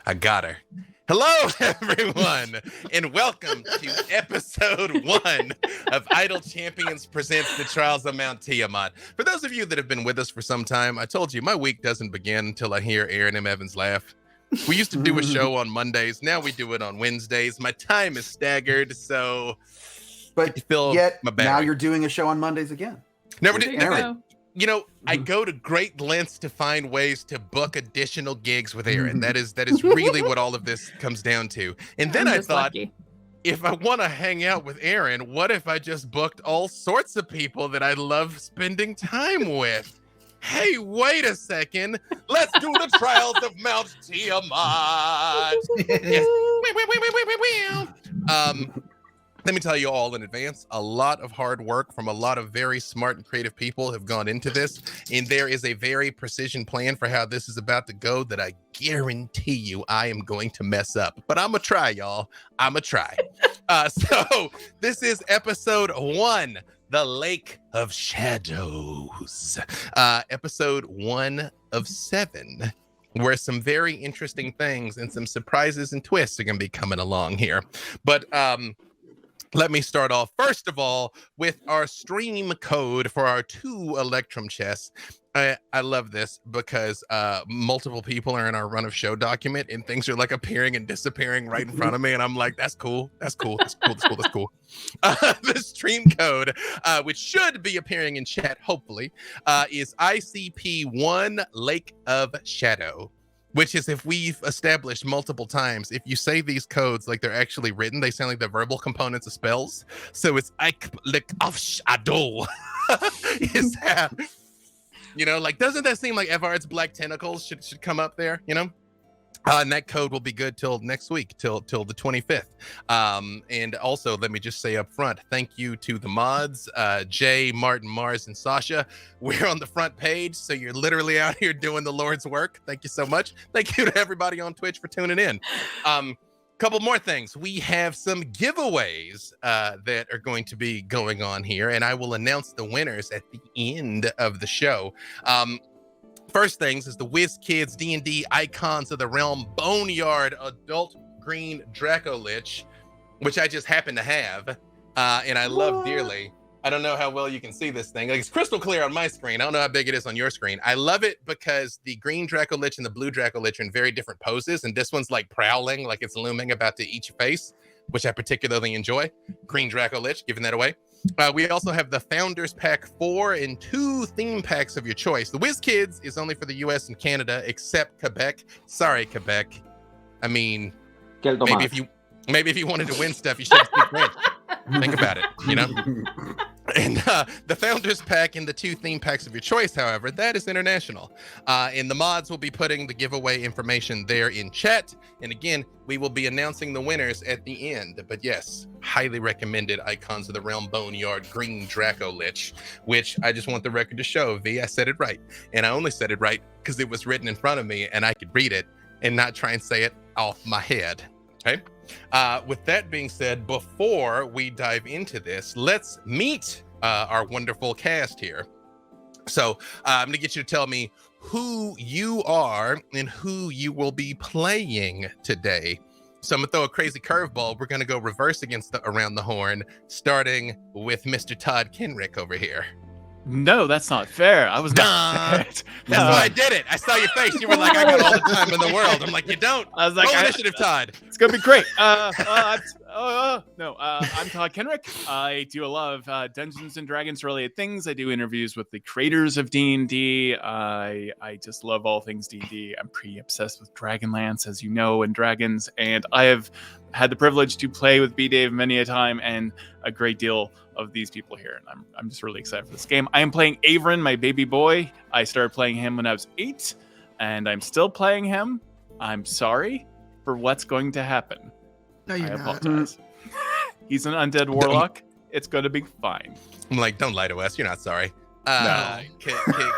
I got her. Hello, everyone, and welcome to episode 1 of Idle Champions Presents the Trials of Mount Tiamat. For those of you that have been with us for some time, I told you my week doesn't begin until I hear Erin and Evan's laugh. We used to do a show on Mondays. Now we do it on Wednesdays. My time is staggered, so... But yet, now you're doing a show on Mondays again. Never did. You know, I go to great lengths to find ways to book additional gigs with Erin. That is really what all of this comes down to. And then I thought, if I want to hang out with Erin, what if I just booked all sorts of people that I love spending time with? Hey, wait a second. Let's do the Trials of Mount Tiamat. Yes. Let me tell you all in advance, a lot of hard work from a lot of very smart and creative people have gone into this, and there is a very precision plan for how this is about to go that I guarantee you I am going to mess up. But I'm going to try, y'all. I'm going to try. So this is episode 1, The Lake of Shadows. Episode 1 of 7. Where some very interesting things and some surprises and twists are going to be coming along here. But, let me start off, first of all, with our stream code for our 2 Electrum chests. I love this because multiple people are in our run of show document and things are like appearing and disappearing right in front of me. And I'm like, that's cool. That's cool. That's cool. That's cool. That's cool. The stream code, which should be appearing in chat, hopefully, is ICP1 Lake of Shadow. Which is, if we've established multiple times, if you say these codes like they're actually written, they sound like the verbal components of spells. So it's Lake of Shadow. Is that, you know, like, doesn't that seem like Evard's black tentacles should come up there, you know? And that code will be good till next week, till the 25th. And also, let me just say up front, thank you to the mods, Jay, Martin, Mars, and Sasha. We're on the front page, so you're literally out here doing the Lord's work. Thank you so much. Thank you to everybody on Twitch for tuning in. Couple more things. We have some giveaways that are going to be going on here, and I will announce the winners at the end of the show. First things is the Whiz Kids D&D Icons of the Realm Boneyard Adult Green Draco Lich, which I just happen to have, and I love dearly. I don't know how well you can see this thing. Like, it's crystal clear on my screen. I don't know how big it is on your screen. I love it because the green Draco Lich and the blue Draco Lich are in very different poses, and this one's like prowling, like it's looming about to eat your face, which I particularly enjoy. Green Draco Lich, giving that away. We also have the Founders Pack 4 and 2 theme packs of your choice. The Whiz Kids is only for the US and Canada, except Quebec. Sorry, Quebec. I mean, maybe if you wanted to win stuff, you should speak French. Think about it, you know? And the Founders Pack and the 2 theme packs of your choice, however, that is international. And the mods will be putting the giveaway information there in chat. And again, we will be announcing the winners at the end. But yes, highly recommended Icons of the Realm Boneyard Green Draco Lich, which I just want the record to show, V, I said it right. And I only said it right because it was written in front of me and I could read it and not try and say it off my head. Okay. With that being said, before we dive into this, let's meet our wonderful cast here. So I'm going to get you to tell me who you are and who you will be playing today. So I'm going to throw a crazy curveball. We're going to go reverse around the horn, starting with Mr. Todd Kenreck over here. No, that's not fair. I was not. That's why I did it. I saw your face. You were like, I got all the time in the world. I'm like, you don't. I was like, roll initiative, Todd. It's gonna be great. I'm Todd Kenreck. I do a lot of Dungeons and Dragons related things. I do interviews with the creators of D&D. I just love all things D&D. I'm pretty obsessed with Dragonlance, as you know, and dragons. And I have had the privilege to play with B-Dave many a time and a great deal of these people here, and I'm just really excited for this game. I am playing Avernus, my baby boy. I started playing him when I was 8, and I'm still playing him. I'm sorry for what's going to happen. No, you're I apologize. He's an undead warlock. It's going to be fine. I'm like, don't lie to us. You're not sorry. No.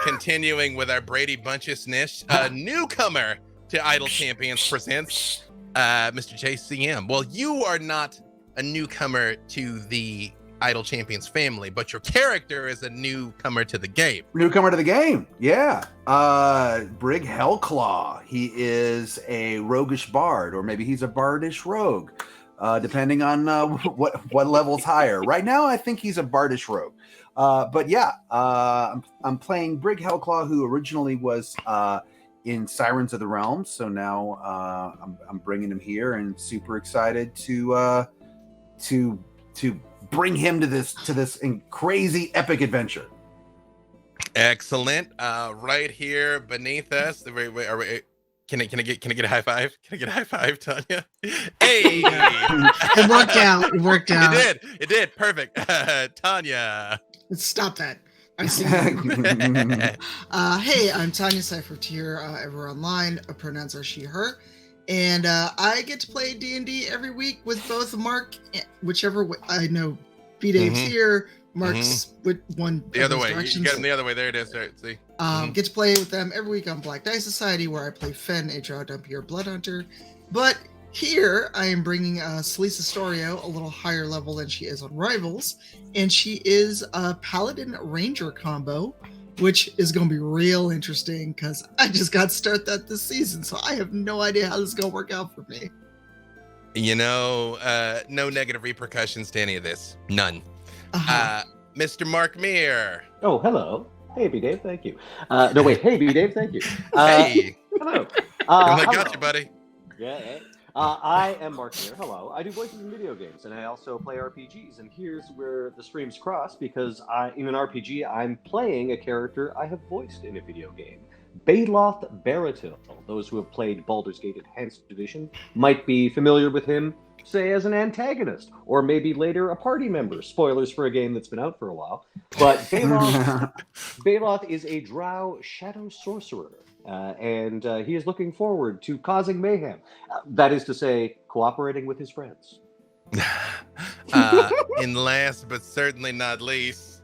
Continuing with our Brady Bunches-nish, newcomer to Idle Champions presents Mr. JCM. Well, you are not a newcomer to the Idle Champions family, but your character is a newcomer to the game. Yeah. Brig Hellclaw. He is a roguish bard, or maybe he's a bardish rogue, depending on what level's higher. Right now, I think he's a bardish rogue. But yeah, I'm playing Brig Hellclaw, who originally was in Sirens of the Realms. So now I'm bringing him here, and super excited to bring him to this crazy epic adventure. Excellent. Right here beneath us. Can I get a high five? Can I get a high five, Tanya? Hey, it worked out. It did. Perfect. Tanya. Stop that. I see. Hey, I'm Tanya Cyphertier, ever online. Pronouns are she, her. And I get to play D&D every week with both Mark, whichever way. I know B-Dave's here. Mark's with one. The other way. You get him the other way. There it is. There, see? Get to play with them every week on Black Dice Society, where I play Fen, a Drow Dumpier Blood Hunter. But here I am bringing Celisa Storio a little higher level than she is on Rivals. And she is a Paladin Ranger combo, which is going to be real interesting because I just got started that this season, so I have no idea how this is going to work out for me. You know, no negative repercussions to any of this. None. Mr. Mark Meer. Oh, hello. Hey, B-Dave, thank you. No, wait. Hey, B-Dave, thank you. Hey. Hello. I got you, buddy. Yeah. I am Mark Meer. Hello. I do voices in video games, and I also play RPGs. And here's where the streams cross, because in an RPG, I'm playing a character I have voiced in a video game. Baloth Baratil. Those who have played Baldur's Gate Enhanced Edition might be familiar with him, say, as an antagonist, or maybe later a party member. Spoilers for a game that's been out for a while. But Baloth is a drow shadow sorcerer. And he is looking forward to causing mayhem. That is to say, cooperating with his friends. And last but certainly not least,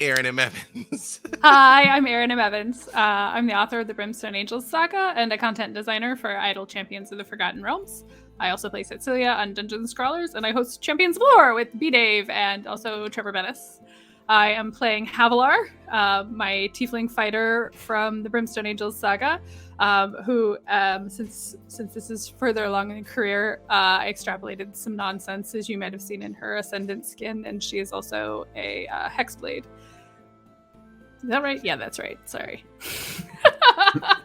Erin M. Evans. Hi, I'm Erin M. Evans. I'm the author of the Brimstone Angels saga and a content designer for Idle Champions of the Forgotten Realms. I also play Cecilia on Dungeons Scrawlers, and I host Champions of Lore with B-Dave and also Trevor Bennis. I am playing Havilar, my tiefling fighter from the Brimstone Angels saga, who, since this is further along in the career, I extrapolated some nonsense, as you might have seen in her Ascendant skin, and she is also a Hexblade. Is that right? Yeah, that's right. Sorry. I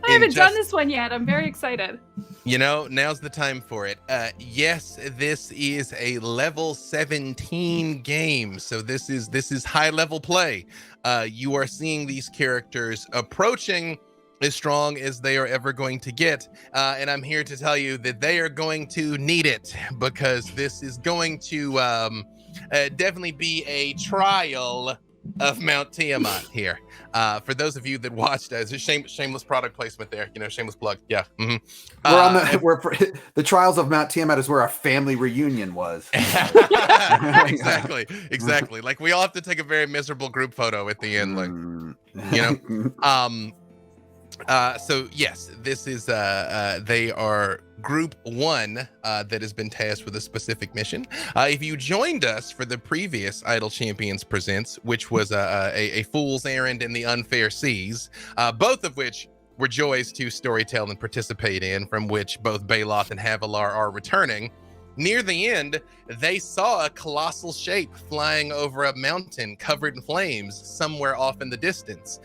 haven't done this one yet. I'm very excited. You know, now's the time for it. Yes, this is a level 17 game, so this is high level play. You are seeing these characters approaching as strong as they are ever going to get, and I'm here to tell you that they are going to need it, because this is going to definitely be a trial of Mount Tiamat here. For those of you that watched, as a shameless product placement there, shameless plug. Yeah. Mm-hmm. We're the Trials of Mount Tiamat is where our family reunion was. Exactly. Like, we all have to take a very miserable group photo at the end, so yes, this is they are group 1 that has been tasked with a specific mission. If you joined us for the previous Idle Champions Presents, which was a Fool's Errand in the Unfair Seas, both of which were joys to storytell and participate in, from which both Baloth and Havilar are returning, near the end, they saw a colossal shape flying over a mountain covered in flames somewhere off in the distance.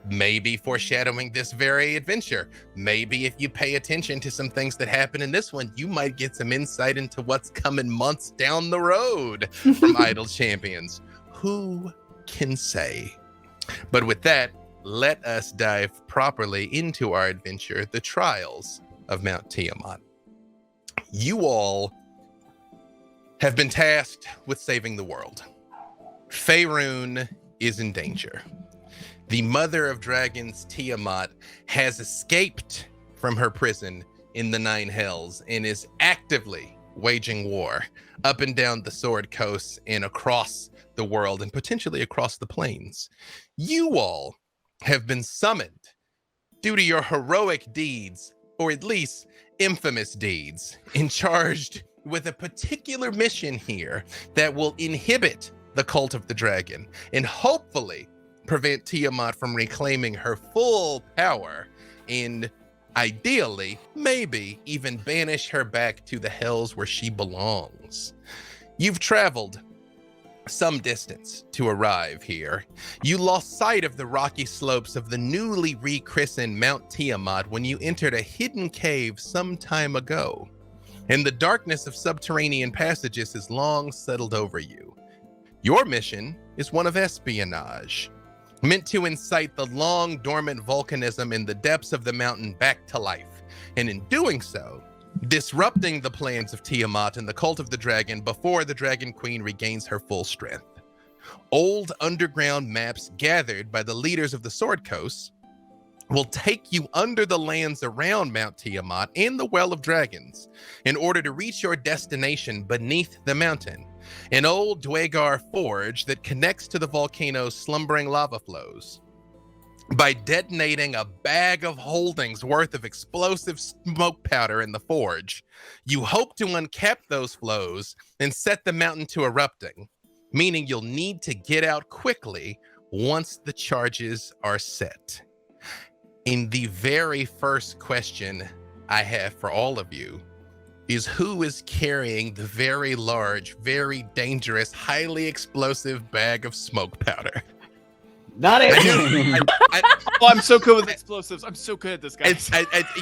Maybe foreshadowing this very adventure. Maybe if you pay attention to some things that happen in this one, you might get some insight into what's coming months down the road from Idle Champions. Who can say? But with that, let us dive properly into our adventure, the Trials of Mount Tiamat. You all have been tasked with saving the world. Faerun is in danger. The mother of dragons, Tiamat, has escaped from her prison in the Nine Hells and is actively waging war up and down the Sword Coast and across the world and potentially across the plains. You all have been summoned due to your heroic deeds, or at least infamous deeds, and charged with a particular mission here that will inhibit the cult of the dragon and hopefully prevent Tiamat from reclaiming her full power and ideally, maybe even banish her back to the hells where she belongs. You've traveled some distance to arrive here. You lost sight of the rocky slopes of the newly rechristened Mount Tiamat when you entered a hidden cave some time ago, and the darkness of subterranean passages has long settled over you. Your mission is one of espionage, meant to incite the long dormant volcanism in the depths of the mountain back to life, and in doing so, disrupting the plans of Tiamat and the cult of the dragon before the Dragon Queen regains her full strength. Old underground maps gathered by the leaders of the Sword Coast will take you under the lands around Mount Tiamat and the Well of Dragons in order to reach your destination beneath the mountain, an old Dwagar forge that connects to the volcano's slumbering lava flows. By detonating a bag of holdings worth of explosive smoke powder in the forge, you hope to uncap those flows and set the mountain to erupting, meaning you'll need to get out quickly once the charges are set. And the very first question I have for all of you is who is carrying the very large, very dangerous, highly explosive bag of smoke powder? Not it. Oh, I'm so good with explosives. I'm so good at this, guys.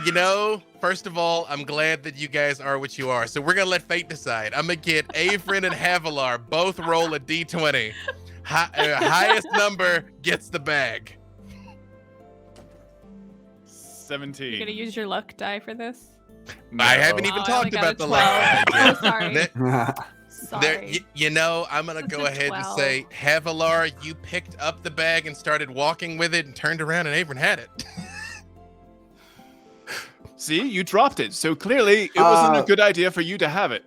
You know, first of all, I'm glad that you guys are what you are. So we're gonna let fate decide. I'm gonna get Erin and Havilar both roll a d20. Highest number gets the bag. 17. You're gonna use your luck die for this? No. I haven't even Oh, I talked only got about a the 12. luck. Oh, sorry. Sorry. You know, I'm gonna go ahead and say, Havilar, you picked up the bag and started walking with it and turned around and Erin had it. See, you dropped it. So clearly it wasn't a good idea for you to have it.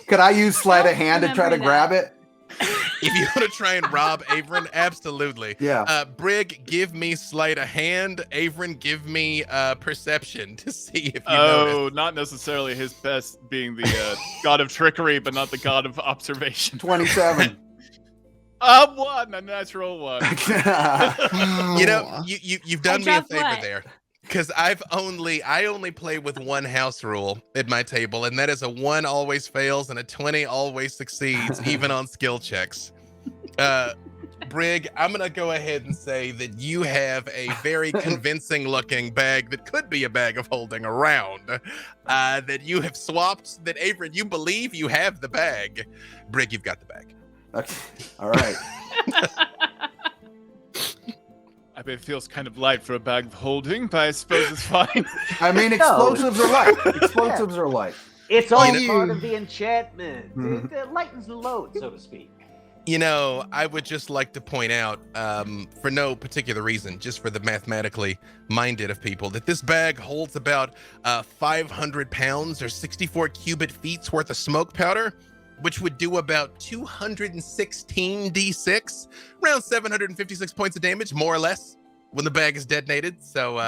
Could I use sleight of hand to try to grab it? If you want to try and rob Erin, absolutely. Yeah. Brig, give me sleight of hand. Erin, give me perception to see if you notice. Not necessarily his best being the god of trickery, but not the god of observation. 27. A natural one. You know, you've done me a favor what? there. Because I only play with one house rule at my table, and that is a 1 always fails and a 20 always succeeds, even on skill checks. Brig, I'm gonna go ahead and say that you have a very convincing looking bag that could be a bag of holding around. That you have swapped, that Erin, you believe you have the bag. Brig, you've got the bag. Okay. All right. I bet it feels kind of light for a bag of holding, but I suppose it's fine. I mean, explosives are light. Explosives are light. It's all You know- part of the enchantment. It lightens the load, so to speak. You know, I would just like to point out, for no particular reason, just for the mathematically minded of people, that this bag holds about 500 pounds or 64 cubic feet's worth of smoke powder, which would do about 216 d6, around 756 points of damage, more or less, when the bag is detonated. So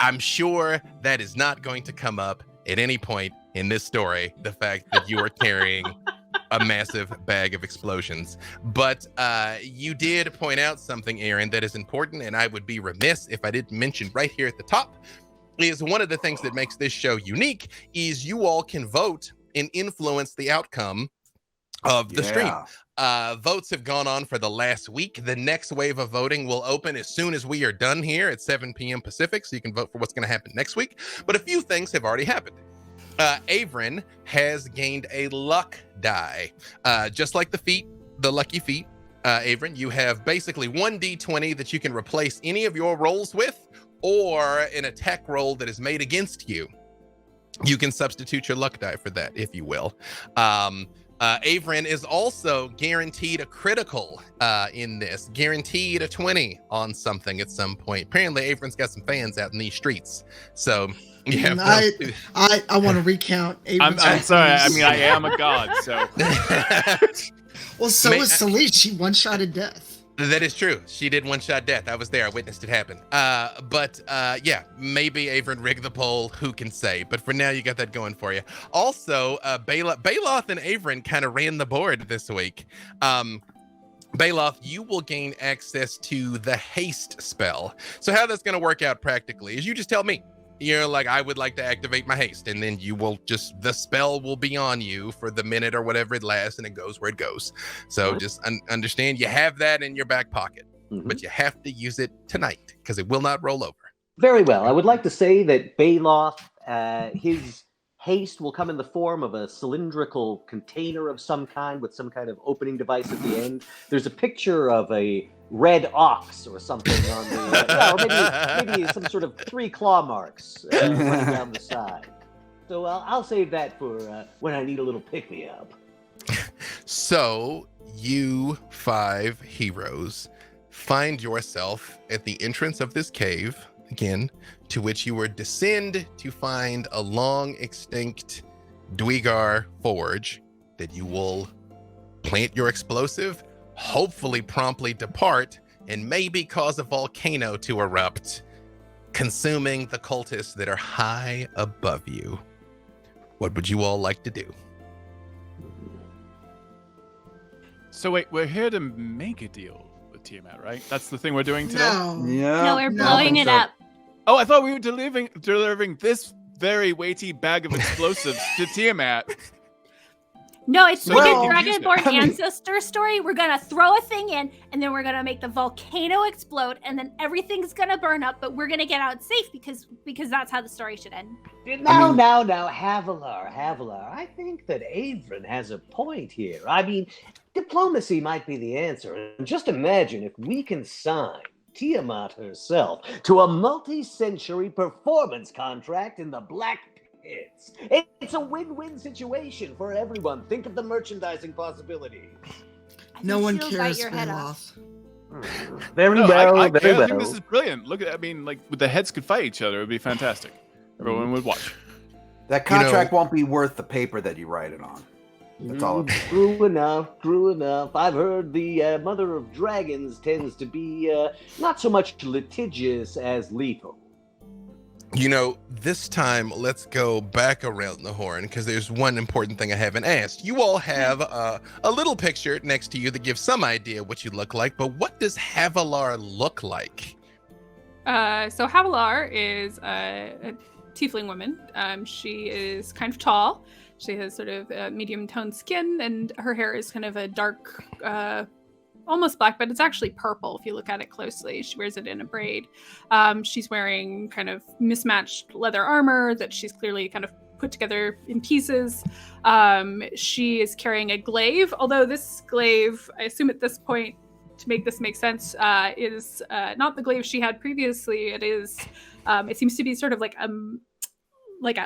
I'm sure that is not going to come up at any point in this story, the fact that you are carrying a massive bag of explosions. But you did point out something, Erin, that is important, and I would be remiss if I didn't mention right here at the top, is one of the things that makes this show unique is you all can vote and influence the outcome of the stream. Votes have gone on for the last week. The next wave of voting will open as soon as we are done here at 7 p.m. Pacific, so you can vote for what's going to happen next week. But a few things have already happened. Erin has gained a luck die. Just like the lucky feat, Erin, you have basically 1d20 that you can replace any of your rolls with, or an attack roll that is made against you. You can substitute your luck die for that, if you will. Erin is also guaranteed a critical in this, guaranteed a 20 on something at some point. Apparently, Erin's got some fans out in these streets. So, yeah. I want to recount. I'm sorry. I mean, I am a god, so. Well, so is Celeste. She one-shotted death. That is true. She did one-shot death. I was there. I witnessed it happen. But yeah, maybe Avern rigged the poll. Who can say? But for now, you got that going for you. Also, Baloth and Avern kind of ran the board this week. Baloth, you will gain access to the haste spell. So how that's going to work out practically is you just tell me. You're like, I would like to activate my haste, and then you will just, the spell will be on you for the minute or whatever it lasts, and it goes where it goes. So just understand you have that in your back pocket, but you have to use it tonight because it will not roll over. Very well. I would like to say that Baloth, his haste will come in the form of a cylindrical container of some kind with some kind of opening device at the end. There's a picture of a red ox or something on the, maybe some sort of 3 claw marks running down the side. So I'll save that for when I need a little pick-me-up. So you 5 heroes find yourself at the entrance of this cave, again, to which you will descend to find a long extinct Dwegar forge that you will plant your explosive, hopefully promptly depart, and maybe cause a volcano to erupt, consuming the cultists that are high above you. What would you all like to do? So wait, we're here to make a deal with Tiamat, right? That's the thing we're doing today? No. Yeah. No, we're blowing it up. Oh, I thought we were delivering this very weighty bag of explosives to Tiamat. No, it's So like well, a Dragonborn ancestor story. We're gonna throw a thing in, and then we're gonna make the volcano explode, and then everything's gonna burn up. But we're gonna get out safe because that's how the story should end. Now, Havilar. I think that Avern has a point here. I mean, diplomacy might be the answer. And just imagine if we can sign Tiamat herself to a multi-century performance contract in the Black Pits. It's a win-win situation for everyone. Think of the merchandising possibilities. No one She'll bite cares, your head off. Very No, well, I very well. think this is brilliant. Look at, I mean, like, the heads could fight each other. It would be fantastic. Everyone would watch. That contract won't be worth the paper that you write it on. That's all. True enough. I've heard the mother of dragons tends to be not so much litigious as lethal. You know, this time, let's go back around the horn because there's one important thing I haven't asked. You all have a little picture next to you that gives some idea what you look like, but what does Havilar look like? So Havilar is a tiefling woman. She is kind of tall. She has sort of medium toned skin, and her hair is kind of a dark, almost black, but it's actually purple if you look at it closely. She wears it in a braid. She's wearing kind of mismatched leather armor that she's clearly kind of put together in pieces. She is carrying a glaive, although this glaive, I assume at this point, to make this make sense, is not the glaive she had previously. It is, it seems to be sort of like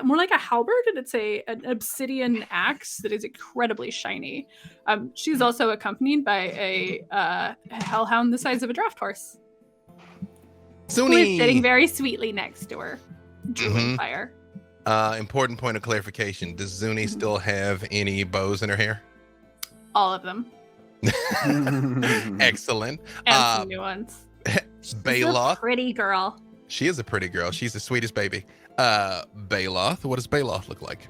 more like a halberd, and it's an obsidian axe that is incredibly shiny. She's also accompanied by a hellhound the size of a draft horse, who is sitting very sweetly next to her, drooling fire. Important point of clarification: does Zuni still have any bows in her hair? All of them. Excellent. And some new ones. She's a Baloth. pretty girl. She is a pretty girl. She's the sweetest baby. Baloth. What does Baloth look like?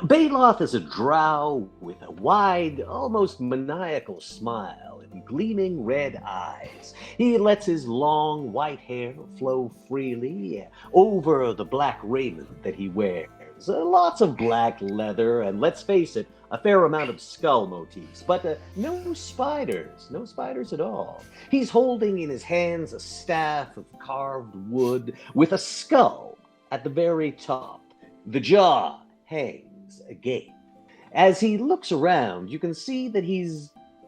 Baloth is a drow with a wide, almost maniacal smile and gleaming red eyes. He lets his long white hair flow freely over the black raiment that he wears. Lots of black leather, and let's face it, a fair amount of skull motifs, but no spiders at all. He's holding in his hands a staff of carved wood with a skull at the very top. The jaw hangs agape. As he looks around, you can see that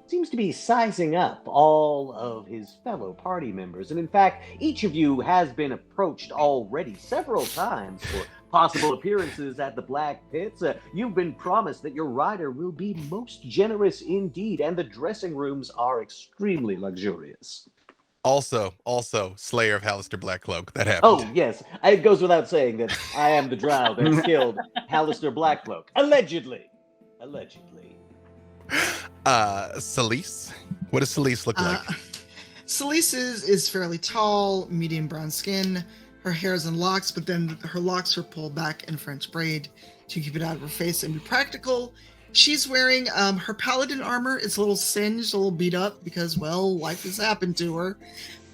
seems to be sizing up all of his fellow party members. And in fact, each of you has been approached already several times for possible appearances at the Black Pits. You've been promised that your rider will be most generous indeed, and the dressing rooms are extremely luxurious. Also, Slayer of Hallister Blackcloak. That happened. Oh, yes. It goes without saying that I am the drow that killed Hallister Blackcloak. Allegedly. Celise? What does Celise look like? Celise is fairly tall, medium brown skin. Her hair is in locks, but then her locks are pulled back in French braid to keep it out of her face and be practical. She's wearing her paladin armor. It's a little singed, a little beat up because, well, life has happened to her.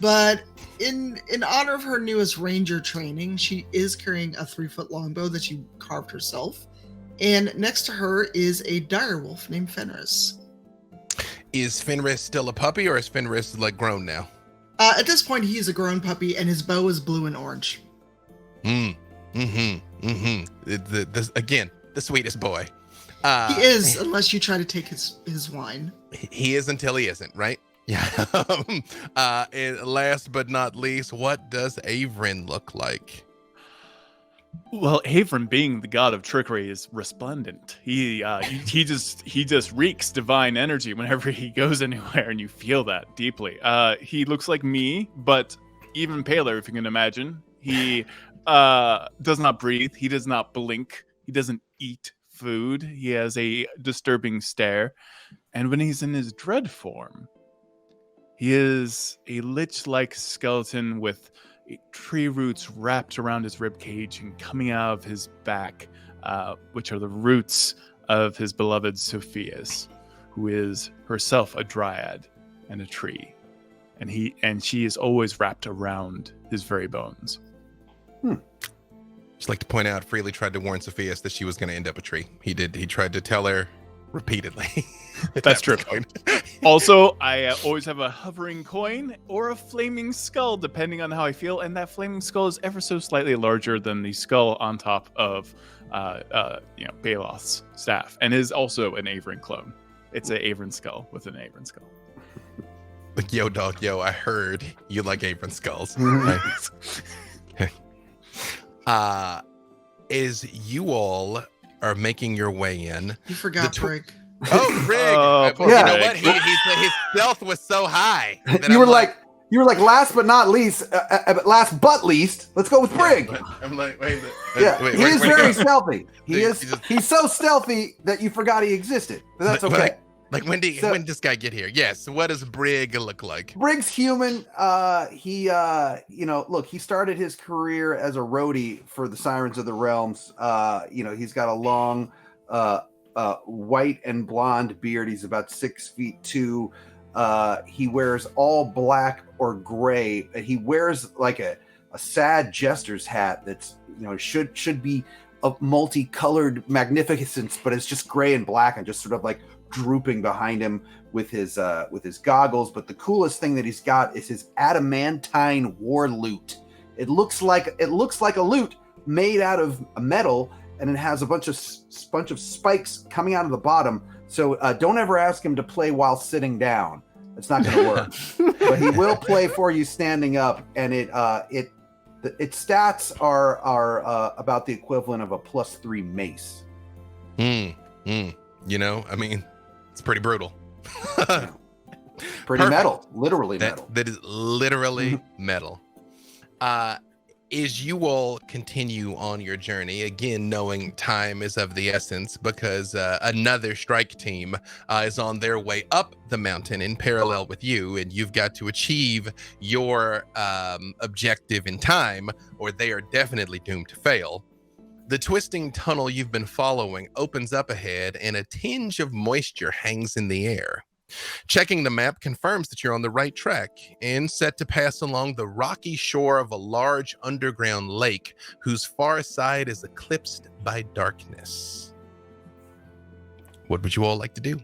But in honor of her newest ranger training, she is carrying a 3-foot longbow that she carved herself. And next to her is a direwolf named Fenris. Is Fenris still a puppy, or is Fenris like grown now? At this point, he's a grown puppy, and his bow is blue and orange. Again, the sweetest boy. He is, unless you try to take his wine. He is until he isn't, right? Yeah. And last but not least, what does Avren look like? Well, Avren, being the god of trickery, is resplendent. He just reeks divine energy whenever he goes anywhere, and you feel that deeply. He looks like me, but even paler, if you can imagine. He does not breathe. He does not blink. He doesn't eat food. He has a disturbing stare, and when he's in his dread form, he is a lich-like skeleton with tree roots wrapped around his rib cage and coming out of his back, which are the roots of his beloved Sophia's, who is herself a dryad and a tree, and she is always wrapped around his very bones. Just like to point out, Freely tried to warn Sophia's that she was going to end up a tree. He did. He tried to tell her repeatedly. That's true. Also, I always have a hovering coin or a flaming skull, depending on how I feel, and that flaming skull is ever so slightly larger than the skull on top of, Baloth's staff, and is also an Avren clone. It's an Avren skull with an Avren skull. Like, yo, dog, yo, I heard you like Avren skulls. As you all are making your way in, You forgot Brig. Oh, Brig! Oh, You know what? His stealth was so high. That You were like, last but not least, last but least, let's go with Brig. I'm like, wait. Yeah, he is very stealthy. He's so stealthy that you forgot he existed. But that's okay. Like when did this guy get here? Yes. What does Brig look like? Brig's human. He started his career as a roadie for the Sirens of the Realms. He's got a long, white and blonde beard. He's about 6'2". He wears all black or gray. He wears like a sad jester's hat that's should be of multicolored magnificence, but it's just gray and black and just sort of like drooping behind him with his goggles. But the coolest thing that he's got is his adamantine war lute. It looks like a lute made out of metal, and it has a bunch of spikes coming out of the bottom. So don't ever ask him to play while sitting down. It's not going to work. But he will play for you standing up, and its stats are about the equivalent of a +3 mace. It's pretty brutal. Pretty metal, literally metal. That is literally metal. As you all continue on your journey, again, knowing time is of the essence, because another strike team is on their way up the mountain in parallel with you, and you've got to achieve your objective in time, or they are definitely doomed to fail. The twisting tunnel you've been following opens up ahead, and a tinge of moisture hangs in the air. Checking the map confirms that you're on the right track and set to pass along the rocky shore of a large underground lake whose far side is eclipsed by darkness. What would you all like to do?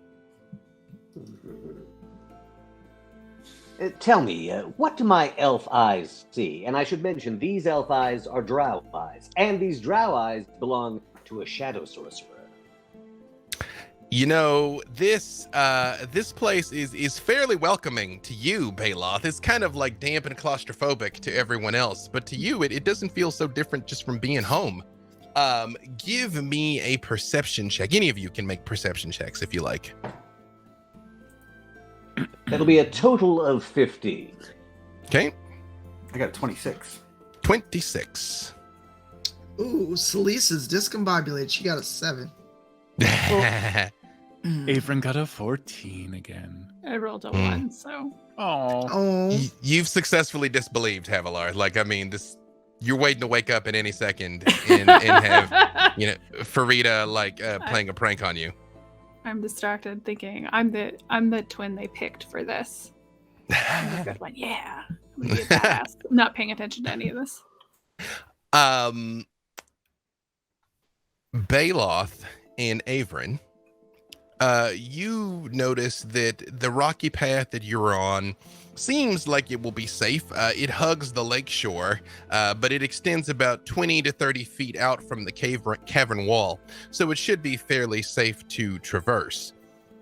Tell me, what do my elf eyes see? And I should mention, these elf eyes are drow eyes, and these drow eyes belong to a shadow sorcerer. This place is fairly welcoming to you, Baloth. It's kind of like damp and claustrophobic to everyone else, but to you, it doesn't feel so different just from being home. Give me a perception check. Any of you can make perception checks if you like. That'll be a total of 15. Okay. I got a 26. 26. Ooh, Celise is discombobulated. She got a 7. Avren got a 14 again. I rolled a 1, so. Oh. You've successfully disbelieved Havilar. Like, I mean, you're waiting to wake up at any second and have, Farida playing a prank on you. I'm distracted thinking I'm the twin they picked for this. I'm a good one. Yeah. I'm gonna be a badass. I'm not paying attention to any of this. Baloth and Avren, you notice that the rocky path that you're on seems like it will be safe. It hugs the lake shore, but it extends about 20 to 30 feet out from the cavern wall, so it should be fairly safe to traverse.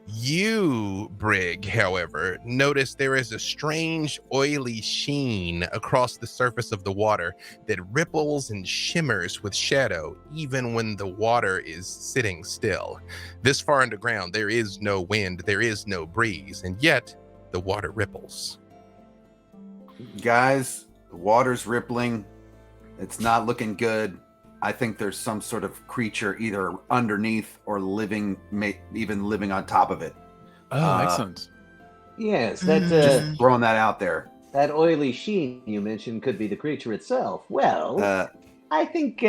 You, Brig, however, notice there is a strange oily sheen across the surface of the water that ripples and shimmers with shadow even when the water is sitting still. This far underground, there is no wind, there is no breeze, and yet the water ripples. Guys, the water's rippling. It's not looking good. I think there's some sort of creature either underneath or even living on top of it. Oh, excellent. Yes, Just throwing that out there. that oily sheen you mentioned could be the creature itself. Well, I think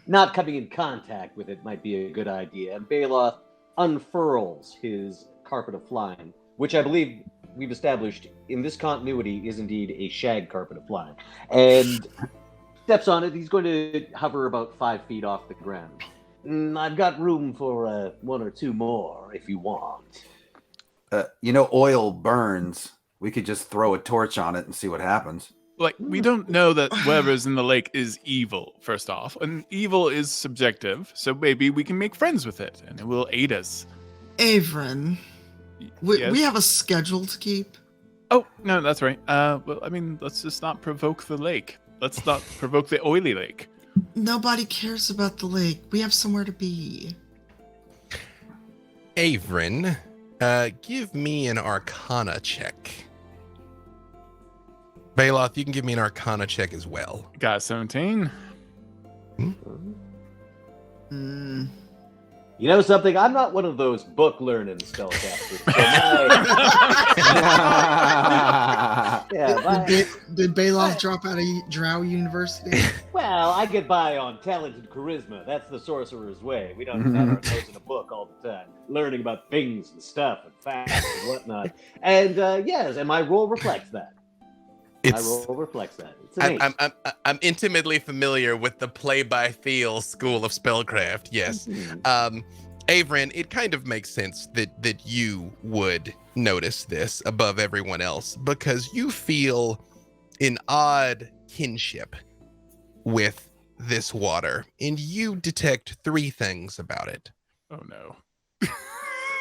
not coming in contact with it might be a good idea. Baloth unfurls his carpet of flying, which I believe we've established in this continuity is indeed a shag carpet of flying, and steps on it. He's going to hover about 5 feet off the ground. I've got room for 1 or 2 more if you want. Oil burns. We could just throw a torch on it and see what happens. Like, we don't know that whatever's in the lake is evil, first off. And evil is subjective, so maybe we can make friends with it, and it will aid us. Avren, Yes? we have a schedule to keep. Oh, no, that's right. Well, I mean, let's just not provoke the lake. Let's not provoke the oily lake. Nobody cares about the lake. We have somewhere to be. Avren, give me an Arcana check. Baloth, you can give me an Arcana check as well. Got 17. You know something? I'm not one of those book-learning spellcasters. Did Baloth drop out of Drow University? Well, I get by on talent and charisma. That's the sorcerer's way. We don't have our nose in a book all the time, learning about things and stuff and facts and whatnot. And yes, and my role reflects that. My role reflects that. It's an I'm intimately familiar with the play-by-feel school of spellcraft. Yes, Avren, it kind of makes sense that you would notice this above everyone else because you feel an odd kinship with this water, and you detect 3 things about it. Oh no.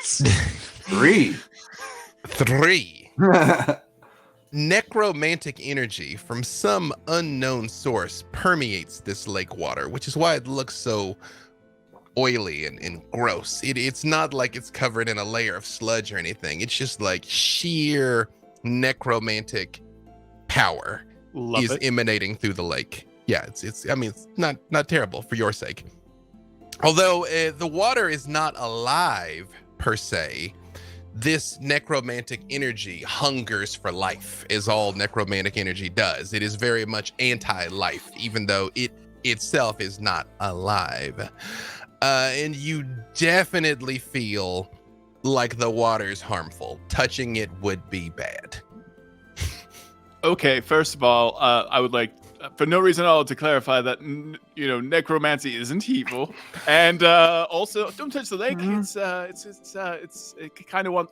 3. Necromantic energy from some unknown source permeates this lake water, which is why it looks so oily and gross. It's not like it's covered in a layer of sludge or anything. It's just like sheer necromantic power emanating through the lake. Yeah, it's not terrible for your sake. Although the water is not alive per se, this necromantic energy hungers for life, is all necromantic energy does. It is very much anti-life, even though it itself is not alive. And you definitely feel like the water's harmful. Touching it would be bad. Okay, first of all, I would like, for no reason at all, to clarify that necromancy isn't evil, and also don't touch the lake.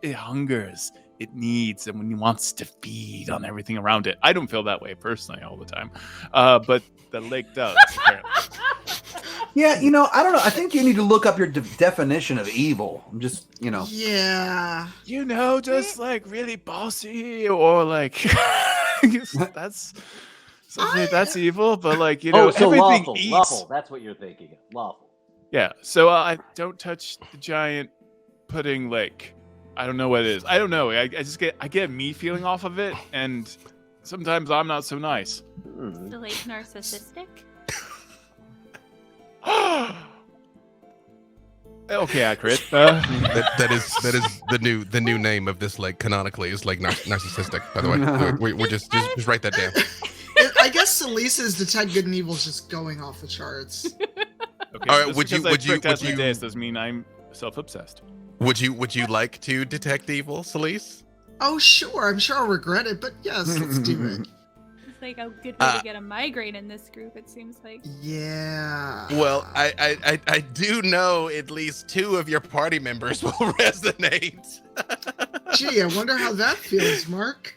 It hungers, it needs, and it wants to feed on everything around it. I don't feel that way personally all the time, but the lake does. Apparently. Yeah, I don't know. I think you need to look up your definition of evil. I'm just, Yeah. Just like really bossy or like that's. That's evil, but so everything lawful, eats. lawful. That's what you're thinking of. Lawful. Yeah. So I don't touch the giant pudding lake. I don't know what it is. I don't know. I get me feeling off of it, and sometimes I'm not so nice. Is the lake narcissistic? Okay, accurate. That is the new name of this lake canonically is like narcissistic. By the way, we're just write that down. I guess Salisa's detect good and evil is just going off the charts. Okay, All right, just would you- because I would you- tricked would out my you- days doesn't mean I'm self-obsessed. Would you like to detect evil, Celise? Oh, sure. I'm sure I'll regret it, but yes, let's do it. It's like a good way to get a migraine in this group, it seems like. Yeah. Well, I do know at least 2 of your party members will resonate. Gee, I wonder how that feels, Mark.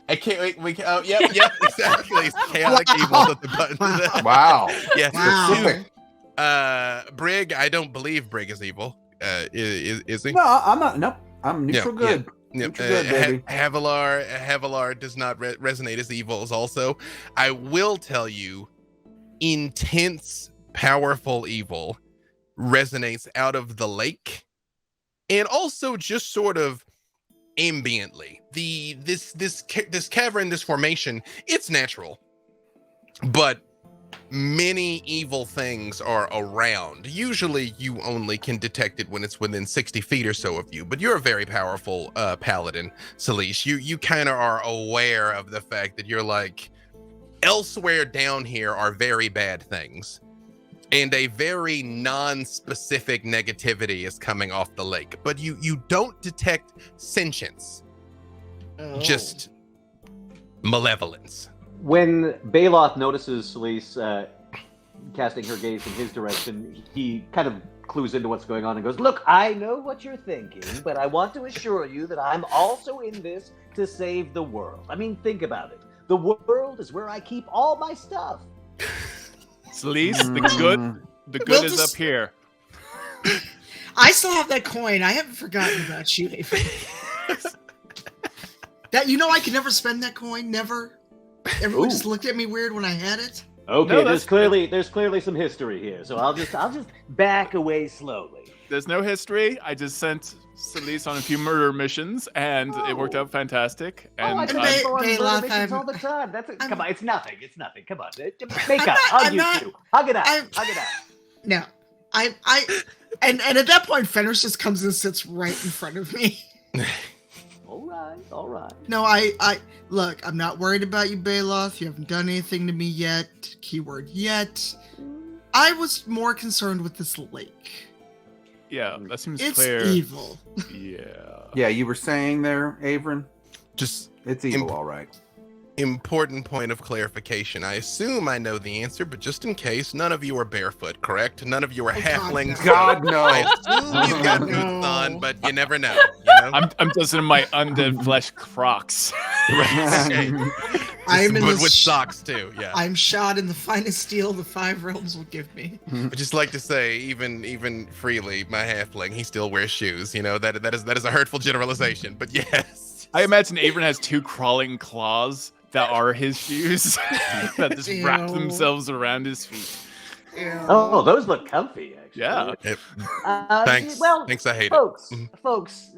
I can't wait. Oh, yep, exactly. It's chaotic evil at the button. Wow. Yes. Wow. Brig, I don't believe Brig is evil. Is he? No, I'm not. Nope. I'm neutral good. Yep. Neutral good, baby. Havilar does not resonate as evils. Also, I will tell you, intense, powerful evil resonates out of the lake, and also just sort of ambiently. This cavern, this formation, it's natural, but many evil things are around. Usually you only can detect it when it's within 60 feet or so of you, but you're a very powerful paladin, Celise. You kind of are aware of the fact that you're like, elsewhere down here are very bad things, and a very non-specific negativity is coming off the lake, but you don't detect sentience, just malevolence. When Baloth notices Celise casting her gaze in his direction, he kind of clues into what's going on and goes, "Look, I know what you're thinking, but I want to assure you that I'm also in this to save the world. I mean, think about it. The world is where I keep all my stuff." Celise, the good is up here. I still have that coin. I haven't forgotten about you, Avery. That I could never spend that coin. Never. Everyone just looked at me weird when I had it. Okay, No, there's clearly some history here, so I'll just back away slowly. There's no history. I just sent Celise on a few murder missions, and it worked out fantastic. And I and can they- go on they murder laugh missions at- all the time. I'm- Come on, it's nothing. It's nothing. Come on, make I'm up. not- Hug I'm you not- two. Hug it out. I'm- Hug it out. No, and at that point, Fenris just comes and sits right in front of me. All right. No, I look. I'm not worried about you, Baloth. You haven't done anything to me yet. Keyword yet. I was more concerned with this lake. Yeah, that seems It's clear. evil. Yeah. Yeah, you were saying there, Avern? Just It's evil, all right. important point of clarification. I assume I know the answer, but just in case, none of you are barefoot, correct? None of you are Oh, halflings. God, no. I assume you've got No. boots on, but you never know. You know? I'm just in my undead flesh Crocs. Okay. I'm in But this with socks too. Yeah. I'm shod in the finest steel the 5 realms will give me. I just like to say, even freely, my halfling, he still wears shoes. You know that is a hurtful generalization, but yes. I imagine Avern has 2 crawling claws that are his shoes that just wrap Ew. themselves around his feet. Oh, those look comfy, actually. Yeah. Thanks. Well, Thanks. I hate folks, it. folks,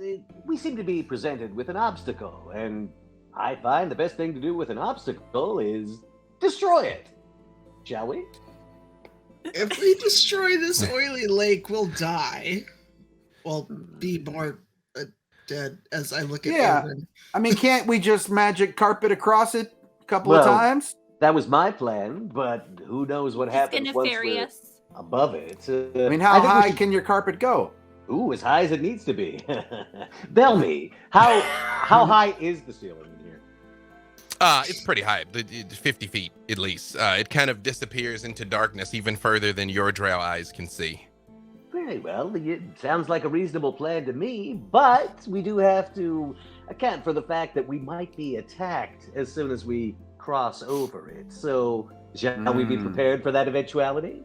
we seem to be presented with an obstacle, and I find the best thing to do with an obstacle is destroy it. Shall we? If we destroy this oily lake, we'll die. Well, be more dead as I look at Yeah. Aaron. I mean, can't we just magic carpet across it a couple of Well, times? That was my plan, but who knows what It's happens once we're nefarious. above it. I mean, how think we high should- can your carpet go? Ooh, as high as it needs to be. Tell me, how high is the ceiling in here? It's pretty high, 50 feet at least. It kind of disappears into darkness even further than your drow eyes can see. Very well. It sounds like a reasonable plan to me, but we do have to account for the fact that we might be attacked as soon as we cross over it. So, shall we be prepared for that eventuality?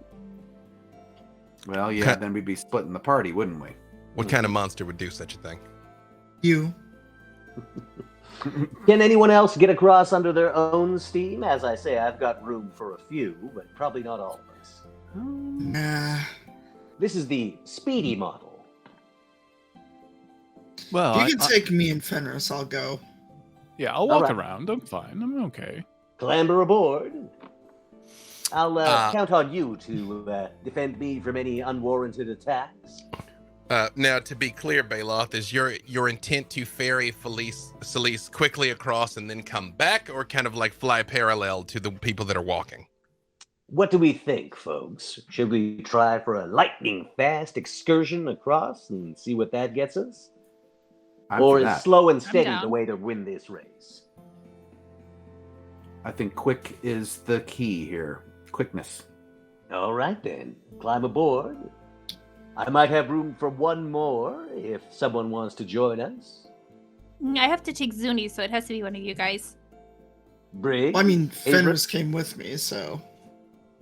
Well, yeah, then we'd be splitting the party, wouldn't we? What kind of monster would do such a thing? You. Can anyone else get across under their own steam? As I say, I've got room for a few, but probably not all of us. Nah. This is the speedy model. Well, You can take me and Fenris, I'll go. yeah, I'll walk Alright. around. I'm fine. I'm okay. Clamber aboard. I'll count on you to defend me from any unwarranted attacks. Now, to be clear, Baloth, is your intent to ferry Celise quickly across and then come back, or kind of like fly parallel to the people that are walking? What do we think, folks? Should we try for a lightning-fast excursion across and see what that gets us? Or is slow and steady the way to win this race? I think quick is the key here. Quickness. All right, then. Climb aboard. I might have room for one more if someone wants to join us. I have to take Zuni, so it has to be one of you guys. Brig? Well, I mean, Fenris came with me, so...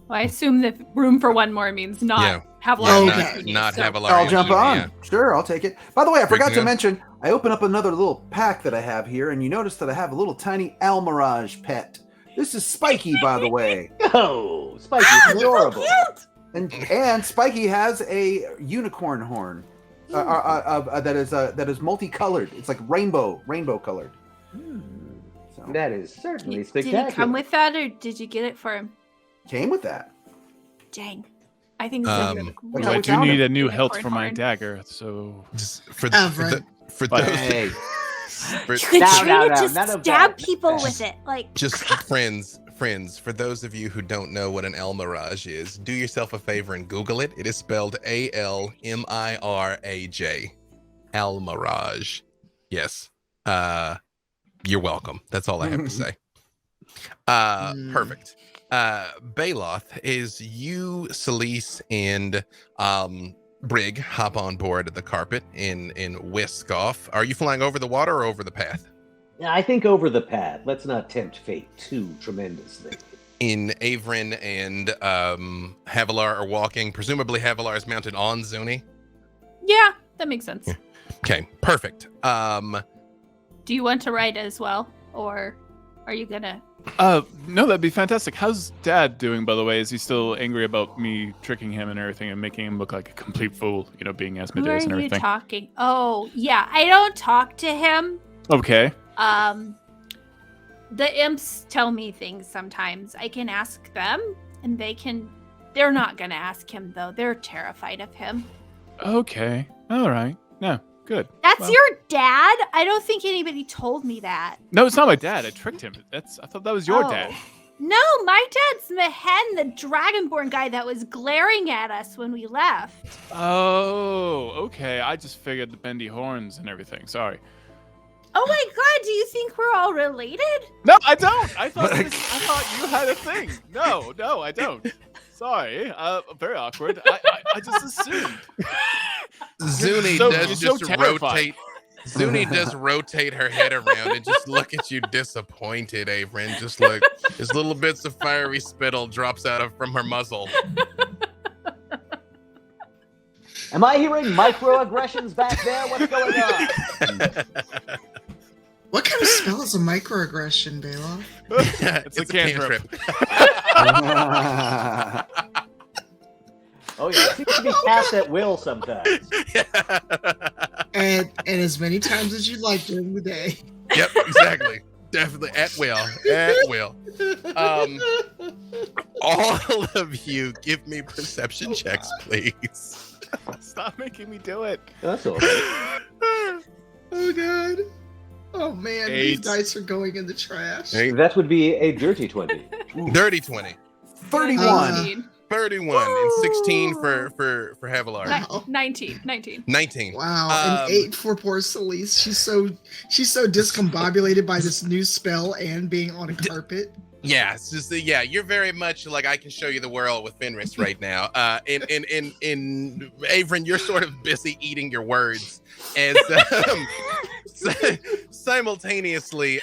Well, I assume that room for one more means not have not have a large. I'll jump on. Yeah. Sure, I'll take it. By the way, I forgot Brig to good. mention, I open up another little pack that I have here, and you notice that I have a little tiny Almirage pet. This is Spiky, by the way. Oh, Spiky's adorable. And Spiky has a unicorn horn that is multicolored. It's like rainbow colored. So, That is certainly Did spectacular. he come with that, or did you get it for him? came with that. Dang. I think Um, really That's I how we do found need it. a new hilt Unicorn for my horn. dagger, so Just for Avren. those. Hey, You could No, train no, it no, to none of stab that. people with it. Like, Just friends, for those of you who don't know what an Almirage is, do yourself a favor and Google it. It is spelled Almiraj. Almirage. Yes. You're welcome. That's all I have to say. Perfect. Baloth, is you, Celise, and Brig hop on board the carpet and whisk off. Are you flying over the water or over the path? I think over the path. Let's not tempt fate too tremendously. In Averin and Havilar are walking. Presumably Havilar is mounted on Zuni. Yeah, that makes sense. Yeah. Okay, perfect. Do you want to ride as well, or are you gonna? no, that'd be fantastic. How's Dad doing, by the way? Is he still angry about me tricking him and everything and making him look like a complete fool, being who are Asmodeus and you everything? talking? Oh, yeah. I don't talk to him. Okay. The imps tell me things sometimes. I can ask them, and they're not gonna ask him, though. They're terrified of him. Okay. All right. No, good. That's Well- your dad? I don't think anybody told me that. No, it's not my dad. I tricked him. I thought that was your Oh. dad. No, my dad's Mehen, the Dragonborn guy that was glaring at us when we left. Oh, okay. I just figured the bendy horns and everything. Sorry. Oh my god, do you think we're all related? No, I don't. I thought you had a thing. No, I don't. Sorry. Very awkward. I just assumed. Zuni so- does you're just so terrified. rotate. Zuni does rotate her head around and just look at you disappointed, Averin. Just like as little bits of fiery spittle drops out from her muzzle. Am I hearing microaggressions back there? What's going on? What kind of spell is a microaggression, Baloth? It's a cantrip. Oh yeah, it seems to be cast at will sometimes. And as many times as you'd like during the day. Yep, exactly. Definitely at will. At will. All of you, give me perception checks, please. Stop making me do it. That's all right. Oh god. Oh man, these 8. dice are going in the trash. That would be a dirty 20. Dirty 20. 31. 31 and 16 for Havilar. Wow. 19. 19. Wow, an 8 for poor Celise. She's so discombobulated by this new spell and being on a carpet. Yeah, it's just you're very much like I can show you the world with Fenris right now. In Averin, you're sort of busy eating your words as simultaneously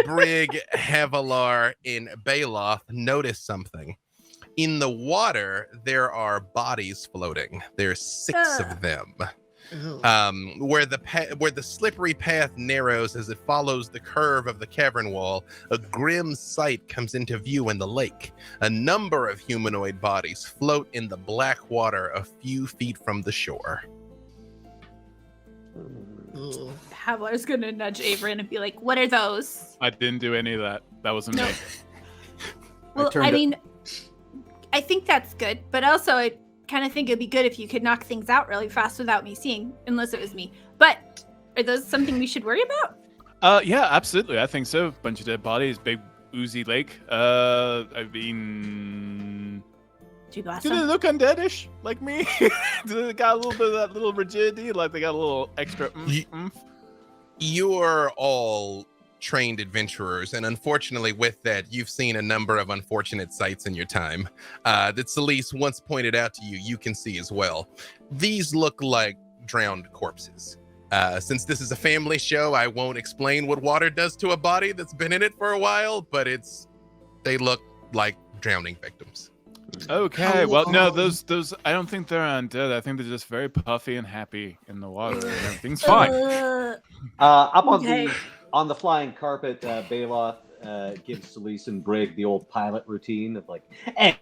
Brig, Havilar, and Baloth notice something. In the water, there are bodies floating. There's 6 of them. Ew. Where the slippery path narrows as it follows the curve of the cavern wall, a grim sight comes into view in the lake. A number of humanoid bodies float in the black water a few feet from the shore. Ugh. Havlar's gonna nudge Averin and be like, "What are those?" I didn't do any of that. That wasn't No. me. Well, turned I it- mean, I think that's good, but also kind of think it'd be good if you could knock things out really fast without me seeing, unless it was me. But are those something we should worry about? Yeah, absolutely. I think so. Bunch of dead bodies, big oozy lake. I mean, Do you blast do they them? look undeadish like me? Do they got a little bit of that little rigidity? Like they got a little extra oomph? You're all trained adventurers, and unfortunately with that, you've seen a number of unfortunate sights in your time that Celeste once pointed out to you, you can see as well. These look like drowned corpses. Since this is a family show, I won't explain what water does to a body that's been in it for a while, but they look like drowning victims. Okay, Oh, well, no, wow. those I don't think they're undead. I think they're just very puffy and happy in the water, and everything's fine. Up Okay. on the flying carpet, Baloth gives Celeste and Brig the old pilot routine of like,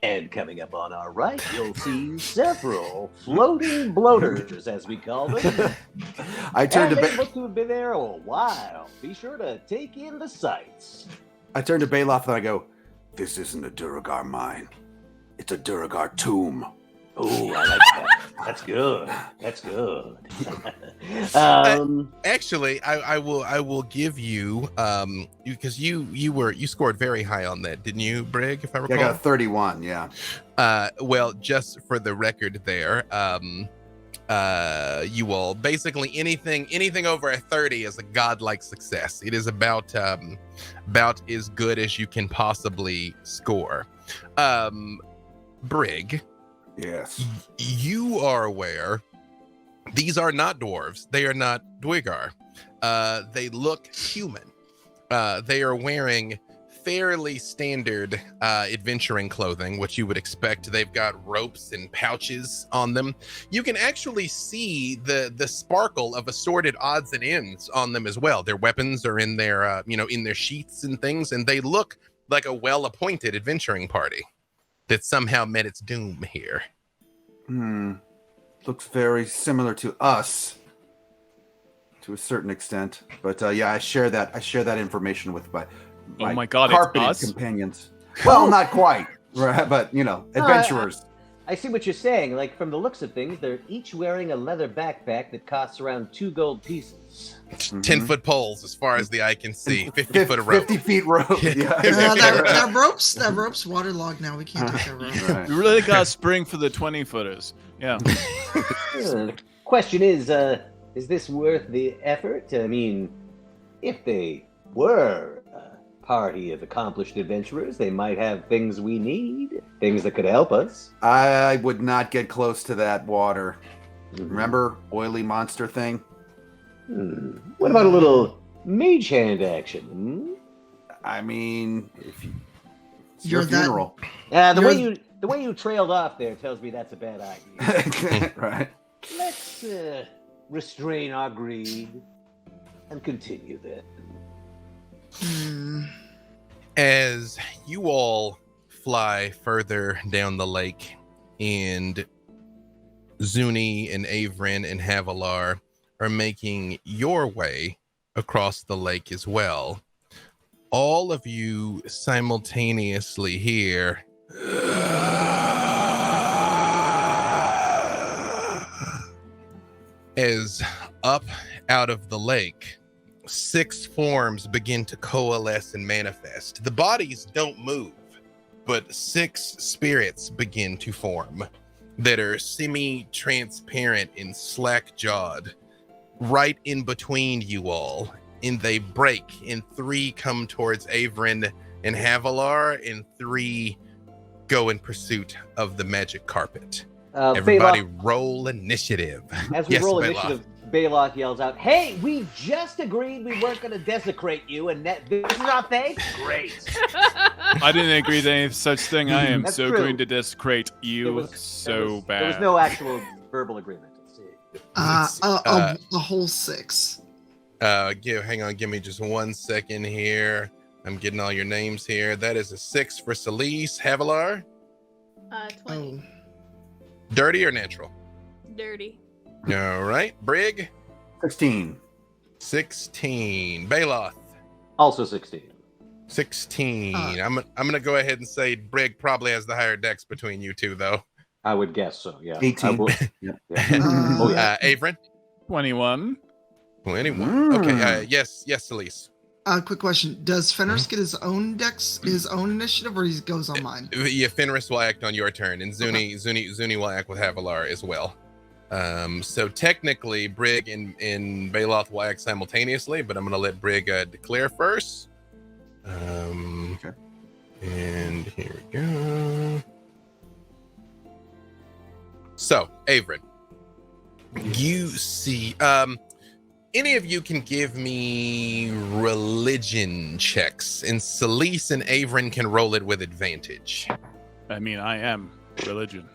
and coming up on our right, you'll see several floating bloaters, as we call them. I turned And to they look to have been there a while. Be sure to take in the sights. Baloth and I go, "This isn't a Duragar mine. It's a Duragar tomb." Oh, I like that. That's good. That's good. Actually, I will give you because you scored very high on that, didn't you, Brig? If I Yeah, recall. I got a 31. Yeah. Well, just for the record, there, you all basically anything over a 30 is a godlike success. It is about as good as you can possibly score. Brig, Yes. you are aware these are not dwarves. They are not Dwygar. They look human. They are wearing fairly standard adventuring clothing, which you would expect. They've got ropes and pouches on them. You can actually see the sparkle of assorted odds and ends on them as well. Their weapons are in their in their sheaths and things, and they look like a well-appointed adventuring party that somehow met its doom here. Looks very similar to us to a certain extent, but yeah, I share that information with my Oh my God, it's carpeted us? companions. Well, not quite, right? But adventurers. I see what you're saying. Like, from the looks of things, they're each wearing a leather backpack that costs around 2 gold pieces. 10-foot poles as far as the eye can see. 50 foot of rope. 50 feet rope. Yeah. That rope's waterlogged now. We can't take that rope. Right. We really got a spring for the 20-footers. Yeah. The question is this worth the effort? I mean, if they were a party of accomplished adventurers, they might have things we need, things that could help us. I would not get close to that water. Remember, oily monster thing? What about a little mage hand action? I mean, it's You're your that- funeral. The way you trailed off there tells me that's a bad idea. Right. Let's restrain our greed and continue then. As you all fly further down the lake, and Zuni and Averin and Havilar are making your way across the lake as well, all of you simultaneously hear as up out of the lake 6 forms begin to coalesce and manifest. The bodies don't move, but 6 spirits begin to form that are semi-transparent and slack-jawed right in between you all, and they break, and 3 come towards Averin and Havilar, and 3 go in pursuit of the magic carpet. Everybody roll initiative. As we Yes, roll Baloth. initiative, Baloth yells out, "Hey, we just agreed we weren't going to desecrate you, and this is our thanks? Great." I didn't agree to any such thing. I am That's so true. going to desecrate you There was bad. There was no actual verbal agreement. A whole 6. Hang on, give me just 1 second here. I'm getting all your names here. That is a 6 for Celeste. Havilar, 20. dirty or natural? Dirty. All right. Brig, 16. 16. Baloth, Also 16. 16. I'm gonna go ahead and say Brig probably has the higher dex between you two, though. I would guess so. Yeah. 18. Yeah. Oh, yeah. Avren? 21. 21. Okay. Yes, Elise. Quick question: does Fenris get his own initiative, or he goes on mine? Yeah, Fenris will act on your turn, and Zuni will act with Havilar as well. So technically, Brig and Baloth will act simultaneously, but I'm going to let Brig declare first. Okay. And here we go. So, Avren, you see, any of you can give me religion checks, and Celise and Avren can roll it with advantage. I mean, I am religion.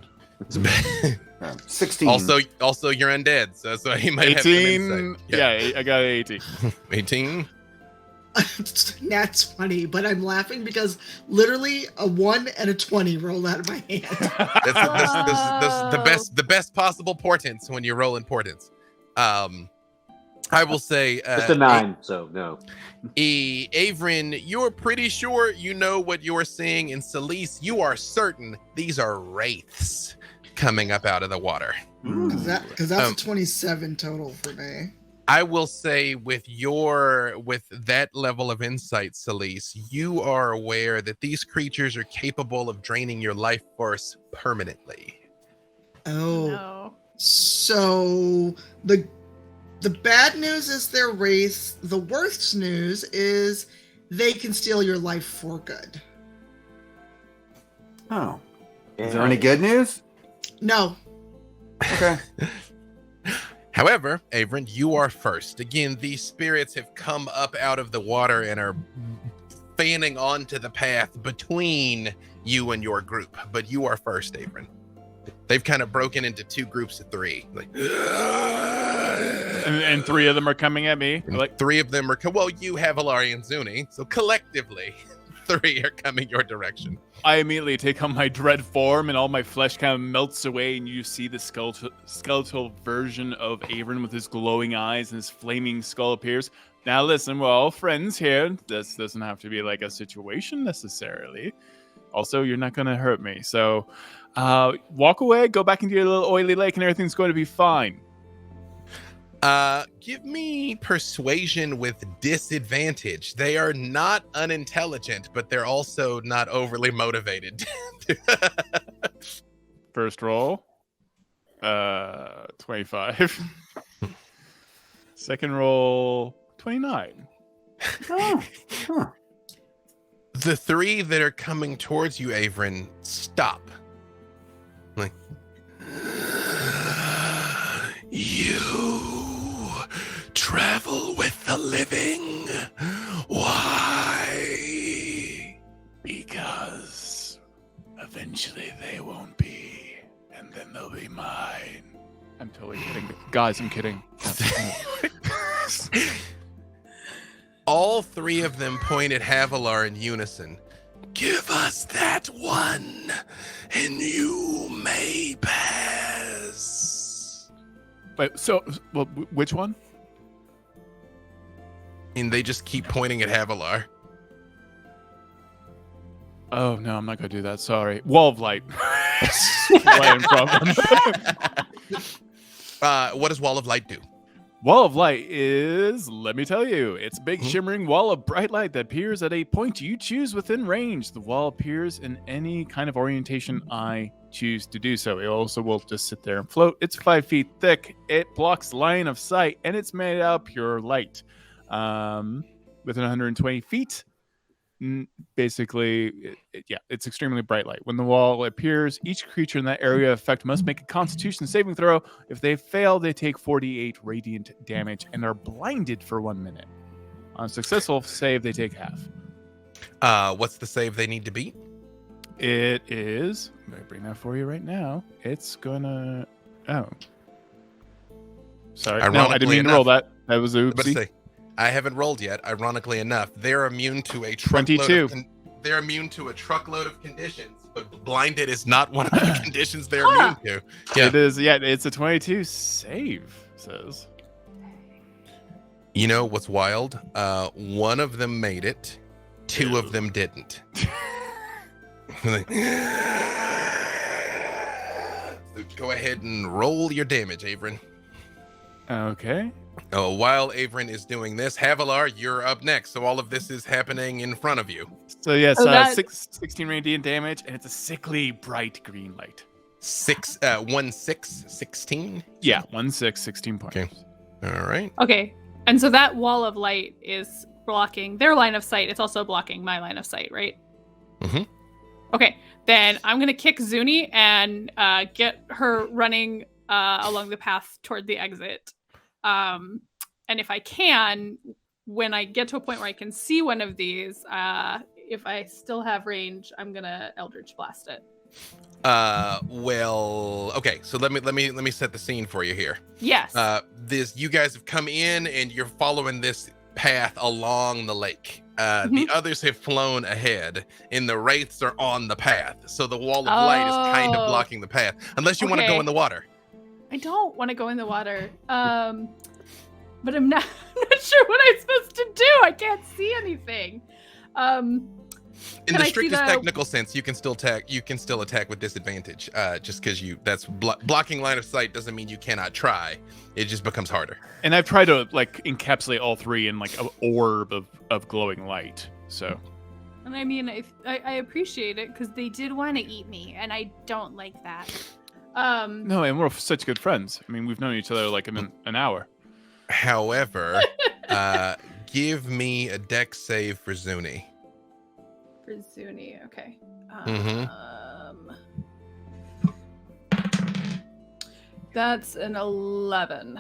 16. Also, you're undead, so he might have some 18. insight. Yeah, I got 18. 18. That's funny, but I'm laughing because literally a 1 and a 20 rolled out of my hand. That's the best possible portents when you're rolling portents. I will say just a 9, so no. Avren, you're pretty sure you know what you're seeing, and Celise, you are certain these are wraiths coming up out of the water. Because that's a 27 total for me. I will say with that level of insight, Celise, you are aware that these creatures are capable of draining your life force permanently. Oh, No. So the bad news is they're wraiths. The worst news is they can steal your life for good. Oh. Is there any good news? No. Okay. However, Avren, you are first. Again, these spirits have come up out of the water and are fanning onto the path between you and your group. But you are first, Avren. They've kind of broken into 2 groups of 3. Like, and 3 of them are coming at me. like 3 of them are you have Alari and Zuni, so collectively 3 are coming your direction. I immediately take on my dread form, and all my flesh kind of melts away, and you see the skeletal version of Avren with his glowing eyes and his flaming skull appears. Now listen, we're all friends here. This doesn't have to be like a situation necessarily. Also, you're not going to hurt me. So walk away, go back into your little oily lake, and everything's going to be fine. Give me persuasion with disadvantage. They are not unintelligent, but they're also not overly motivated. First roll, 25. Second roll, 29. Oh, huh. The 3 that are coming towards you, Avren, stop. Like, you travel with the living. Why? Because eventually they won't be, and then they'll be mine. I'm totally kidding. Guys, I'm kidding. All 3 of them point at Havilar in unison. Give us that one, and you may pass. Wait, which one? And they just keep pointing at Havilar. Oh, no, I'm not going to do that. Sorry. Wall of Light. Right in front of them. What does Wall of Light do? Wall of Light is, let me tell you, it's a big shimmering wall of bright light that appears at a point you choose within range. The wall appears in any kind of orientation I choose to do so. It also will just sit there and float. It's 5 feet thick. It blocks line of sight, and it's made out of pure light. Within 120 feet, basically, it's extremely bright light. When the wall appears, each creature in that area effect must make a Constitution saving throw. If they fail, they take 48 radiant damage and are blinded for 1 minute. On a successful save, they take half. What's the save they need to beat? It is. I'm going to bring that for you right now. It's gonna. Oh, sorry. No, I didn't mean to roll that. That was a oopsie. I haven't rolled yet. Ironically enough, they're immune to a 22. They're immune to a truckload of conditions, but blinded is not one of the conditions they're immune to. Yeah. It is. Yeah, it's a 22 save. Says. You know what's wild? One of them made it. 2 of them didn't. go ahead and roll your damage, Averin. Okay. Oh, while Averin is doing this, Havilar, you're up next. So all of this is happening in front of you. So yes, Oh, that- 16 radiant damage, and it's a sickly bright green light. 16. Yeah, 16 points. Okay. All right. Okay. And so that wall of light is blocking their line of sight. It's also blocking my line of sight, right? Mhm. Okay. Then I'm going to kick Zuni and get her running along the path toward the exit. And if I can, when I get to a point where I can see one of these, if I still have range, I'm going to Eldritch Blast it. Well, okay. So let me set the scene for you here. Yes. You guys have come in and you're following this path along the lake. The others have flown ahead, and the wraiths are on the path. So the wall of light is kind of blocking the path, unless you want to go in the water. I don't want to go in the water. But I'm not sure what I'm supposed to do. I can't see anything. In the strictest technical sense, you can still attack. You can still attack with disadvantage. Just because that's blocking line of sight doesn't mean you cannot try. It just becomes harder. And I've tried to like encapsulate all three in like an orb of glowing light. So. And I mean, I appreciate it because they did want to eat me, and I don't like that. No, and we're such good friends. I mean, we've known each other like an hour. However, give me a dex save for Zuni. For Zuni, okay. That's an 11.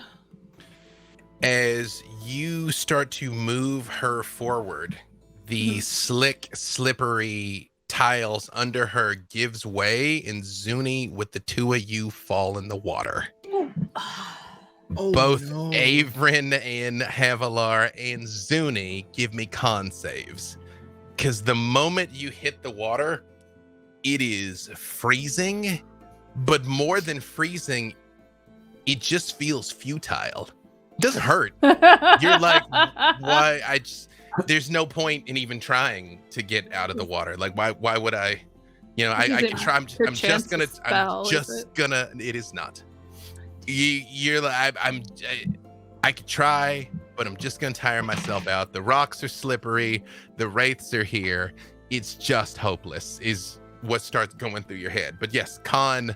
As you start to move her forward, the slick, slippery tiles under her gives way, and Zuni, with the two of you, fall in the water. Oh, Both no. Averin and Havilar and Zuni give me con saves. Because the moment you hit the water, it is freezing, but more than freezing, it just feels futile. It doesn't hurt. You're like, why? There's no point in even trying to get out of the water. Like, why would I? You know, I can try. I'm just gonna. It is not. You're like, I could try, but I'm just gonna tire myself out. The rocks are slippery. The wraiths are here. It's just hopeless. Is what starts going through your head. But yes, Con,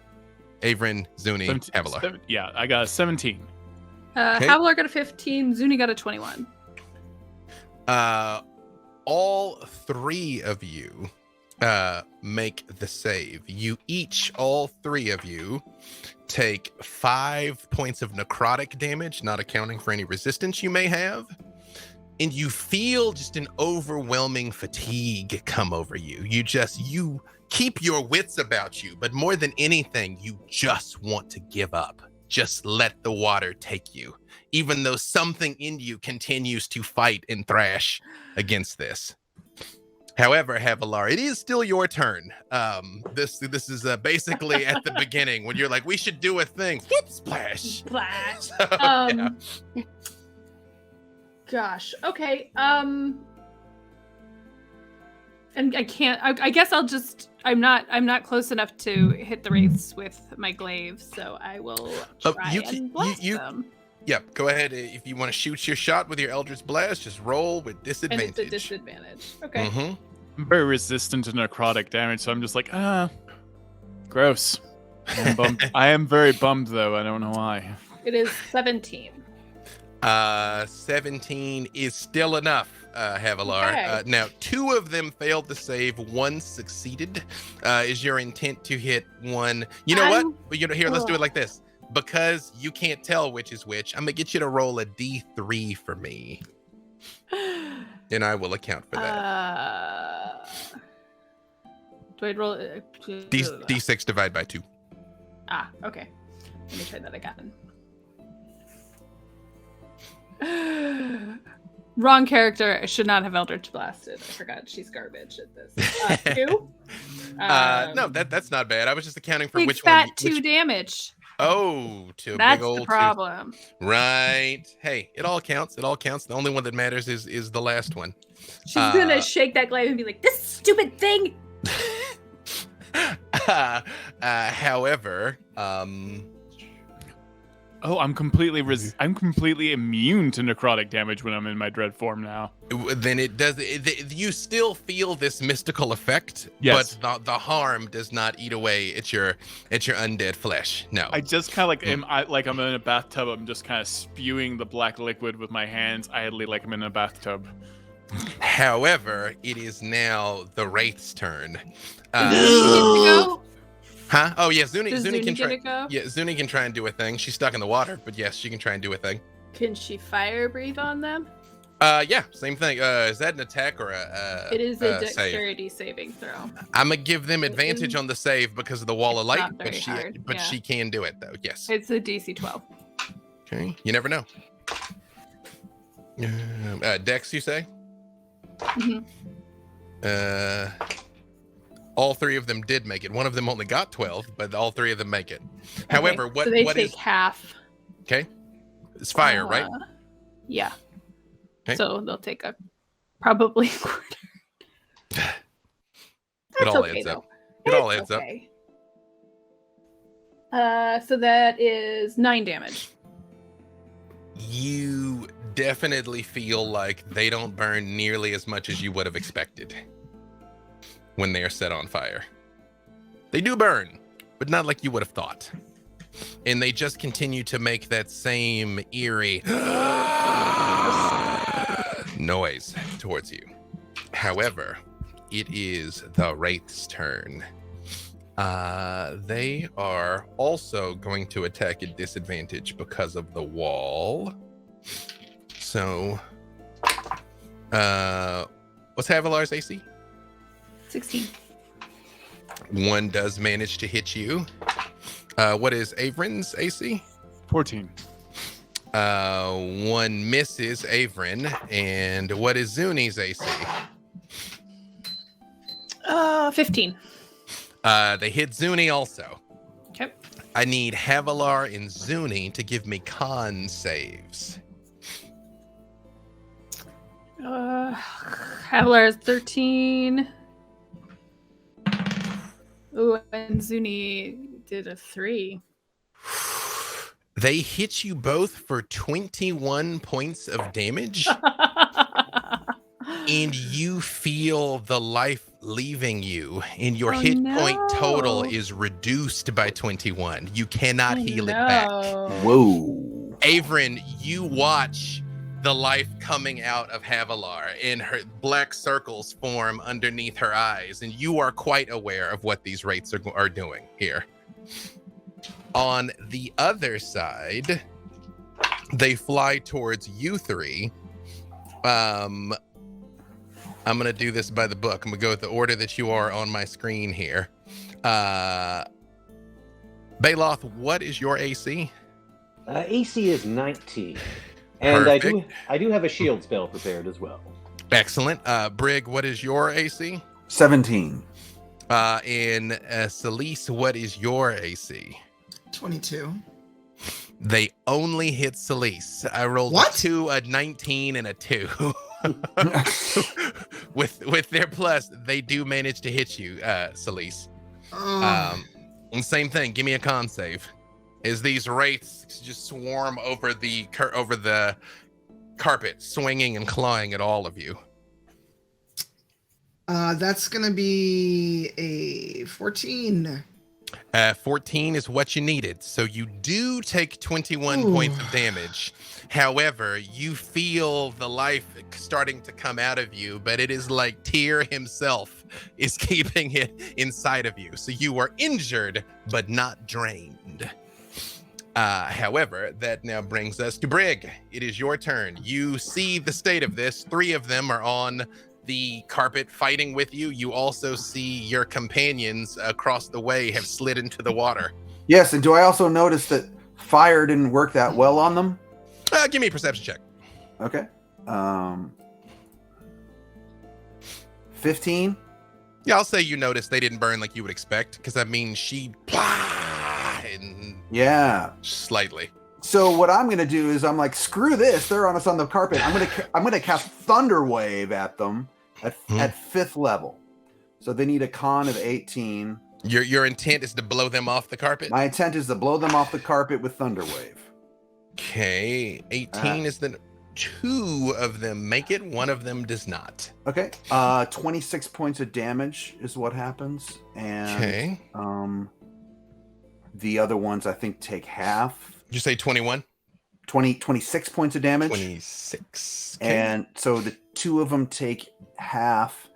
Averin, Zuni, Havilar. Yeah, I got a 17. Okay. Havilar got a 15. Zuni got a 21. All three of you make the save. You each, all three of you, take 5 points of necrotic damage, not accounting for any resistance you may have. And you feel just an overwhelming fatigue come over you. You keep your wits about you, but more than anything, you just want to give up. Just let the water take you, even though something in you continues to fight and thrash against this. However, Havilar, it is still your turn. This is basically at the beginning when you're like, we should do a thing. Whoop, splash. Splash. So, yeah. Gosh. Okay. And I can't. I guess I'll just. I'm not close enough to hit the wraiths with my glaive, so I will try and blast them. Yep. Go ahead if you want to shoot your shot with your Eldritch Blast. Just roll with disadvantage. And it's a disadvantage. Okay. Mm-hmm. I'm very resistant to necrotic damage, so I'm just like, gross. I'm bummed. I am very bummed, though. I don't know why. It is 17. 17 is still enough, Havilar. Okay. Now, 2 of them failed to save, 1 succeeded. Is your intent to hit one? You know what? Here, let's do it like this. Because you can't tell which is which, I'm going to get you to roll a D3 for me. And I will account for that. Do I roll? D6 divide by 2. Ah, okay. Let me try that again. Wrong character. I should not have Eldritch Blasted. I forgot she's garbage at this. 2? No, that's not bad. I was just accounting for Big which fat one. 2 damage. Oh, to a That's big old the problem. 2. Right. Hey, it all counts. It all counts. The only one that matters is the last one. She's gonna shake that glaive and be like, "This stupid thing." However, I'm completely immune to necrotic damage when I'm in my dread form now. then it does. You still feel this mystical effect, Yes. but the harm does not eat away at your undead flesh. No. I just kind of I'm in a bathtub. I'm just kind of spewing the black liquid with my hands idly, like I'm in a bathtub. However, it is now the Wraith's turn. Go? Huh? Oh yeah, Does Zuni Zuni can get try. to go? Yeah, Zuni can try and do a thing. She's stuck in the water, but yes, she can try and do a thing. Can she fire breathe on them? Yeah, same thing. Is that an attack or a? It is a save? dexterity saving throw. I'm gonna give them advantage on the save because of the wall of It's light, not but very hard, yeah. she can do it though. Yes. It's a DC 12. Okay. You never know. Dex, you say? Mhm. All three of them did make it. One of them only got 12, but all three of them make it. However, Okay, so they what take is half. okay? It's fire, right? Yeah. Okay. So they'll take a probably quarter. It all okay, adds up. though. It all It's adds up. okay. So that is 9 damage. You definitely feel like they don't burn nearly as much as you would have expected when they are set on fire. They do burn, but not like you would have thought. And they just continue to make that same eerie noise towards you. However, it is the Wraith's turn. They are also going to attack at disadvantage because of the wall. So, what's Havilar's AC? 16. One does manage to hit you. What is Averin's AC? 14. One misses Averin. And what is Zuni's AC? 15. They hit Zuni also. Okay. I need Havilar and Zuni to give me con saves. Havilar is 13. Ooh, and Zuni did a 3. They hit you both for 21 points of damage, and you feel the life leaving you, and your hit point total is reduced by 21. You cannot heal it back. Whoa. Averin, you watch the life coming out of Havilar, and her black circles form underneath her eyes, and you are quite aware of what these Wraiths are doing here. On the other side, they fly towards you three. I'm going to do this by the book. I'm going to go with the order that you are on my screen here. Baloth, what is your AC? AC is 19. And Perfect. I do have a shield spell prepared as well. Excellent. Brig, what is your AC? 17. And Celise, what is your AC? 22. They only hit Celise. I rolled What? a 2, a 19, and a 2. with their plus, they do manage to hit you, Celise. And same thing. Give me a con save. As these Wraiths just swarm over the carpet, swinging and clawing at all of you. That's gonna be a 14. 14 is what you needed. So you do take 21 points of damage. However, you feel the life starting to come out of you, but it is like Tyr himself is keeping it inside of you. So you are injured, but not drained. However, that now brings us to Brig. It is your turn. You see the state of this. 3 of them are on the carpet fighting with you. You also see your companions across the way have slid into the water. Yes, and do I also notice that fire didn't work that well on them? Give me a perception check. Okay. 15. Yeah, I'll say you noticed they didn't burn like you would expect, because that means she and Yeah. slightly. So what I'm gonna do is I'm like, screw this. They're on us on the carpet. I'm gonna cast Thunder Wave at them at 5th level. So they need a con of 18. Your intent is to blow them off the carpet? My intent is to blow them off the carpet with Thunderwave. Okay, 18 is the 2 of them make it, 1 of them does not. Okay. 26 points of damage is what happens. And Okay. The other ones I think take half. Did you say 21? 26 points of damage. 26. Okay. And so the 2 of them take half,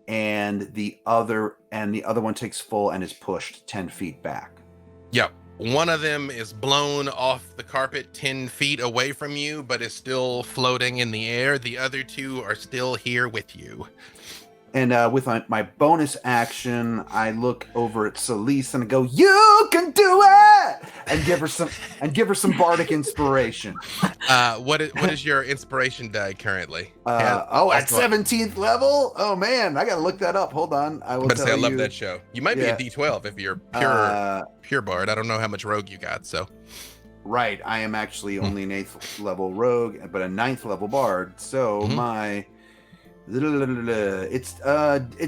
and the other one takes full and is pushed 10 feet back. Yep. 1 of them is blown off the carpet 10 feet away from you, but is still floating in the air. The other 2 are still here with you. And with my bonus action, I look over at Celise and I go, "You can do it!" and give her some bardic inspiration. What is your inspiration die currently? At 17th level. Oh man, I gotta look that up. Hold on, I will tell you. I love that show. You might be a D12 if you're pure bard. I don't know how much rogue you got. So right, I am actually only an 8th level rogue, but a 9th level bard. So my it's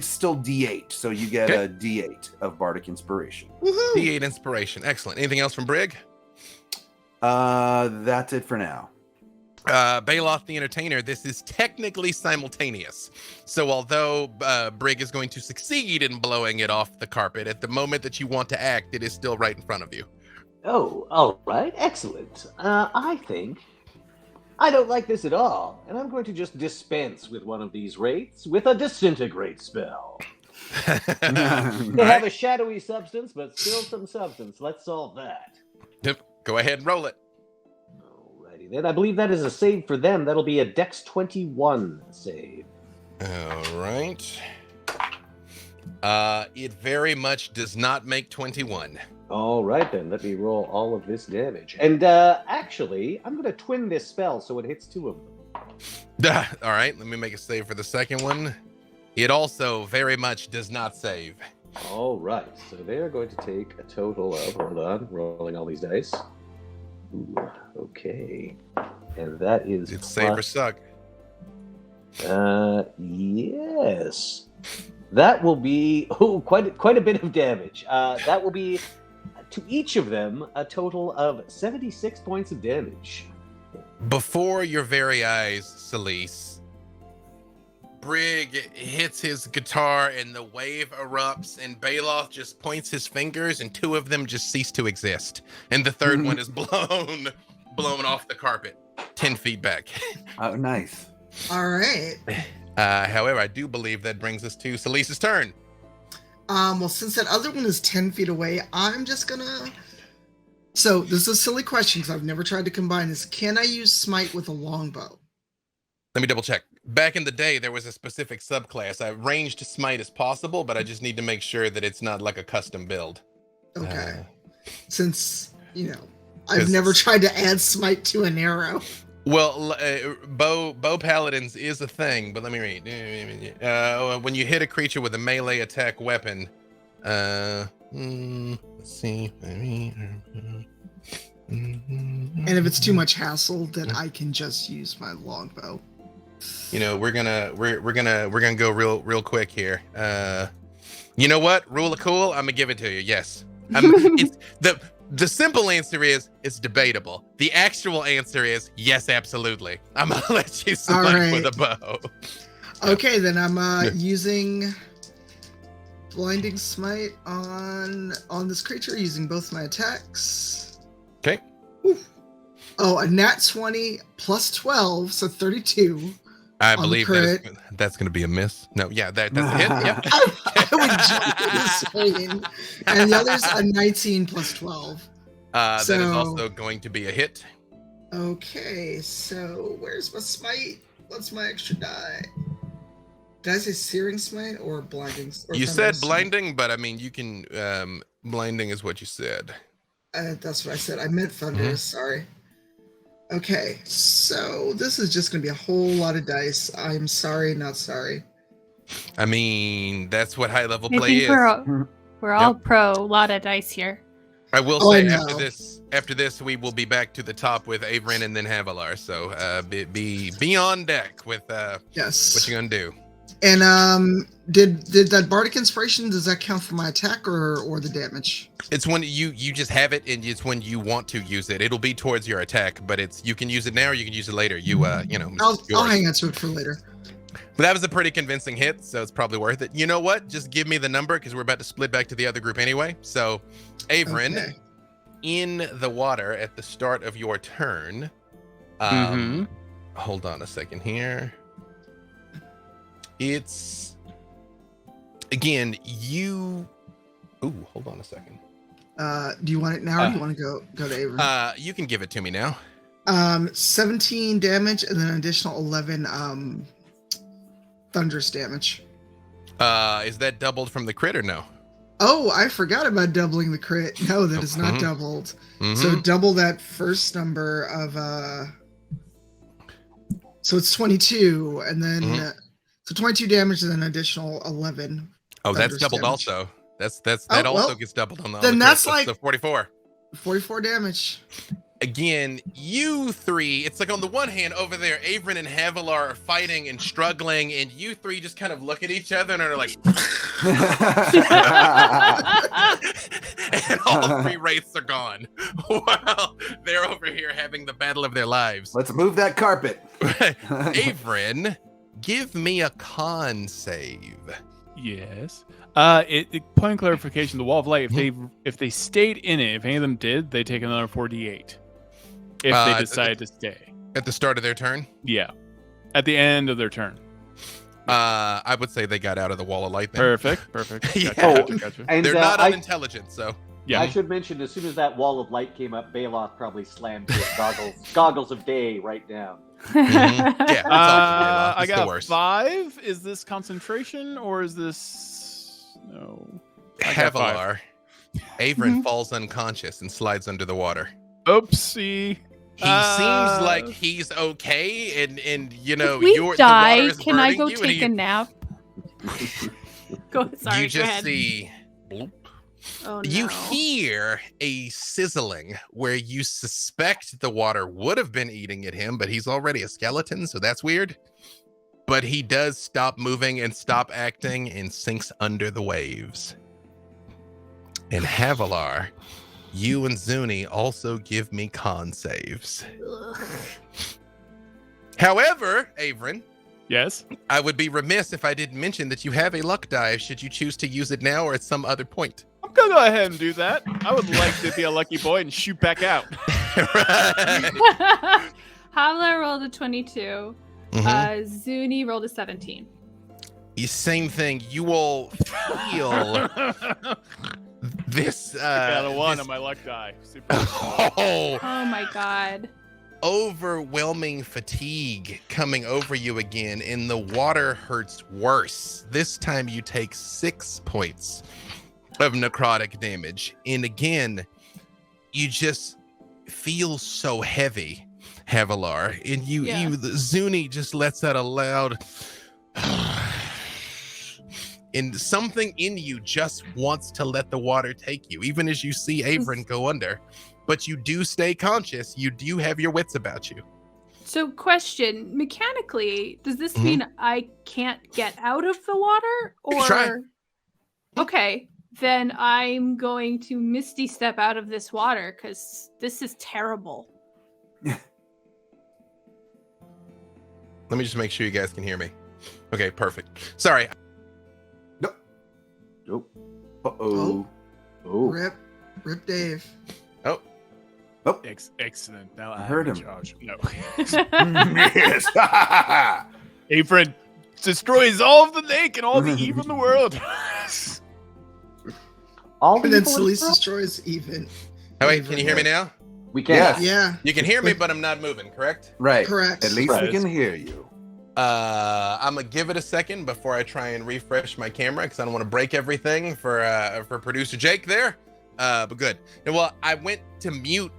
still D8, so you get a D8 of bardic inspiration. Woohoo! D8 inspiration, excellent. Anything else from Brig? That's it for now. Baloth the Entertainer, this is technically simultaneous. So although Brig is going to succeed in blowing it off the carpet, at the moment that you want to act, it is still right in front of you. Oh, all right, excellent. I think I don't like this at all, and I'm going to just dispense with one of these wraiths with a disintegrate spell. They have a shadowy substance, but still some substance. Let's solve that. Yep. Go ahead and roll it. Alrighty then. I believe that is a save for them. That'll be a Dex 21 save. All right. It very much does not make 21. All right, then. Let me roll all of this damage. And actually, I'm going to twin this spell so it hits 2 of them. All right, let me make a save for the second one. It also very much does not save. All right, so they're going to take a total of, hold on, rolling all these dice. Ooh, okay. And that is... It's save or suck. Yes. That will be quite a bit of damage. That will be... to each of them, a total of 76 points of damage. Before your very eyes, Celise, Brig hits his guitar and the wave erupts, and Baloth just points his fingers and 2 of them just cease to exist. And the third one is blown off the carpet 10 feet back. Oh, nice. All right. However, I do believe that brings us to Celise's turn. Well, since that other one is 10 feet away, I'm just gonna... So, this is a silly question because I've never tried to combine this. Can I use Smite with a longbow? Let me double check. Back in the day, there was a specific subclass. Ranged Smite is possible, but I just need to make sure that it's not like a custom build. Okay. Since, I've never tried to add Smite to an arrow. Well, bow paladins is a thing, but let me read. When you hit a creature with a melee attack weapon, let's see. And if it's too much hassle, then I can just use my longbow. We're gonna go real quick here. You know what? Rule of cool. I'm gonna give it to you. Yes. The simple answer is it's debatable. The actual answer is yes, absolutely. I'm gonna let you select with a bow. Okay, then I'm using Blinding Smite on this creature using both my attacks. Okay. Oof. Oh, a nat 20 plus 12, so 32. I believe that's going to be a miss. No, yeah, that's a hit. Yep. I would jump insane. And the other's a 19 plus 12. That is also going to be a hit. Okay, so where's my smite? What's my extra die? Did I say Searing Smite or Blinding? Or you said Blinding, but I mean, you can... blinding is what you said. That's what I said. I meant Thunderous, sorry. Okay, so this is just going to be a whole lot of dice. I'm sorry, not sorry. I mean, that's what high level play is. We're all pro lot of dice here. I will say after this, we will be back to the top with Erin and then Havilar. So be on deck with yes. What you gonna do? And did that Bardic inspiration, does that count for my attack or the damage? It's when you just have it, and it's when you want to use it. It'll be towards your attack, but you can use it now or you can use it later. I'll hang on to it for later. But that was a pretty convincing hit, so it's probably worth it. You know what? Just give me the number because we're about to split back to the other group anyway. So, Averin, Okay. in the water at the start of your turn. Hold on a second here. It's again you. Ooh, hold on a second. Do you want it now or do you want to go to Averin? You can give it to me now. 17 damage and then an additional 11 thunderous damage. Is that doubled from the crit or no? Oh, I forgot about doubling the crit. No, that is not doubled. So double that first number of so it's 22 and then so 22 damage and then an additional 11. Oh, that's doubled damage. also. That also gets doubled on the then on the that's crit. like So 44. 44 damage. Again, you three, it's like on the one hand over there, Averin and Havilar are fighting and struggling, and you three just kind of look at each other and are like, and all three wraiths are gone. While they're over here having the battle of their lives. Let's move that carpet. Averin, give me a con save. Yes. Point of clarification: the Wall of Light. If they stayed in it, if any of them did, they take another 4d8. If they decide to stay At the start of their turn? yeah, at the end of their turn. I would say they got out of the Wall of Light then. Perfect. Yeah. Gotcha. And They're not I unintelligent, so. Yeah. I should mention, as soon as that wall of light came up, Baloth probably slammed his goggles of day right down. Yeah, that's all. I It's the got worst. 5. Is this concentration or is this no? I got 5. Havilar. Averin falls unconscious and slides under the water. Oopsie. He seems like he's okay, and you know, If we the water die, is can I burning go you, and take a nap? Sorry, you go just ahead. see. Bloop. Oh, no. You hear a sizzling where you suspect the water would have been eating at him, but he's already a skeleton, so that's weird. But he does stop moving and stop acting and sinks under the waves. And Havilar, you and Zuni also give me con saves. Ugh. However, Averin, Yes. I would be remiss if I didn't mention that you have a luck die should you choose to use it now or at some other point. I'm gonna go ahead and do that. I would like to be a lucky boy and shoot back out. Right. Havla rolled a 22. Zuni rolled a 17. Same thing. You will feel this. I got a 1 this- on my luck die. Super. Oh, Oh my god. overwhelming fatigue coming over you again, and the water hurts worse. This time you take 6 points of necrotic damage. And again, you just feel so heavy, Havilar. And Zuni just lets out a loud and something in you just wants to let the water take you, even as you see Averin go under. But you do stay conscious. You do have your wits about you. So, question: mechanically, does this mean I can't get out of the water? You can try. Okay, then I'm going to Misty Step out of this water because this is terrible. Let me just make sure you guys can hear me. Okay, perfect. Sorry. Nope. Uh-oh. Oh. Rip Dave. Excellent. Now I heard am him. in charge. No. Yes. Avrin destroys all of the lake and all the evil in the world. All the And then evil in Celeste the world? destroys even. Oh, wait, can you hear me now? We can. Yes. Yeah, You can hear me, but I'm not moving, correct? Right. correct. At least we can hear you. I'm gonna give it a second before I try and refresh my camera because I don't want to break everything for producer Jake there. But good. And well, I went to mute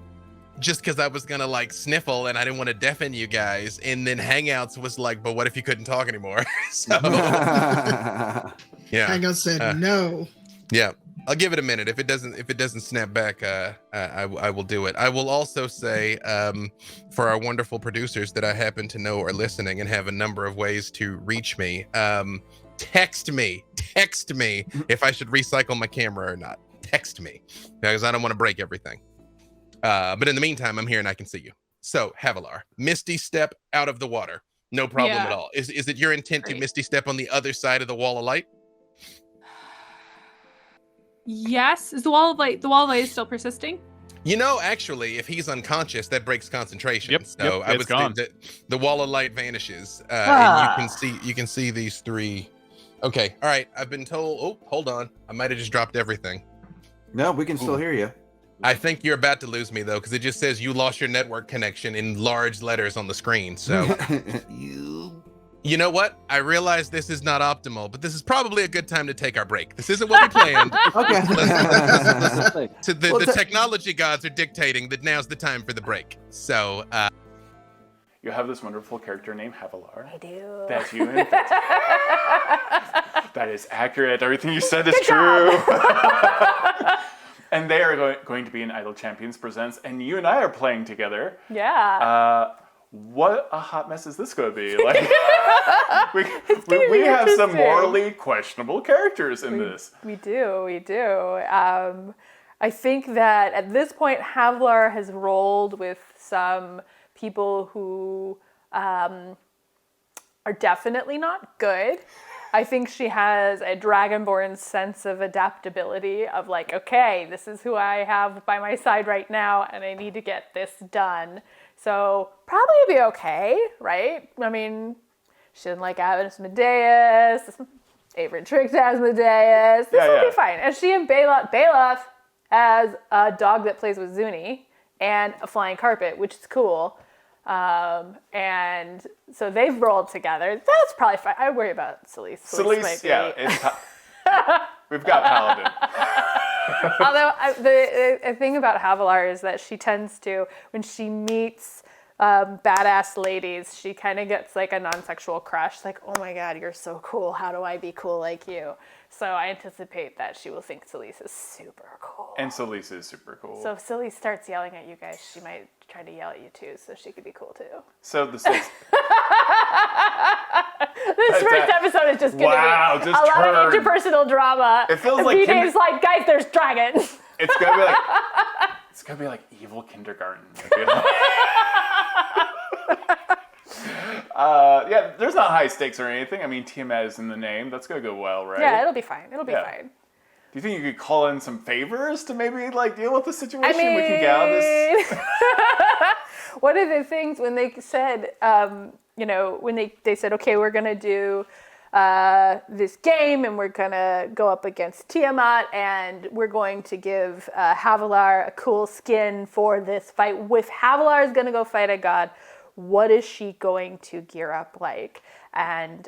just because I was gonna like sniffle and I didn't want to deafen you guys. And then Hangouts was like, but what if you couldn't talk anymore? So yeah, Hangout said no. yeah. I'll give it a minute. If it doesn't snap back, I will do it. I will also say, for our wonderful producers that I happen to know are listening and have a number of ways to reach me. Text me if I should recycle my camera or not. Text me because I don't want to break everything. But in the meantime, I'm here and I can see you. So Havilar, Misty Step out of the water, no problem at all. Is it your intent to Misty Step on the other side of the wall of light? Yes. Is the wall of light still persisting? You know, actually, if he's unconscious, that breaks concentration. Yep, So yep, I it's was gone. the wall of light vanishes, and you can see these three. Okay, all right. I've been told. Oh, hold on. I might have just dropped everything. No, we can still hear you. I think you're about to lose me though, because it just says you lost your network connection in large letters on the screen. So. You know what? I realize this is not optimal, but this is probably a good time to take our break. This isn't what we planned. Okay. So the technology gods are dictating that now's the time for the break. So, You have this wonderful character named Havilar. I do. That you invented. That is accurate. Everything you said is true. And they are going to be in Idle Champions Presents, and you and I are playing together. Yeah. What a hot mess is this going to be? Like, we have some morally questionable characters in this. We do. I think that at this point, Havilar has rolled with some people who are definitely not good. I think she has a Dragonborn sense of adaptability of like, okay, this is who I have by my side right now, and I need to get this done. So probably be okay, right? I mean, she didn't like Avernus Medeus, Avery tricked Asmodeus. This will be fine. And she and Balaf as a dog that plays with Zuni and a flying carpet, which is cool. And so they've rolled together. That's probably fine. I worry about Celise. Celise, we've got Paladin. Although the thing about Havilar is that she tends to, when she meets badass ladies, she kind of gets like a non-sexual crush. Like, oh my god, you're so cool. How do I be cool like you? So I anticipate that she will think Celise is super cool. And Celise is super cool. So if Celise starts yelling at you guys, she might try to yell at you too, so she could be cool too. So the six. This first episode is just gonna be a lot of interpersonal drama. It feels like BJ's like, guys, there's dragons. It's gonna be like evil kindergarten. There's not high stakes or anything. I mean, Tiamat is in the name. That's gonna go well, right? Yeah, it'll be fine. It'll be fine. Do you think you could call in some favors to maybe like deal with the situation? We can get out of this. One of the things when they said, when they said, okay, we're gonna do this game and we're gonna go up against Tiamat and we're going to give Havilar a cool skin for this fight. If Havilar is gonna go fight a god, what is she going to gear up like? And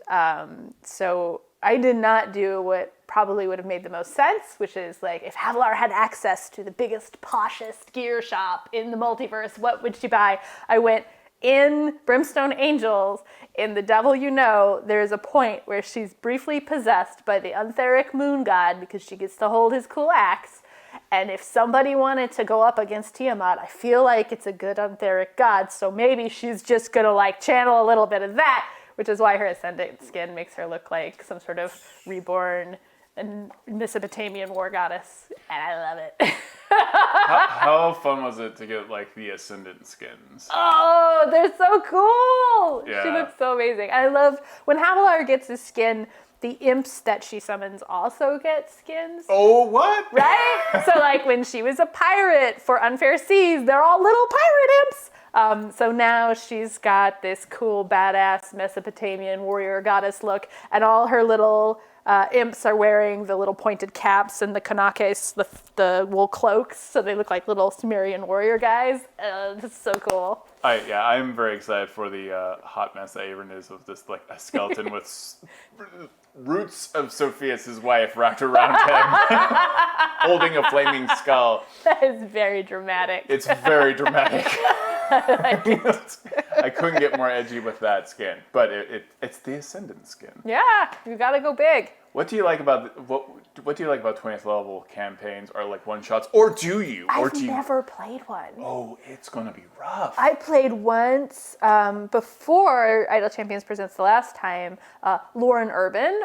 so I did not do what probably would have made the most sense, which is like, if Havilar had access to the biggest, poshest gear shop in the multiverse, what would she buy? I went, in Brimstone Angels, in The Devil You Know, there's a point where she's briefly possessed by the Untheric moon god because she gets to hold his cool axe. And if somebody wanted to go up against Tiamat, I feel like it's a good Untheric god, so maybe she's just gonna like channel a little bit of that, which is why her ascendant skin makes her look like some sort of reborn and Mesopotamian war goddess, and I love it. How fun was it to get like the ascendant skins? Oh, they're so cool! Yeah. She looks so amazing. I love when Havilar gets a skin, the imps that she summons also get skins. Oh, what? Right? So like when she was a pirate for Unfair Seas, they're all little pirate imps. So now she's got this cool, badass Mesopotamian warrior goddess look, and all her little imps are wearing the little pointed caps and the kanakes, the wool cloaks, so they look like little Sumerian warrior guys. This is so cool. I'm very excited for the hot mess that Erin is with this like a skeleton with roots of Sophia's his wife wrapped around him, holding a flaming skull. That is very dramatic. It's very dramatic. I like it. I I couldn't get more edgy with that skin, but it's the Ascendant skin. Yeah, you gotta go big. What do you like about what do you like about 20th level campaigns or like one shots, or do you? I've never played one. Oh, it's gonna be rough. I played once before Idle Champions Presents the last time. Lauren Urban,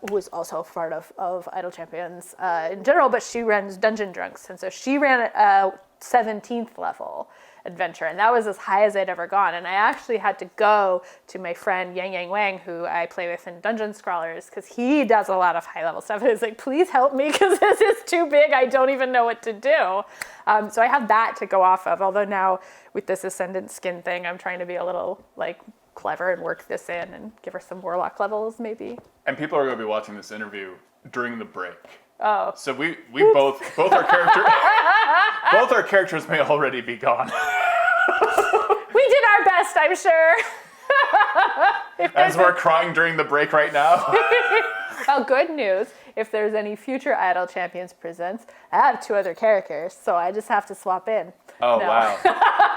who was also part of Idle Champions in general, but she runs Dungeon Drunks, and so she ran a 17th level adventure, and that was as high as I'd ever gone. And I actually had to go to my friend Yang Yang Wang, who I play with in Dungeon Scrawlers, because he does a lot of high level stuff. And it's like, please help me, because this is too big. I don't even know what to do. So I have that to go off of. Although now with this Ascendant skin thing, I'm trying to be a little like clever and work this in and give her some Warlock levels maybe. And people are going to be watching this interview during the break. Oh. So we both our characters may already be gone. We did our best, I'm sure. As we're crying during the break right now. Well, good news. If there's any future Idle Champions Presents, I have 2 other characters, so I just have to swap in. Oh, No. wow.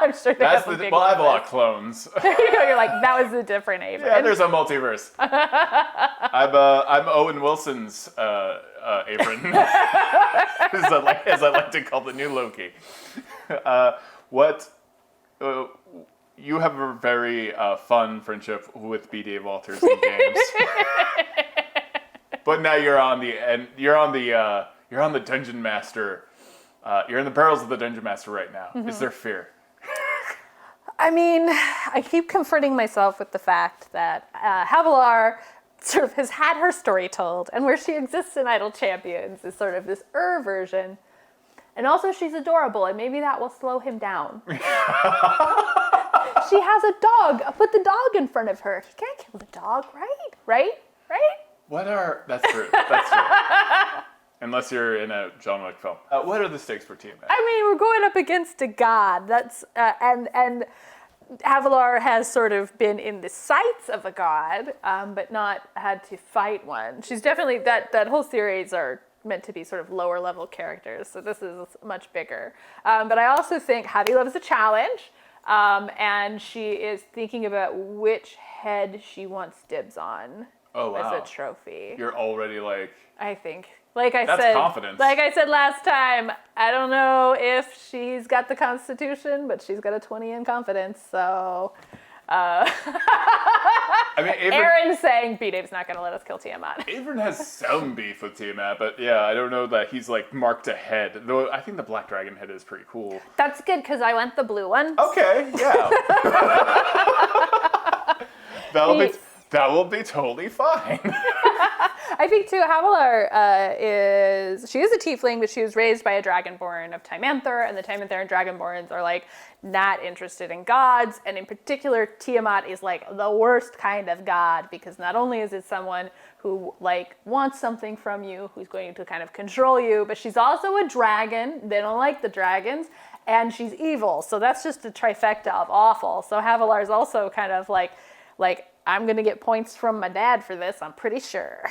I'm sure they have a big I have a one. lot of clones. You're like, that was a different Avon. Yeah, there's a multiverse. I'm Owen Wilson's Erin, as I like to call the new Loki. You have a very fun friendship with B. Dave Walters in games, but now you're on the Dungeon Master. You're in the barrels of the Dungeon Master right now. Mm-hmm. Is there fear? I mean, I keep confronting myself with the fact that Havilar sort of has had her story told, and where she exists in Idle Champions is sort of this version. And also she's adorable, and maybe that will slow him down. She has a dog. Put the dog in front of her. He can't kill the dog, right? That's true. That's true. Unless you're in a John Wick film. What are the stakes for Tiamat? I mean, we're going up against a god. That's and Havilar has sort of been in the sights of a god, but not had to fight one. She's definitely that whole series are meant to be sort of lower level characters, so this is much bigger. But I also think Javi loves a challenge, and she is thinking about which head she wants dibs on as a trophy. You're already like... I think. Like I That's said, confidence. Like I said last time, I don't know if she's got the constitution, but she's got a 20 in confidence, so... I mean, Erin's saying B-Dave's not going to let us kill Tiamat. Avern has some beef with Tiamat, but yeah, I don't know that he's like marked ahead. Though I think the Black Dragon head is pretty cool. That's good, because I went the blue one. Okay, yeah. That will be totally fine. I think too, Havilar is a tiefling, but she was raised by a dragonborn of Timanther, and the Timanther and dragonborns are like not interested in gods, and in particular, Tiamat is like the worst kind of god, because not only is it someone who like wants something from you, who's going to kind of control you, but she's also a dragon. They don't like the dragons, and she's evil. So that's just a trifecta of awful. So Havilar is also kind of like I'm going to get points from my dad for this, I'm pretty sure.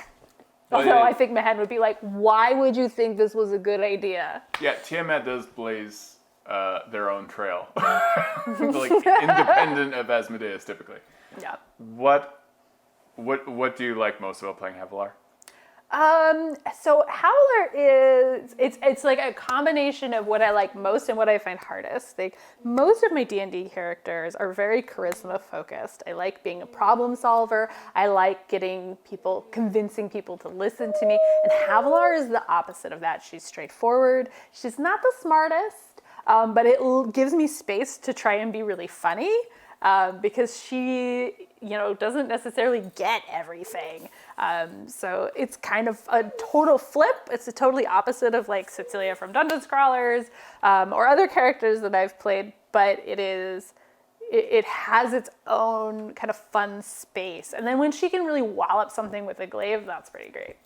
Although I think Mahan would be like, why would you think this was a good idea? Yeah, Tiamat does blaze their own trail. Like independent of Asmodeus, typically. Yeah. What do you like most about playing Havilar? So Howler is, it's like a combination of what I like most and what I find hardest. Like most of my D&D characters are very charisma focused. I like being a problem solver. I like convincing people to listen to me. And Havilar is the opposite of that. She's straightforward. She's not the smartest, but it gives me space to try and be really funny. Because she, doesn't necessarily get everything. So it's kind of a total flip. It's a totally opposite of like Cecilia from Dungeon Scrawlers or other characters that I've played, but it has its own kind of fun space. And then when she can really wallop something with a glaive, that's pretty great.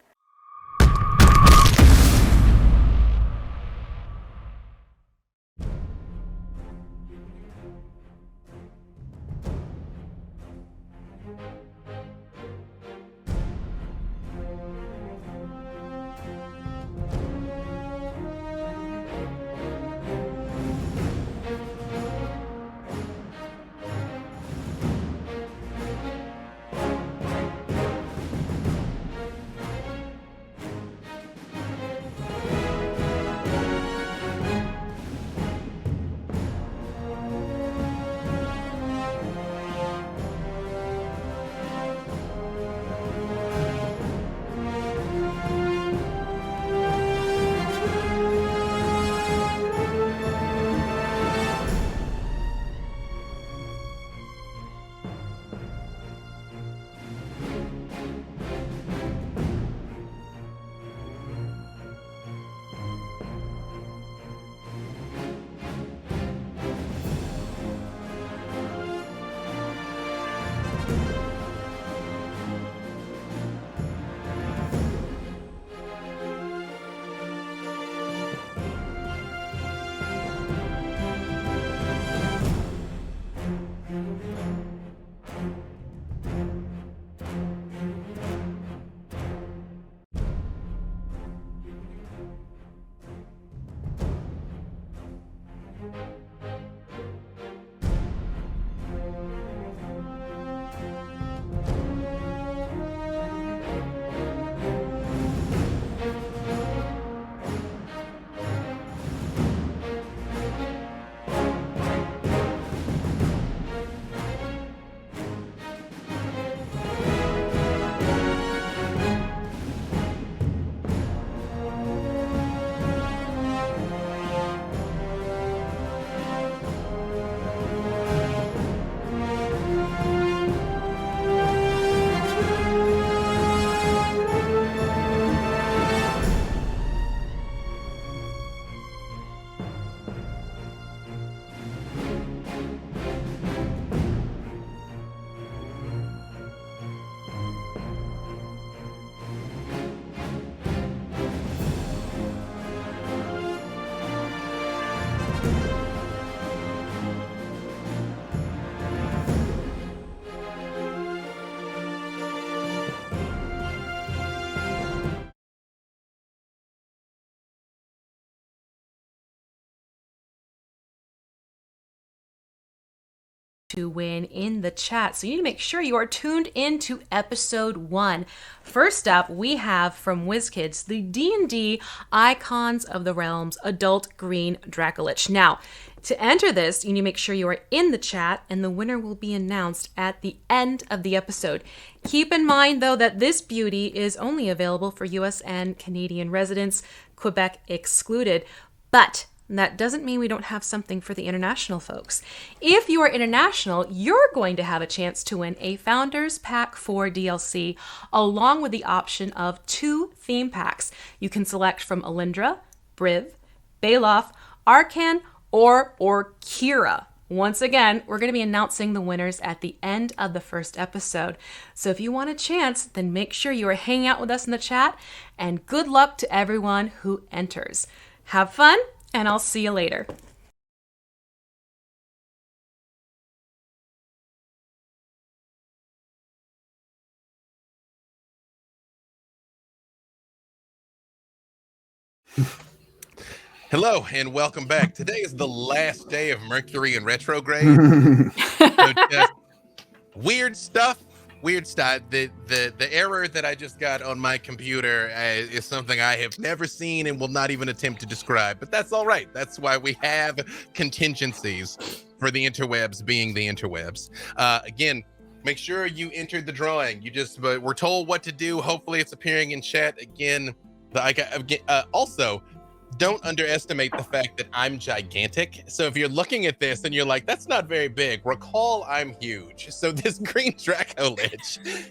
to win in the chat. So you need to make sure you are tuned into episode 1. First up, we have from WizKids, the D&D Icons of the Realms Adult Green Dracolich. Now, to enter this, you need to make sure you are in the chat, and the winner will be announced at the end of the episode. Keep in mind, though, that this beauty is only available for US and Canadian residents, Quebec excluded. But that doesn't mean we don't have something for the international folks. If you are international, you're going to have a chance to win a Founders Pack 4 DLC, along with the option of 2 theme packs. You can select from Alindra, Briv, Baloth, Arcan, or Kira. Once again, we're going to be announcing the winners at the end of the first episode. So if you want a chance, then make sure you are hanging out with us in the chat, and good luck to everyone who enters. Have fun, and I'll see you later. Hello and welcome back. Today is the last day of Mercury in retrograde. So just weird stuff. The error that I just got on my computer is something I have never seen and will not even attempt to describe. But that's all right. That's why we have contingencies for the interwebs being the interwebs. Again, make sure you entered the drawing. We're told what to do. Hopefully it's appearing in chat again. Also, don't underestimate the fact that I'm gigantic. So if you're looking at this and you're like, that's not very big, recall I'm huge. So this green Dracolich is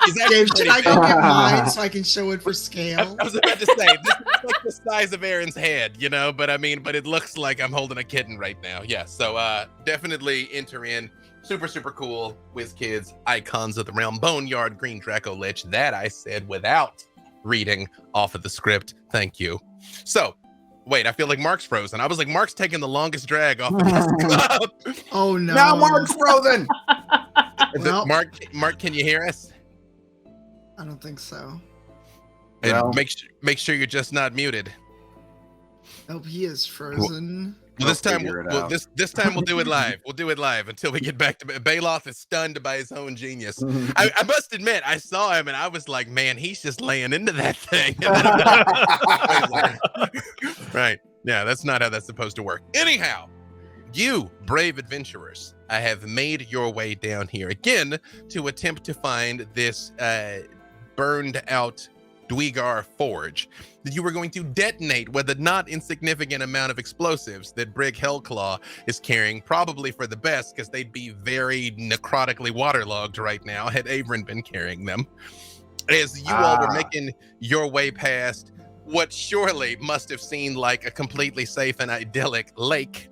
actually Dave, should I go get mine so I can show it for scale? I was about to say, this is like the size of Erin's head, but it looks like I'm holding a kitten right now. Yeah, so definitely enter in. Super, super cool. WizKids, Icons of the Realm, Boneyard Green Dracolich. That I said without reading off of the script. Thank you. So, wait, I feel like Mark's frozen. I was like, Mark's taking the longest drag off of this club. Oh no! Now Mark's frozen. Well, Mark, can you hear us? I don't think so. And Well. make sure you're just not muted. Nope, he is frozen. Well, this time, figure it out. this time we'll do it live. We'll do it live until we get back to Baloth is stunned by his own genius. I must admit, I saw him and I was like, man, he's just laying into that thing. Right. Yeah, that's not how that's supposed to work. Anyhow, you brave adventurers, I have made your way down here again to attempt to find this burned out Dweegar forge that you were going to detonate with a not insignificant amount of explosives that Brig Hellclaw is carrying, probably for the best, because they'd be very necrotically waterlogged right now had Erin been carrying them. As you all were making your way past what surely must have seemed like a completely safe and idyllic lake,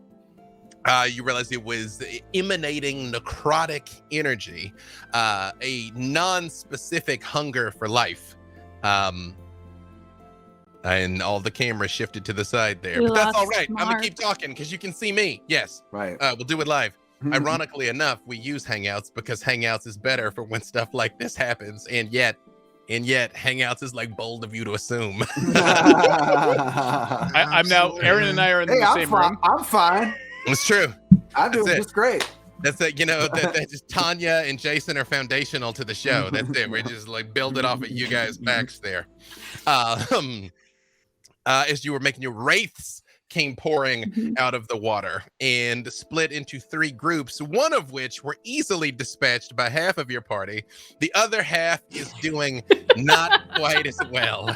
you realize it was emanating necrotic energy, a non-specific hunger for life. And all the cameras shifted to the side there, but that's all right. I'm gonna keep talking because you can see me. Yes, Right. we'll do it live. Ironically enough, we use Hangouts because Hangouts is better for when stuff like this happens, and yet Hangouts is like bold of you to assume. I'm now. Erin and I are in the same room. I'm fine. It's true. I'm doing just great. That's it. That just Tanya and Jason are foundational to the show. That's it. We're just like build it off of you guys' backs there. As you were making your wraiths came pouring out of the water and split into 3 groups, one of which were easily dispatched by half of your party. The other half is doing not quite as well.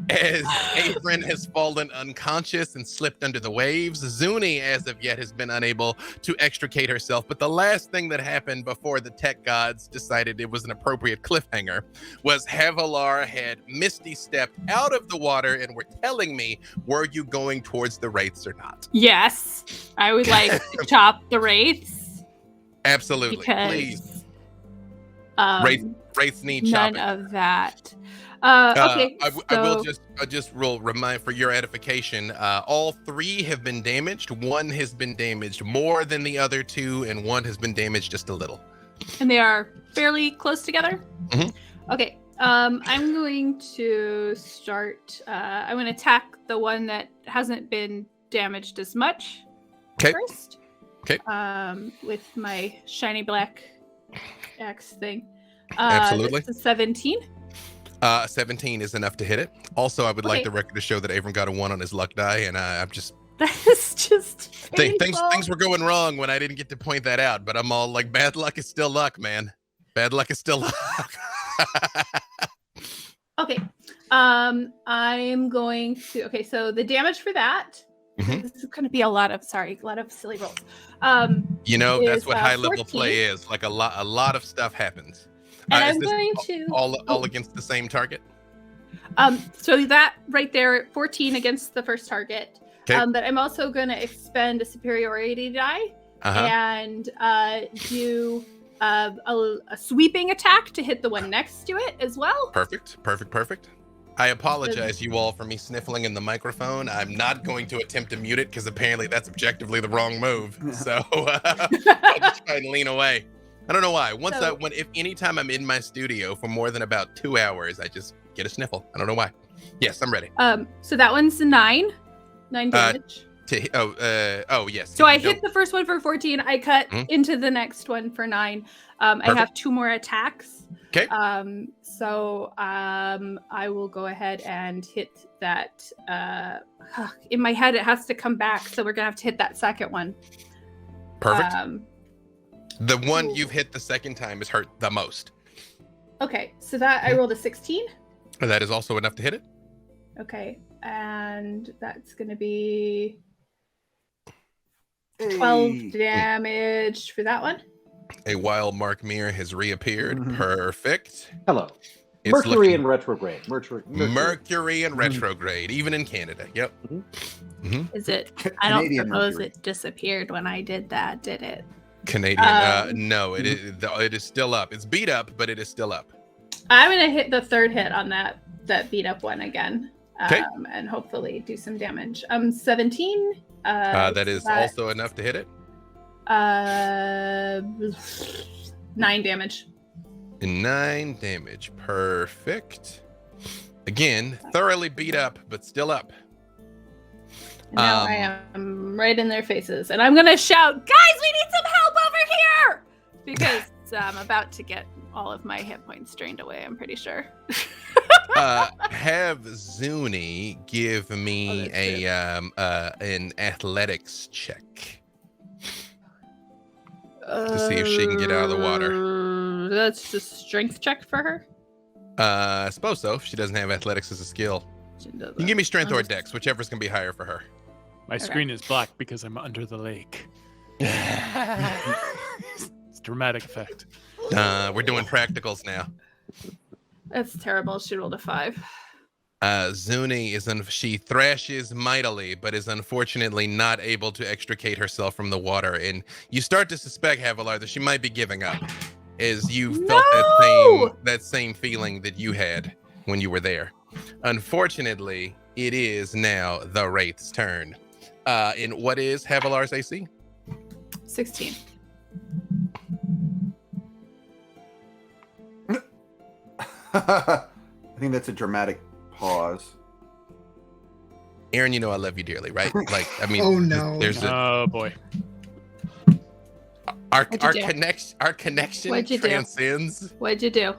As Erin has fallen unconscious and slipped under the waves, Zuni, as of yet, has been unable to extricate herself. But the last thing that happened before the tech gods decided it was an appropriate cliffhanger was Havilar had misty stepped out of the water and were telling me, were you going towards the wraiths or not? Yes, I would like to chop the wraiths. Absolutely, Because, please. Wraiths need none chopping. of that. Okay, I so will remind for your edification, all 3 have been damaged. 1 has been damaged more than the other 2, and 1 has been damaged just a little. and they are fairly close together. Mhm. Okay, I'm going to start. I'm going to attack the one that hasn't been damaged as much Okay. first. Okay. With my shiny black axe thing. Absolutely. That's a 17. 17 is enough to hit it. Also, I would like the record to show that Avram got a 1 on his luck die, and I'm just That is just things were going wrong when I didn't get to point that out. But I'm all like, bad luck is still luck, man. Bad luck is still luck. Okay. I'm going to. Okay, so the damage for that. Mhm. This is going to be a lot of silly rolls. That's what high level 14. play is. Like a lot of stuff happens. And Is I'm this going to all against the same target. So that right there, 14 against the first target. Okay. But I'm also going to expend a superiority die and do a sweeping attack to hit the one next to it as well. Perfect. I apologize, you all, for me sniffling in the microphone. I'm not going to attempt to mute it because apparently that's objectively the wrong move. So I'll just try and lean away. I don't know why. If anytime I'm in my studio for more than about 2 hours, I just get a sniffle. I don't know why. Yes, I'm ready. So that one's 9 damage. Yes. So I hit the first one for 14. I cut into the next one for 9. I have 2 more attacks. Okay. So I will go ahead and hit that. In my head, it has to come back, so we're gonna have to hit that second one. Perfect. The one you've hit the second time is hurt the most. Okay, so that I rolled a 16. That is also enough to hit it. Okay, and that's gonna be 12 damage for that one. A wild Mark Meer has reappeared. Perfect. Hello. It's Mercury in retrograde. Mercury in retrograde, even in Canada. Yep. Is it? I don't Canadian suppose Mercury. it disappeared when I did that, did it? Canadian. No, it is still up. It's beat up, but it is still up. I'm gonna hit the third hit on that beat up one again, Okay. and hopefully do some damage. 17. That is also enough to hit it. 9 damage. 9 damage. Perfect. Again, thoroughly beat up, but still up. And now I am right in their faces, and I'm gonna shout, "Guys, we need some help over here!" Because I'm about to get all of my hit points drained away. I'm pretty sure. Have Zuni give me an athletics check to see if she can get out of the water. That's just a strength check for her. I suppose so. If she doesn't have athletics as a skill, you can give me strength or dex, whichever's gonna be higher for her. My screen is black because I'm under the lake. It's dramatic effect. We're doing practicals now. That's terrible. She rolled a 5. Zuni she thrashes mightily, but is unfortunately not able to extricate herself from the water. And you start to suspect, Havilar, that she might be giving up, as you felt that same feeling that you had when you were there. Unfortunately, it is now the Wraith's turn. And what is Havilar's AC? 16. I think that's a dramatic pause. Erin, you know I love you dearly, right? Like, I mean, Oh, no. there's Oh boy. our What'd you do? connection What'd you do? transcends. What'd you do?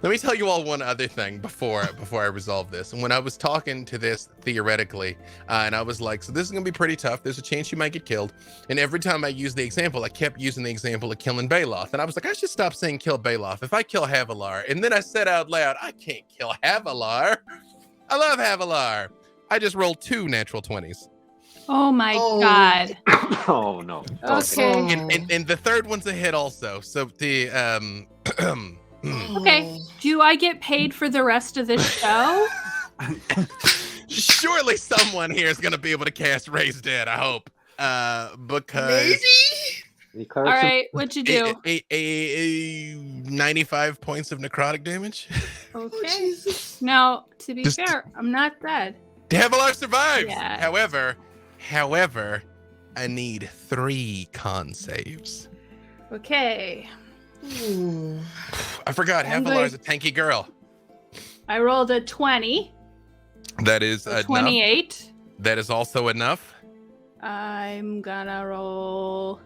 Let me tell you all one other thing before I resolve this. And when I was talking to this theoretically, and I was like, so this is gonna be pretty tough. There's a chance you might get killed. And every time I used the example, I kept using the example of killing Baloth. And I was like, I should stop saying kill Baloth. If I kill Havilar, and then I said out loud, I can't kill Havilar. I love Havilar. I just rolled 2 natural 20s. Oh my Oh. god. Oh no. Okay. And the third one's a hit also. So the Okay. Do I get paid for the rest of the show? surely someone here is gonna be able to cast Raise Dead, I hope. Because All right. What'd you do? a 95 points of necrotic damage. Okay. Now, to be Just- fair, I'm not dead. Havilar survives. Yeah. However, I need 3 con saves. Okay. Ooh. I forgot I'm Havilar's a tanky girl. I rolled a 20. That is So enough. 28. That is also enough. I'm gonna roll.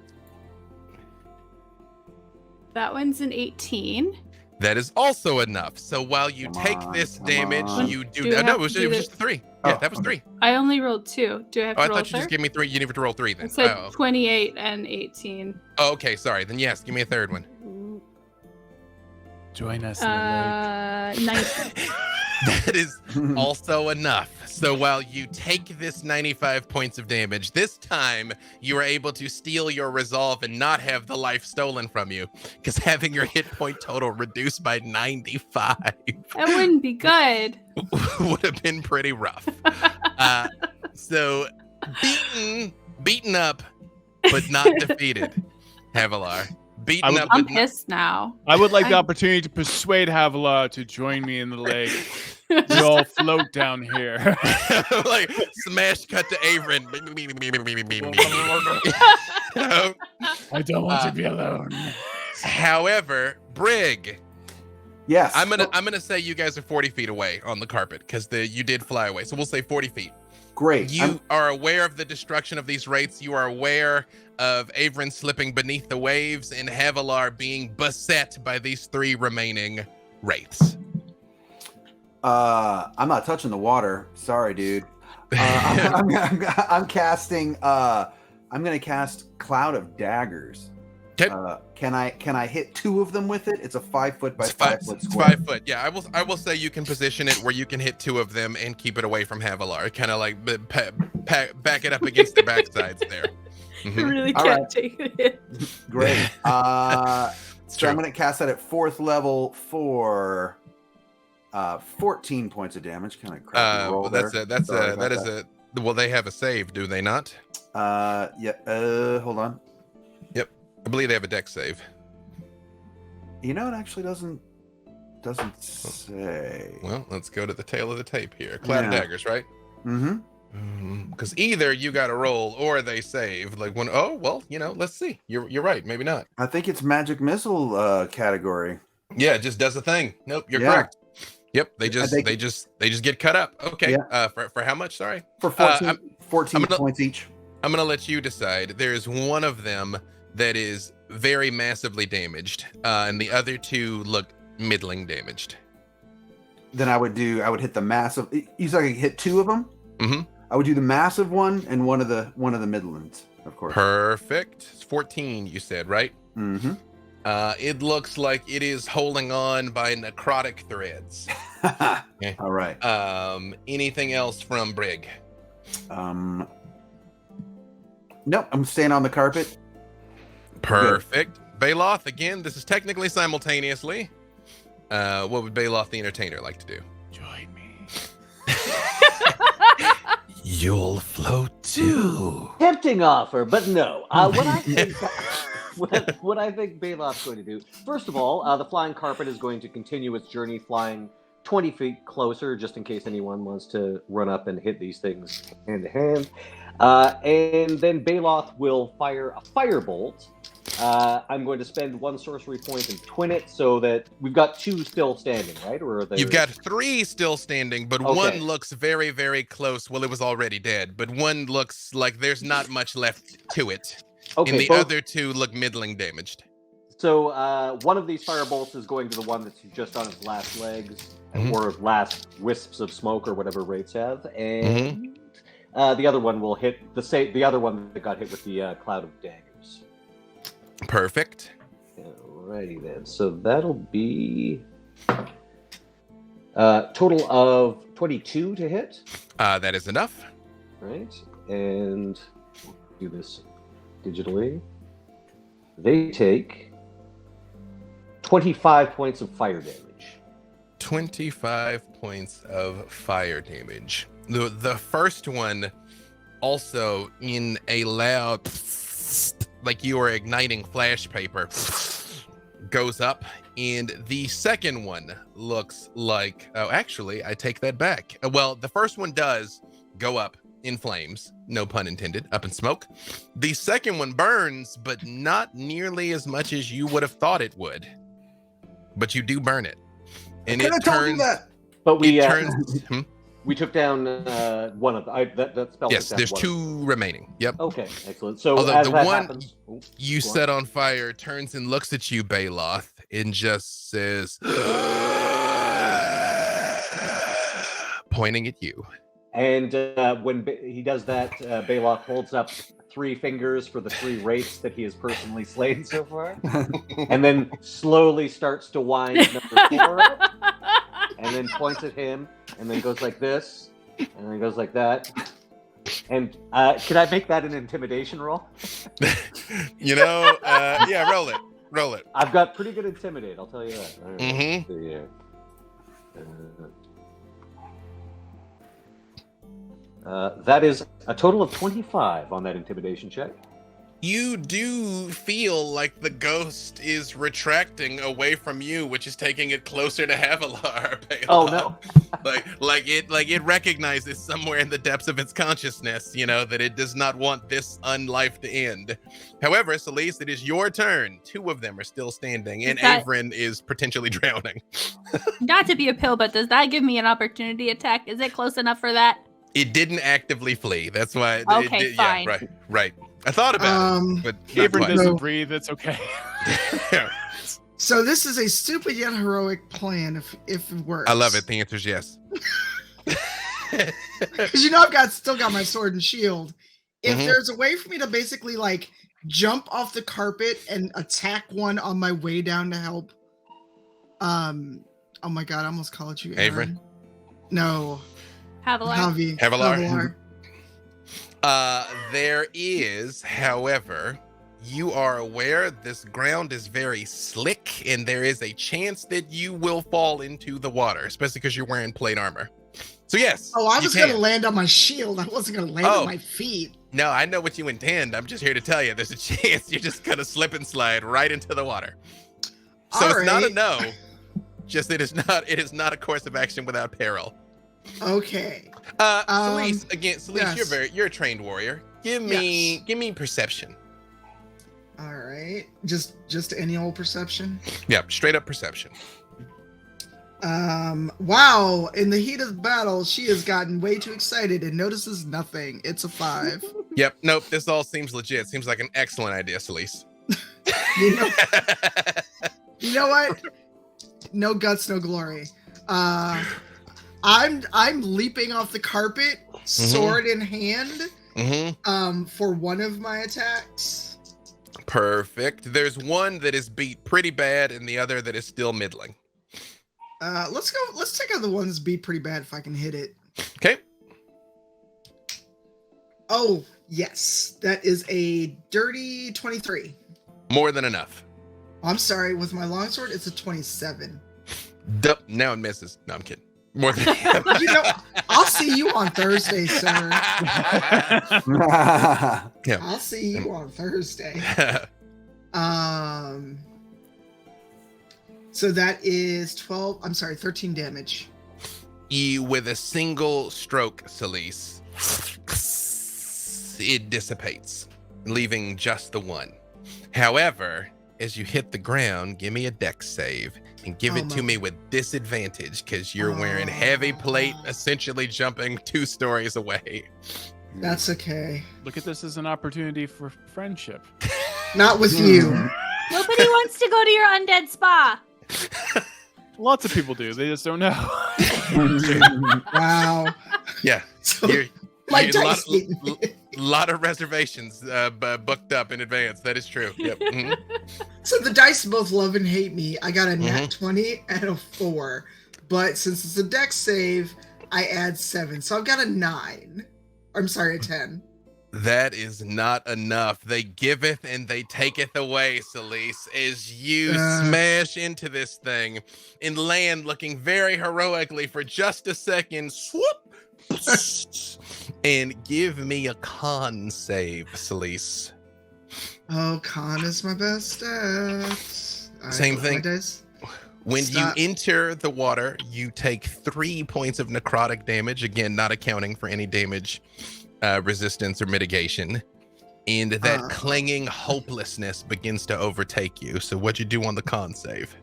That one's an 18. That is also enough. So while you take this damage, you do. No, it was just 3. Yeah, that was 3. I only rolled 2. Do I have to I roll thought you just gave me 3. You need to roll 3 then. It said 28 and 18. Oh, okay. Sorry. Then yes, give me a third one. Join us in the lake. 19. That is also enough. So while you take this 95 points of damage, this time you are able to steal your resolve and not have the life stolen from you, because having your hit point total reduced by 95 That wouldn't be good. would have been pretty rough. So beaten up, but not defeated, Havilar. Beaten up. I'm pissed now. I would like the opportunity to persuade Havilar to join me in the lake. We all float down here. Like smash cut to Erin. I don't want to be alone. However, Brig. Yes. I'm gonna say you guys are 40 feet away on the carpet because you did fly away. So we'll say 40 feet. Great. You are aware of the destruction of these wraiths. You are aware of Erin slipping beneath the waves and Havilar being beset by these 3 remaining wraiths. I'm not touching the water. Sorry, dude. I'm casting. I'm gonna cast Cloud of Daggers. Okay. Can I hit 2 of them with it? It's a 5 foot by It's 5 foot It's square. 5 foot. Yeah, I will say you can position it where you can hit 2 of them and keep it away from Havilar. Kind of like back it up against the backsides there. I Mhm. really All can't right. take it. Great. So true. I'm gonna cast that at 4th level for 14 points of damage. Kind of crappy roll Well, there. Sorry about that. Well, they have a save, do they not? Yeah. Hold on. I believe they have a dex save. You know, it actually doesn't say. Well, let's go to the tail of the tape here. Cloud of Yeah. Daggers, right? Mm-hmm. Because either you got to roll or they save. Like when, oh well, let's see. You're right. Maybe not. I think it's magic missile category. Yeah, it just does a thing. Nope, you're Yeah. correct. Yep, they I think- just get cut up. Okay. Yeah. For how much? Sorry. For 14, 14 I'm gonna- points each. I'm gonna let you decide. There's one of them that is very massively damaged, and the other 2 look middling damaged. Then I would hit the massive. You said I could hit 2 of them. Mhm. I would do the massive one and one of the Midlands, of course. Perfect. It's 14, you said, right? Mm-hmm. It looks like it is holding on by necrotic threads. Okay. All right. Anything else from Brig? Nope. I'm staying on the carpet. Perfect. Baloth, again, this is technically simultaneously. What would Baloth the Entertainer like to do? Join me. You'll float too. Tempting offer, but no. What I think, what I think Baloth's going to do. First of all, the flying carpet is going to continue its journey, flying 20 feet closer, just in case anyone wants to run up and hit these things hand to hand. And then Baloth will fire a firebolt. I'm going to spend 1 sorcery point and twin it so that we've got 2 still standing, right? Or are they... You've got 3 still standing, but Okay. one looks very, very close. Well, it was already dead, but one looks like there's not much left to it. Okay, And the both- other 2 look middling damaged. So one of these firebolts is going to the one that's just on its last legs, Mhm. or last wisps of smoke, or whatever Wraiths have, and the other one will hit the other one that got hit with the Cloud of Daggers. Perfect. Alrighty then. So that'll be total of 22 to hit, That is enough. right? And we'll do this digitally. They take 25 points of fire damage. 25 points of fire damage. The first one also in a loud, like you are igniting flash paper, goes up, and the second one looks like, oh, actually, I take that back. Well, the first one does go up in flames, no pun intended, up in smoke. The second one burns, but not nearly as much as you would have thought it would. But you do burn it. And Could it have told you turns, that. But we it turns, We took down one of that spell. Yes, took down there's one. 2 remaining. Yep. Okay, excellent. So Although as the that one happens, you go on. set on fire turns and looks at you, Baloth, and just says, pointing at you. And when he does that, Baloth holds up 3 fingers for the 3 wraiths that he has personally slain so far, and then slowly starts to wind number 4 up, and then points at him, and then goes like this, and then goes like that. And could I make that an intimidation roll? Yeah, roll it. I've got pretty good intimidate, I'll tell you that. All right, Mhm. let's see here. That is a total of 25 on that intimidation check. You do feel like the ghost is retracting away from you, which is taking it closer to Havilar. Oh no! like it recognizes somewhere in the depths of its consciousness, that it does not want this unlife to end. However, Celeste, it is your turn. 2 of them are still standing, and Erin is potentially drowning. Not to be a pill, but does that give me an opportunity attack? Is it close enough for that? It didn't actively flee. That's why. Okay, fine. Yeah, right. I thought about it, but Cavern not quite. doesn't breathe. It's okay. So this is a stupid yet heroic plan if it works. I love it. The answer is yes. Because I've still got my sword and shield. If there's a way for me to basically jump off the carpet and attack one on my way down to help. Oh my god, I almost called you Erin. No. Havilar. Havilar. There is, however, you are aware this ground is very slick, and there is a chance that you will fall into the water, especially because you're wearing plate armor. So yes. Oh, I was going to land on my shield. I wasn't going to land on my feet. No, I know what you intend. I'm just here to tell you there's a chance you're just going to slip and slide right into the water. So it's not a no. Just it is not a course of action without peril. Okay. Celeste, yes. you're a trained warrior. Give me perception. All right. Just any old perception? Yeah, straight up perception. Wow, in the heat of battle, she has gotten way too excited and notices nothing. It's a 5. Yep, nope, this all seems legit. Seems like an excellent idea, Celeste. You know what? No guts, no glory. I'm leaping off the carpet, sword in hand, for one of my attacks. Perfect. There's one that is beat pretty bad and the other that is still middling. Let's take out the one that's beat pretty bad if I can hit it. Okay. Oh, yes. That is a dirty 23. More than enough. I'm sorry, with my longsword, it's a 27. Now it misses. No, I'm kidding. More than I'll see you on Thursday, sir. Yeah. I'll see you on Thursday. So that is 13 damage. With a single stroke, Celeste, it dissipates, leaving just the one. However, as you hit the ground, give me a dex save and give it to me with disadvantage because you're wearing heavy plate, essentially jumping 2 stories away. That's okay. Look at this as an opportunity for friendship. Not with you. Nobody wants to go to your undead spa. Lots of people do. They just don't know. Wow. Yeah. So, lot of reservations booked up in advance. That is true. Yep. Mm-hmm. So the dice both love and hate me. I got a nat 20 and a 4. But since it's a dex save, I add 7. So I've got a 9. I'm sorry, a 10. That is not enough. They giveth and they taketh away, Celeste, as you smash into this thing and land looking very heroically for just a second. Swoop! And give me a con save, Celeste. Oh, con is my best stat. Same thing. When you enter the water, you take 3 points of necrotic damage. Again, not accounting for any damage resistance or mitigation, and that clinging hopelessness begins to overtake you. So what'd you do on the con save?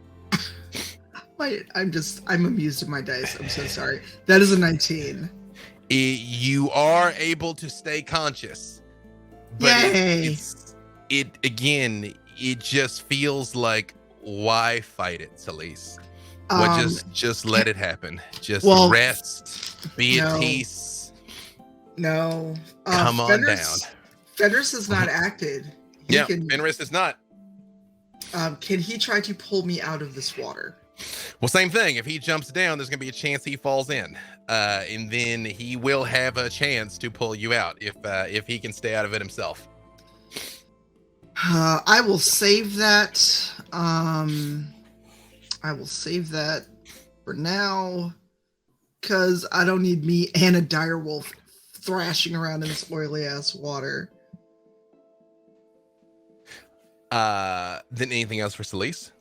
I'm amused at my dice. I'm so sorry. That is a 19. You are able to stay conscious. But Yay! it just feels like, why fight it, Celise? Just let it happen. Just rest, be at peace. No. Come on down. Fenris has not acted. Fenris is not. Can he try to pull me out of this water? Well, same thing. If he jumps down, there's going to be a chance he falls in. And then he will have a chance to pull you out if he can stay out of it himself. I will save that. I will save that for now, because I don't need me and a direwolf thrashing around in this oily ass water. Then anything else for Celise?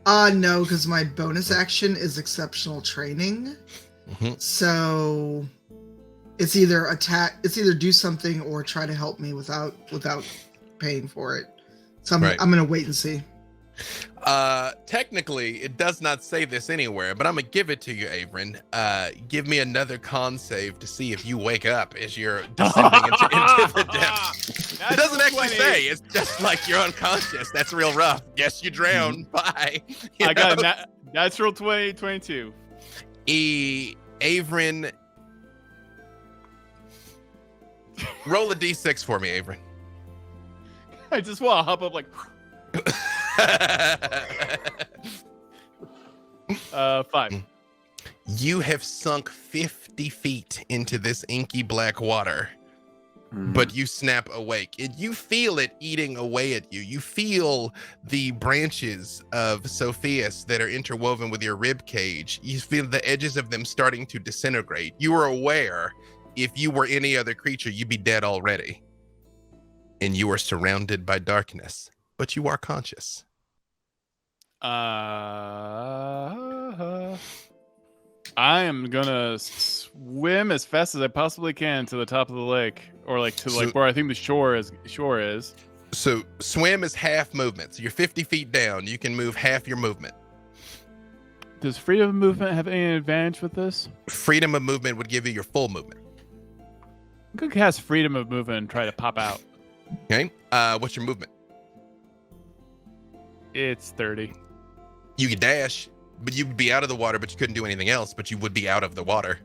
No, because my bonus action is exceptional training. Mm-hmm. So it's either do something or try to help me without paying for it. So I'm gonna wait and see. Technically, it does not say this anywhere, but I'm gonna give it to you, Averin. Give me another con save to see if you wake up as you're descending into the depths. It doesn't actually say. It's just like you're unconscious. That's real rough. Guess you drown. Bye. I got a natural 22. Averin, roll a d6 for me, Averin. I just want to hop up like. 5. You have sunk 50 feet into this inky black water, but you snap awake. You feel it eating away at you. You feel the branches of Sophias that are interwoven with your rib cage. You feel the edges of them starting to disintegrate. You are aware if you were any other creature, you'd be dead already. And you are surrounded by darkness, but you are conscious. I am gonna swim as fast as I possibly can to the top of the lake, or like to where I think the shore is. So swim is half movement. So you're 50 feet down. You can move half your movement. Does freedom of movement have any advantage with this? Freedom of movement would give you your full movement. I'm gonna cast freedom of movement and try to pop out. Okay. What's your movement? It's 30. You could dash, but you'd be out of the water, but you couldn't do anything else, but you would be out of the water.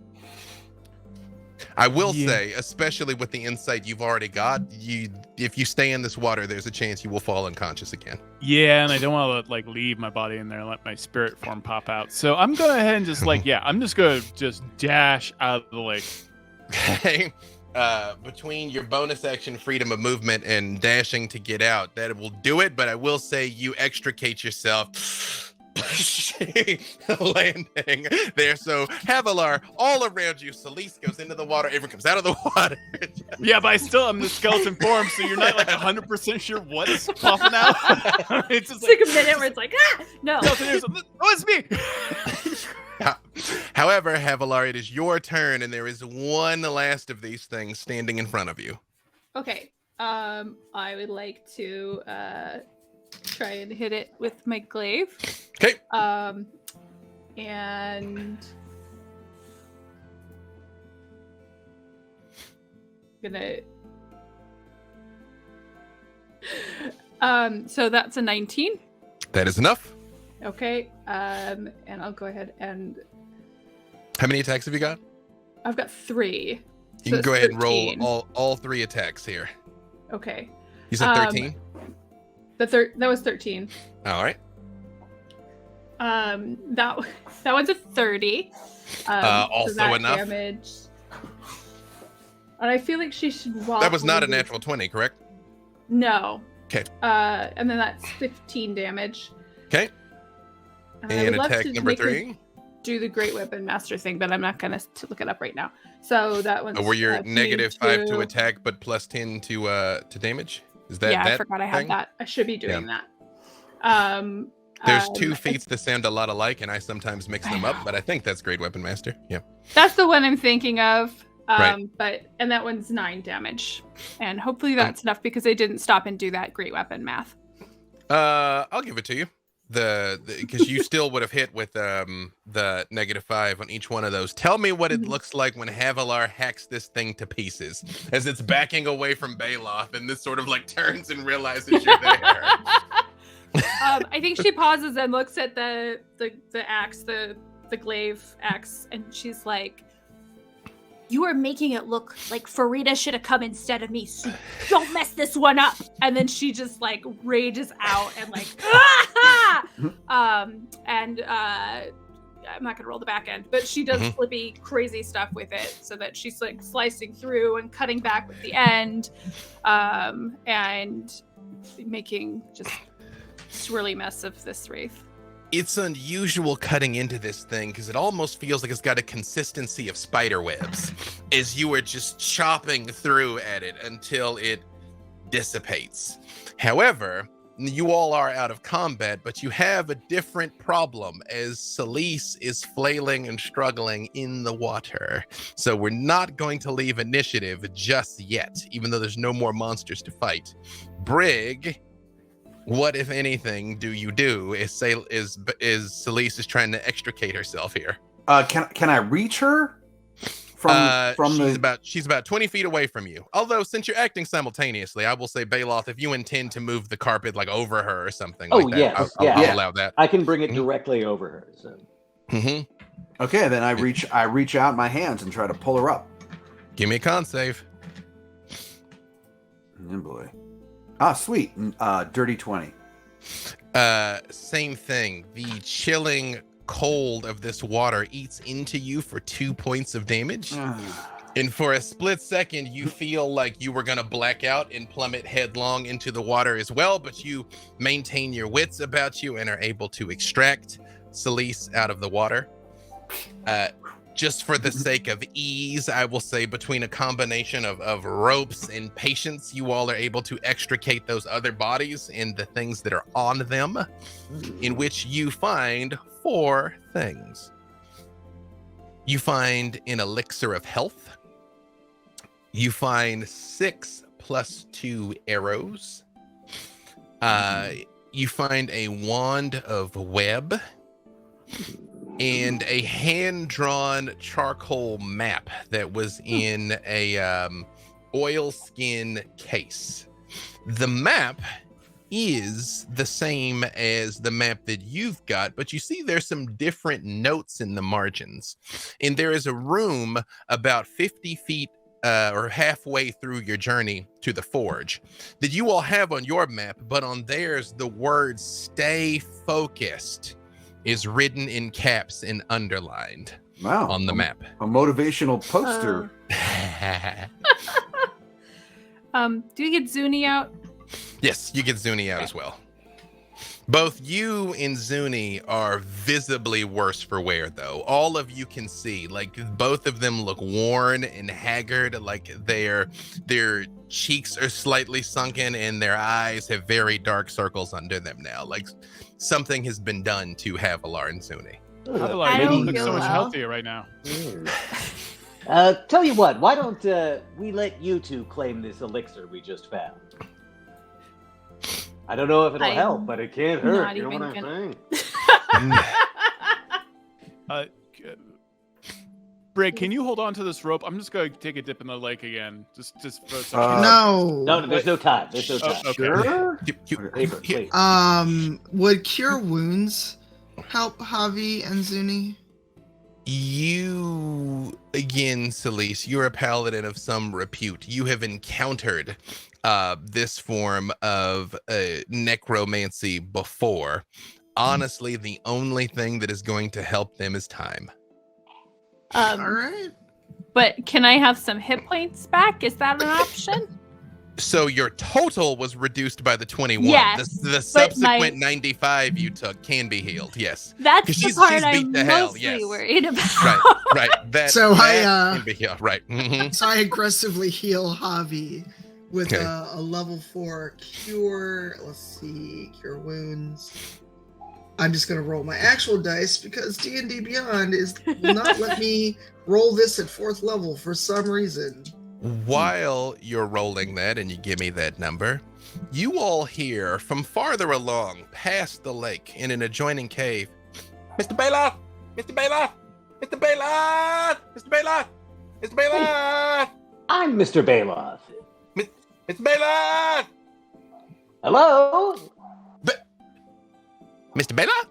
I will say, especially with the insight you've already got, if you stay in this water, there's a chance you will fall unconscious again. Yeah, and I don't want to leave my body in there and let my spirit form pop out. So I'm going ahead and just I'm just going to dash out of the lake. Okay. Between your bonus action, freedom of movement, and dashing to get out, that will do it. But I will say you extricate yourself, landing there. So Havilar, all around you, Celise goes into the water, Averin comes out of the water. Yeah, but I still am the skeleton form, so you're not 100% sure what's popping out. It's just like a minute where it's like, no. It's me. However, Havilar, it is your turn, and there is one last of these things standing in front of you. Okay. I would like to try and hit it with my glaive. Okay. And so that's a 19. That is enough. Okay. And I'll go ahead and. How many attacks have you got? I've got 3. You can go ahead and roll all 3 attacks here. Okay. You said 13? That was 13. All right. That one's a 30. Also so enough. Damage. And I feel like she should walk. That was not a natural 20, correct? No. Okay. And then that's 15 damage. Okay. And attack number 3. Do the Great Weapon Master thing, but I'm not going to look it up right now. So that one's. Were you negative 5 to attack, but plus 10 to damage? Is that? Yeah, that I forgot I had that. I should be doing that. There's 2 feats that sound a lot alike, and I sometimes mix them up, but I think that's Great Weapon Master. Yeah. That's the one I'm thinking of. Right. And that one's 9 damage, and hopefully that's enough because I didn't stop and do that Great Weapon math. I'll give it to you. because you still would have hit with the -5 on each one of those. Tell me what it looks like when Havilar hacks this thing to pieces as it's backing away from Baloth, and this sort of like turns and realizes you're there. I think she pauses and looks at the axe, the glaive axe, and she's like, You are making it look like Farida should have come instead of me, so don't mess this one up. and then she just like rages out and like, and I'm not gonna roll the back end, but she does flippy crazy stuff with it, so that she's like slicing through and cutting back with the end, and making just swirly mess of this wraith. It's unusual cutting into this thing because it almost feels like it's got a consistency of spider webs as you are just chopping through at it until it dissipates. However, you all are out of combat, but you have a different problem as Celise is flailing and struggling in the water. So we're not going to leave initiative just yet, even though there's no more monsters to fight. Brig, what, if anything, do you do as Celise is trying to extricate herself here? Can I reach her? She's about 20 feet away from you. Although, since you're acting simultaneously, I will say, Baloth, if you intend to move the carpet like over her or something like that, yes, I'll allow that. I can bring it directly over her. So. Okay, then I reach out my hands and try to pull her up. Give me a con save. Oh boy. Ah, sweet. Dirty 20. Same thing. The chilling cold of this water eats into you for 2 points of damage. And for a split second, you feel like you were going to black out and plummet headlong into the water as well, but you maintain your wits about you and are able to extract Celise out of the water. Just for the sake of ease, I will say between a combination of ropes and patience, you all are able to extricate those other bodies and the things that are on them, in which you find 4 things. You find an elixir of health. You find 6 + 2 arrows. You find a wand of web. And a hand-drawn charcoal map that was in a oilskin case. The map is the same as the map that you've got, but you see there's some different notes in the margins. And there is a room about 50 feet or halfway through your journey to the forge that you all have on your map, but on theirs, the word "stay focused" is written in caps and underlined on the map. A motivational poster. Do you get Zuni out? Yes, you get Zuni out as well. Both you and Zuni are visibly worse for wear, though. All of you can see, like, both of them look worn and haggard, like their cheeks are slightly sunken and their eyes have very dark circles under them now. Like, something has been done to Havilar and Zuni. Havilar, don't you look feel so much well. healthier right now. Tell you what, why don't we let you two claim this elixir we just found? I don't know if it'll help, but it can't hurt. not You know even what I'm gonna- saying? Brig, can you hold on to this rope? I'm just going to take a dip in the lake again. Just for a second. No. There's no time. There's no time. okay. Sure. Paper, please. Would cure wounds help Javi and Zuni? You, again, Celise, you're a paladin of some repute. You have encountered this form of necromancy before. Honestly, the only thing that is going to help them is time. All right. But can I have some hit points back? Is that an option? So your total was reduced by the 21. Yes, The subsequent 95 you took can be healed. Yes. That's 'Cause the she's part beat I'm to hell, mostly yes. worried about. Right. That, So that I, can be healed. Right. Mhm. So I aggressively heal Javi with Okay. a level 4 cure. Let's see, cure wounds. I'm just gonna roll my actual dice because D&D Beyond will not let me roll this at 4th level for some reason. While you're rolling that and you give me that number, you all hear from farther along, past the lake, in an adjoining cave, Mr. Bailoff! Mr. Bailoff! Mr. Bailoff! Mr. Bailoff! Mr. Bailoff! I'm Mr. Bailoff. Mr. Bailoff! Hello? Mr. Bailoff?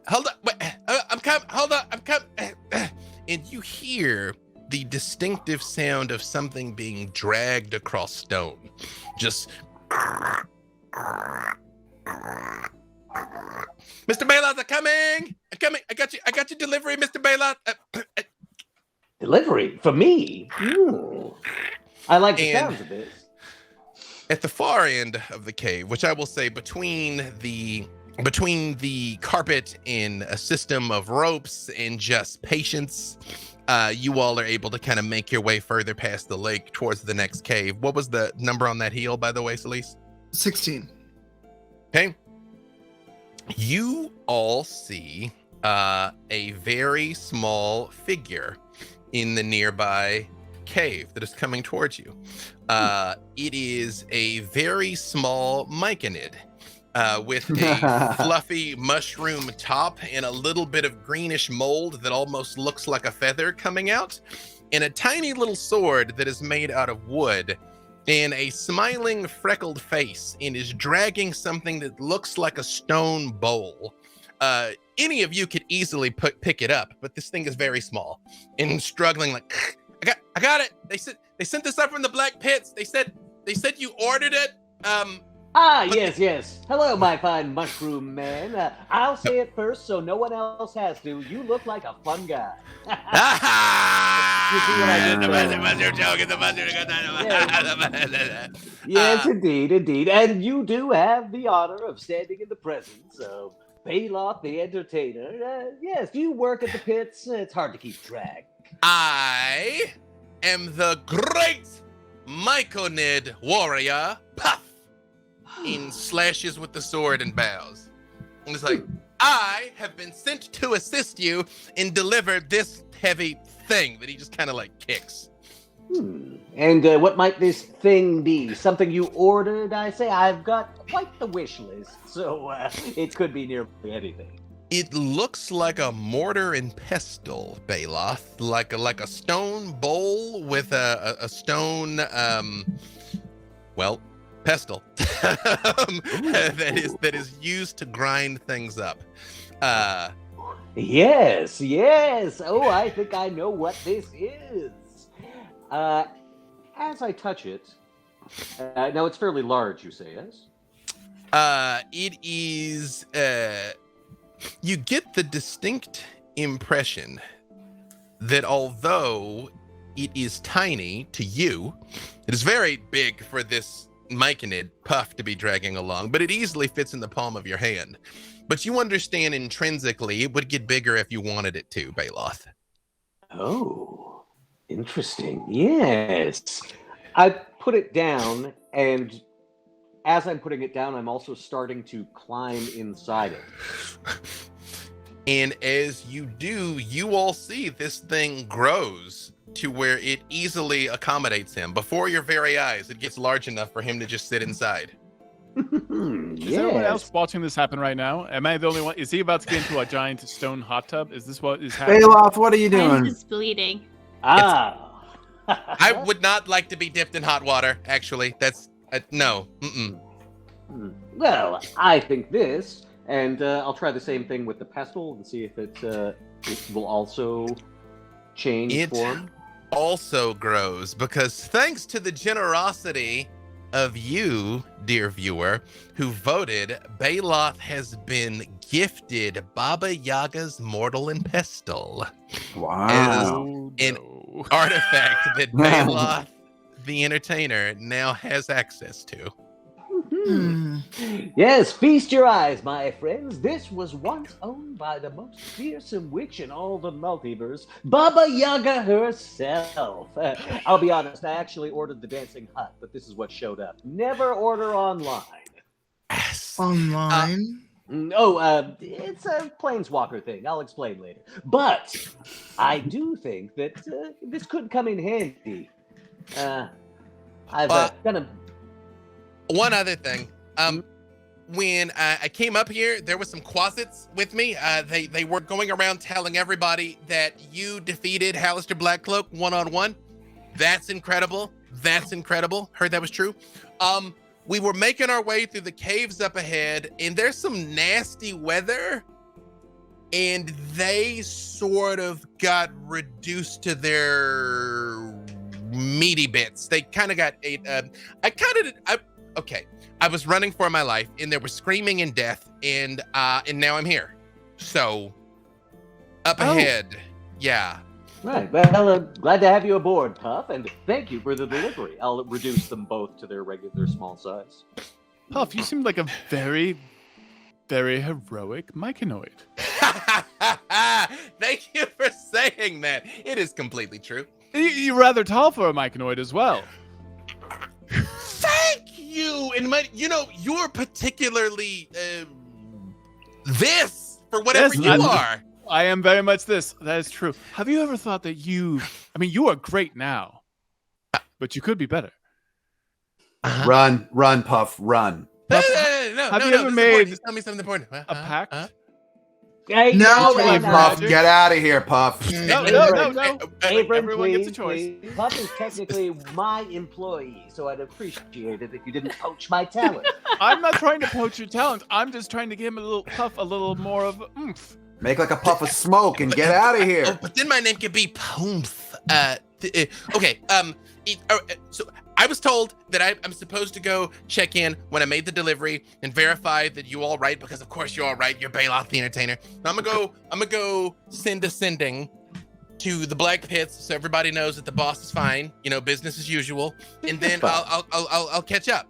Hold on. Wait, I'm coming. Hold on. I'm coming. And you hear the distinctive sound of something being dragged across stone. Just. Mr. Bailoff, I'm coming. I'm coming. I got your delivery, Mr. Bailoff. Delivery? For me? I like the sounds of this. At the far end of the cave, which I will say between the carpet and a system of ropes and just patience, you all are able to kind of make your way further past the lake towards the next cave. What was the number on that heel, by the way, Celise? 16. Okay. You all see a very small figure in the nearby cave that is coming towards you. It is a very small myconid with a fluffy mushroom top and a little bit of greenish mold that almost looks like a feather coming out, and a tiny little sword that is made out of wood, and a smiling freckled face, and is dragging something that looks like a stone bowl. Any of you could easily pick it up, but this thing is very small and struggling like, I got it. They sent this up from the Black Pits. They said you ordered it. Yes. Hello, my fine mushroom man. I'll say it first so no one else has to. You look like a fun guy. You see what I did? Yes, indeed. And you do have the honor of standing in the presence of Bailoff the Entertainer. Yes, you work at the pits. It's hard to keep track. I am the great myconid warrior, Puff, in slashes with the sword and bows. And it's like, I have been sent to assist you and deliver this heavy thing that he just kind of like kicks. And what might this thing be? Something you ordered, I say? I've got quite the wish list, so it could be nearly anything. It looks like a mortar and pestle, Bailoff, like a stone bowl with a stone, pestle that is used to grind things up. Yes. Oh, I think I know what this is. As I touch it, now it's fairly large, you say, yes? It is. You get the distinct impression that although it is tiny to you, it is very big for this myconid Puff to be dragging along, but it easily fits in the palm of your hand. But you understand intrinsically it would get bigger if you wanted it to, Bailoff. Oh, interesting. Yes. I put it down, and as I'm putting it down, I'm also starting to climb inside it. And as you do, you all see this thing grows to where it easily accommodates him. Before your very eyes, it gets large enough for him to just sit inside. Is anyone else watching this happen right now? Am I the only one? Is he about to get into a giant stone hot tub? Is this what is happening? Bailoff, what are you I'm doing? just bleeding. I would not like to be dipped in hot water, actually. That's, no. Well, I think this, and I'll try the same thing with the pestle and see if it will also change form. Also grows because thanks to the generosity of you, dear viewer, who voted, Bailoff has been gifted Baba Yaga's Mortal and Pestle. Wow. An artifact that Bailoff, the Entertainer, now has access to. Yes, feast your eyes, my friends. This was once owned by the most fearsome witch in all the multiverse, Baba Yaga herself. I'll be honest, I actually ordered the dancing hut, but this is what showed up. Never order online. Online? It's a planeswalker thing. I'll explain later. But I do think that this could come in handy. I've kind of. One other thing. When I came up here, there were some quasits with me. They were going around telling everybody that you defeated Hallister Blackcloak one-on-one. That's incredible. That's incredible. Heard that was true. We were making our way through the caves up ahead, and there's some nasty weather, and they sort of got reduced to their meaty bits. They kind of got ate. Okay. I was running for my life, and there was screaming and death, and now I'm here. So, up ahead, yeah. Right. Well, glad to have you aboard, Puff, and thank you for the delivery. I'll reduce them both to their regular small size. Puff, you seem like a very, very heroic myconoid. Thank you for saying that. It is completely true. You're rather tall for a myconoid as well. Thank you. And you're particularly this for whatever you are. I am very much this. That is true. Have you ever thought that you are great now, but you could be better? Run, Puff, run. Puff, No, have you ever made just tell me something important. a pact? No, Puff, get out of here, Puff. No. Abram, Everyone please, gets a choice. please. Puff is technically my employee, so I'd appreciate it if you didn't poach my talent. I'm not trying to poach your talent. I'm just trying to give him a little more of oomph. Make like a puff of smoke and get out of here. Oh, but then my name could be Poomph. Okay. So I was told that I'm supposed to go check in when I made the delivery and verify that you all right, because of course you're all right. You're Baloth the Entertainer. Now I'm gonna go send a sending to the Black Pits so everybody knows that the boss is fine. Business as usual, and then I'll catch up.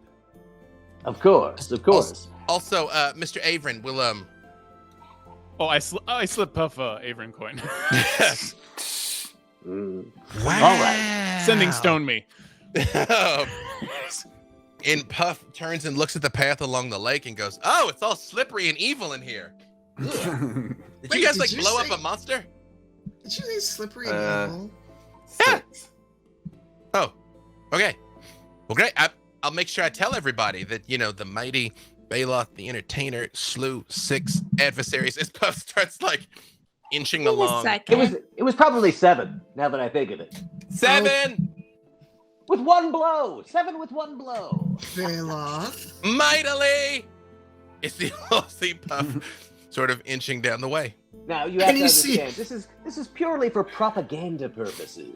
Of course. Also, Mr. Averin will Oh, I slipped Puff Averin coin. Wow. All right. Sending stone me. And Puff turns and looks at the path along the lake and goes, "Oh, it's all slippery and evil in here." Did you guys blow up a monster? Did you say slippery and evil? Yeah. Oh, okay. Well, great. I'll make sure I tell everybody that the mighty Baloth the Entertainer slew 6 adversaries as Puff starts inching along. It was probably 7, now that I think of it. 7! With 1 blow! 7 with 1 blow! Baloth. Mightily! It's the see Puff sort of inching down the way. Now, you have to understand, this is purely for propaganda purposes.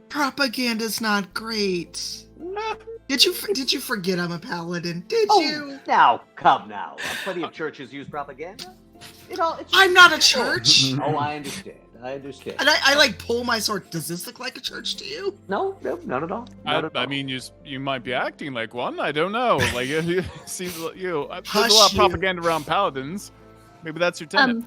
Propaganda's not great. Did you forget I'm a paladin? Did you? Now, come now. Plenty of churches use propaganda. I'm not a church. Oh, I understand. And I pull my sword. Does this look like a church to you? No, not at all. I mean, you might be acting like one. I don't know. There's a lot of Hush propaganda around paladins. Maybe that's your tenet.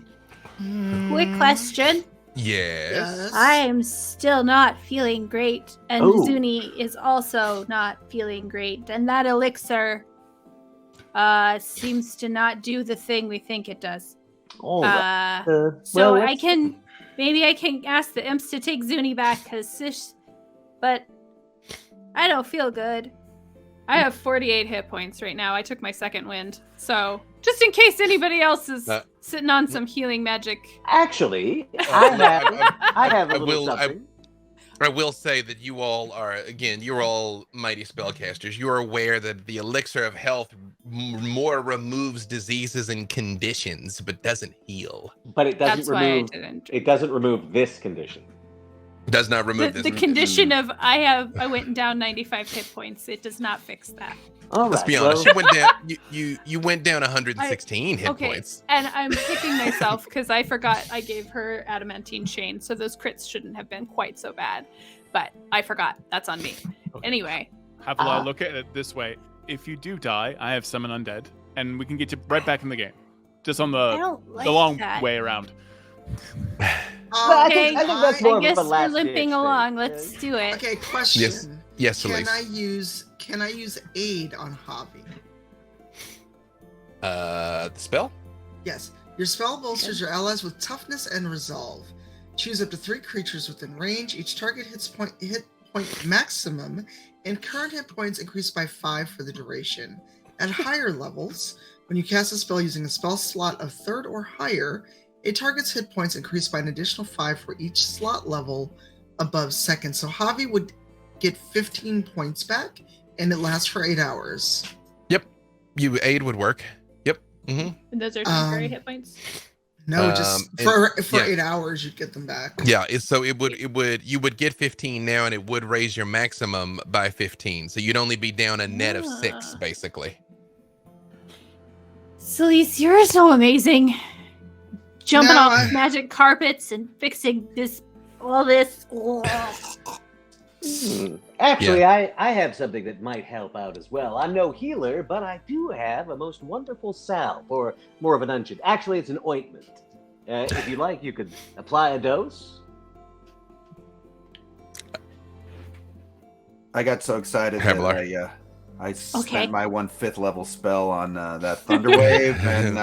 Quick question. Yes. I am still not feeling great, and Zuni is also not feeling great, and that elixir seems to not do the thing we think it does. So I can ask the imps to take Zuni back, but I don't feel good. I have 48 hit points right now. I took my second wind, so just in case anybody else is sitting on some healing magic. Actually, I have a little something. I will say that you all are, you're all mighty spellcasters. You are aware that the elixir of health more removes diseases and conditions, but doesn't heal. But it doesn't remove this condition. It does not remove this. The condition of I went down 95 hit points. It does not fix that. All Let's right, be honest. You went down. You went down 116 hit points. And I'm kicking myself because I forgot I gave her adamantine chain, so those crits shouldn't have been quite so bad. But I forgot. That's on me. Okay. Anyway. Have a look at it this way. If you do die, I have summon undead, and we can get you right back in the game. Just on the long way around. I think that's more I guess of a last we're limping ditch along. thing. Let's do it. Okay, question. Yes, Elise. Can I use aid on Javi? The spell? Yes. Your spell bolsters your allies with toughness and resolve. Choose up to 3 creatures within range. Each target hit point maximum, and current hit points increase by 5 for the duration. At higher levels, when you cast a spell using a spell slot of 3rd or higher, a target's hit points increase by an additional 5 for each slot level above 2nd. So Javi would get 15 points back, and it lasts for 8 hours. Yep. Aid would work. Yep. Mm-hmm. And those are temporary hit points. No, just for 8 hours you'd get them back. Yeah, so you would get 15 now, and it would raise your maximum by 15. So you'd only be down a net of 6, basically. Celeste, you're so amazing. Jumping No, off magic carpets and fixing all this. Actually, I have something that might help out as well. I'm no healer, but I do have a most wonderful salve, or more of an unguent. Actually, it's an ointment. If you like, you could apply a dose. I got so excited that I spent my 1/5 level spell on that Thunder Wave, and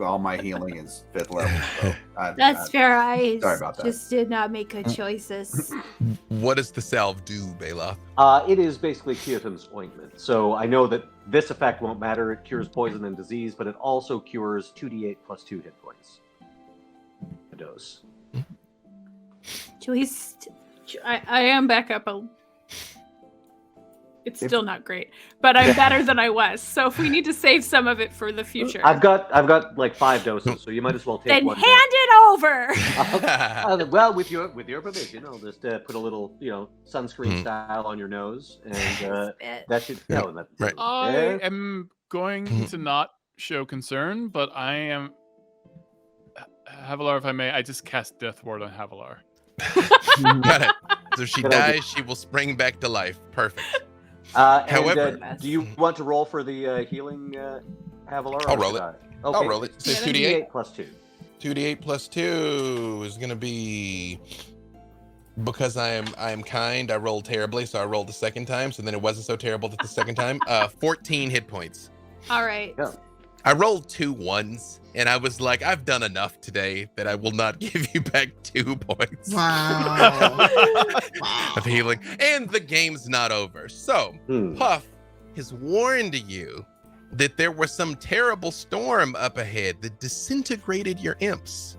all my healing is 5th level. So That's fair. sorry about that. Just did not make good choices. What does the salve do, Baloth? It is basically Kyotum's ointment. So I know that this effect won't matter. It cures poison and disease, but it also cures 2d8 plus 2 hit points. A dose. Celeste, I am back up a. It's still not great, but I'm better than I was. So if we need to save some of it for the future, I've got like 5 doses, so you might as well take Then one. hand it over. Well, with your permission, I'll just put a little, sunscreen style on your nose, and that should. Right. I am going to not show concern, but I am. Havilar, if I may, I just cast Death Ward on Havilar. Got it. So if she dies, she will spring back to life. Perfect. However, do you want to roll for the healing, Havilar? I'll roll it. Okay. I'll roll it. So 2d8 plus 2. 2d8 plus 2 is gonna be, because I am kind. I rolled terribly, so I rolled the second time. So then it wasn't so terrible the second time. 14 hit points. all right. Yeah. I rolled 2 1s, and I was like, I've done enough today that I will not give you back 2 points Wow. of healing. And the game's not over. So, Puff has warned you that there was some terrible storm up ahead that disintegrated your imps.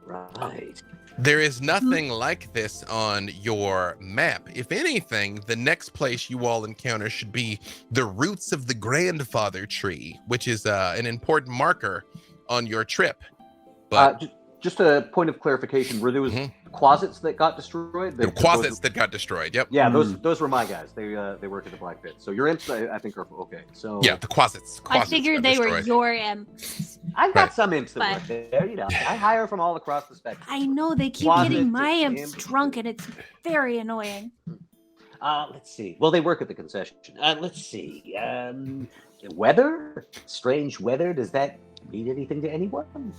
Right. There is nothing like this on your map. If anything, the next place you all encounter should be the roots of the grandfather tree, which is an important marker on your trip. But just a point of clarification: were those closets that got destroyed? the closets that got destroyed. Yep. Yeah, those were my guys. They work at the Black Pit. So your imps, I think, are okay. So Yeah, the closets. I figured they were your imps. I've got some imps that work there. I hire from all across the spectrum. I know they keep Closets, getting my imps imps. drunk, and it's very annoying. Let's see. Well, they work at the concession. Let's see. Weather? Strange weather. Does that mean anything to anyone?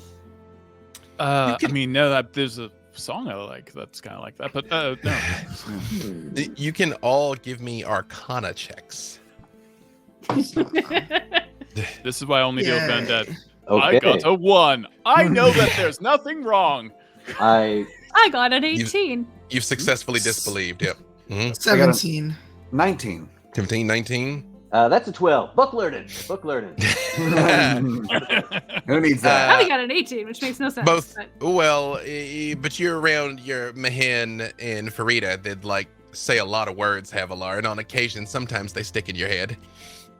I mean, no, there's a song I like that's kind of like that, but no. You can all give me Arcana checks. This is why I only deal with Vendetta. Okay. I got a 1. I know that there's nothing wrong. I got an 18. You've successfully disbelieved. Yep. 17. 19. 15, 19. That's a 12. Book learning. Who needs I that? only got an 18, which makes no sense. Both. but- Well, but you're around your Mahan and Farida that say a lot of words, Havilar, and on occasion, sometimes they stick in your head.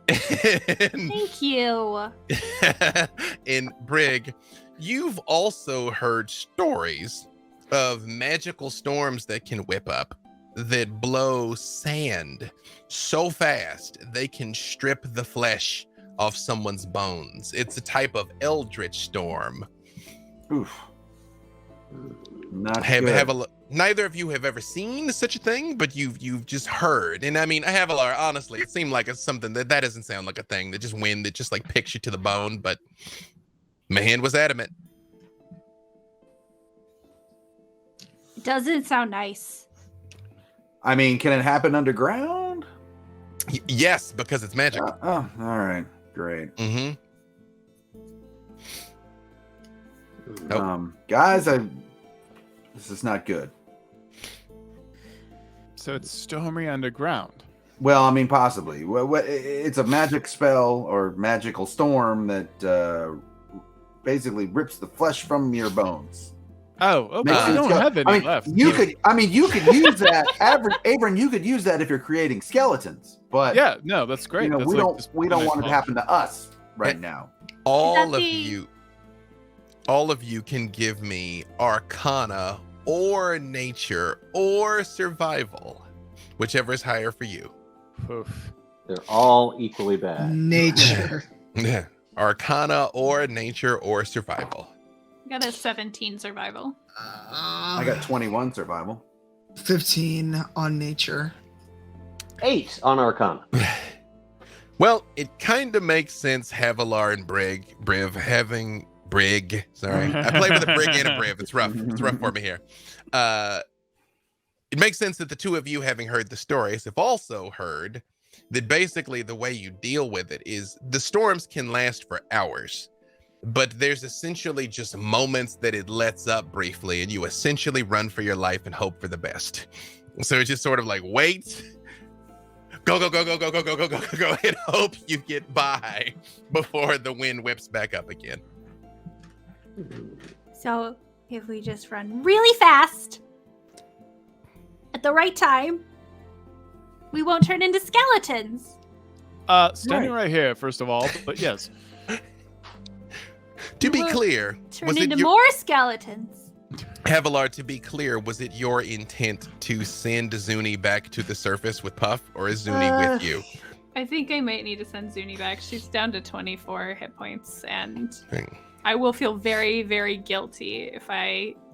Thank you. And Brig, you've also heard stories of magical storms that can whip up, that blow sand so fast they can strip the flesh off someone's bones. It's a type of eldritch storm. Oof. Not good. Neither of you have ever seen such a thing, but you've just heard. And I mean, Havilar, honestly, it seemed like it's something that doesn't sound like a thing. That just wind that just picks you to the bone. But Mahan was adamant. It doesn't sound nice. I mean, can it happen underground? Yes, because it's magic. All right. Great. Mm-hmm. Guys, this is not good. So it's stormy underground. Well, I mean, possibly. It's a magic spell or magical storm that basically rips the flesh from your bones. Oh, okay. Makes I you don't skele- have any left. You could use that, Avern. You could use that if you're creating skeletons. But Yeah, no, that's great. That's we like don't just want it to happen to us right now. All that of you can give me Arcana or Nature or Survival, whichever is higher for you. Oof. They're all equally bad. Nature. Arcana or Nature or Survival. I got a 17 survival. I got 21 survival. 15 on nature. 8 on Arcana. Well, it kind of makes sense. Havilar and Brig. Sorry, I play with a Brig and a Briv. It's rough. It's rough for me here. It makes sense that the two of you, having heard the stories, have also heard that basically the way you deal with it is the storms can last for hours, but there's essentially just moments that it lets up briefly, and you essentially run for your life and hope for the best. So it's just sort of like, wait, go, and hope you get by before the wind whips back up again. So if we just run really fast at the right time, we won't turn into skeletons. Standing right here, first of all, but yes. To be clear, Turn into more skeletons. Havilar, to be clear, was it your intent to send Zuni back to the surface with Puff, or is Zuni with you? I think I might need to send Zuni back. She's down to 24 hit points, and Thing. I will feel very, very guilty if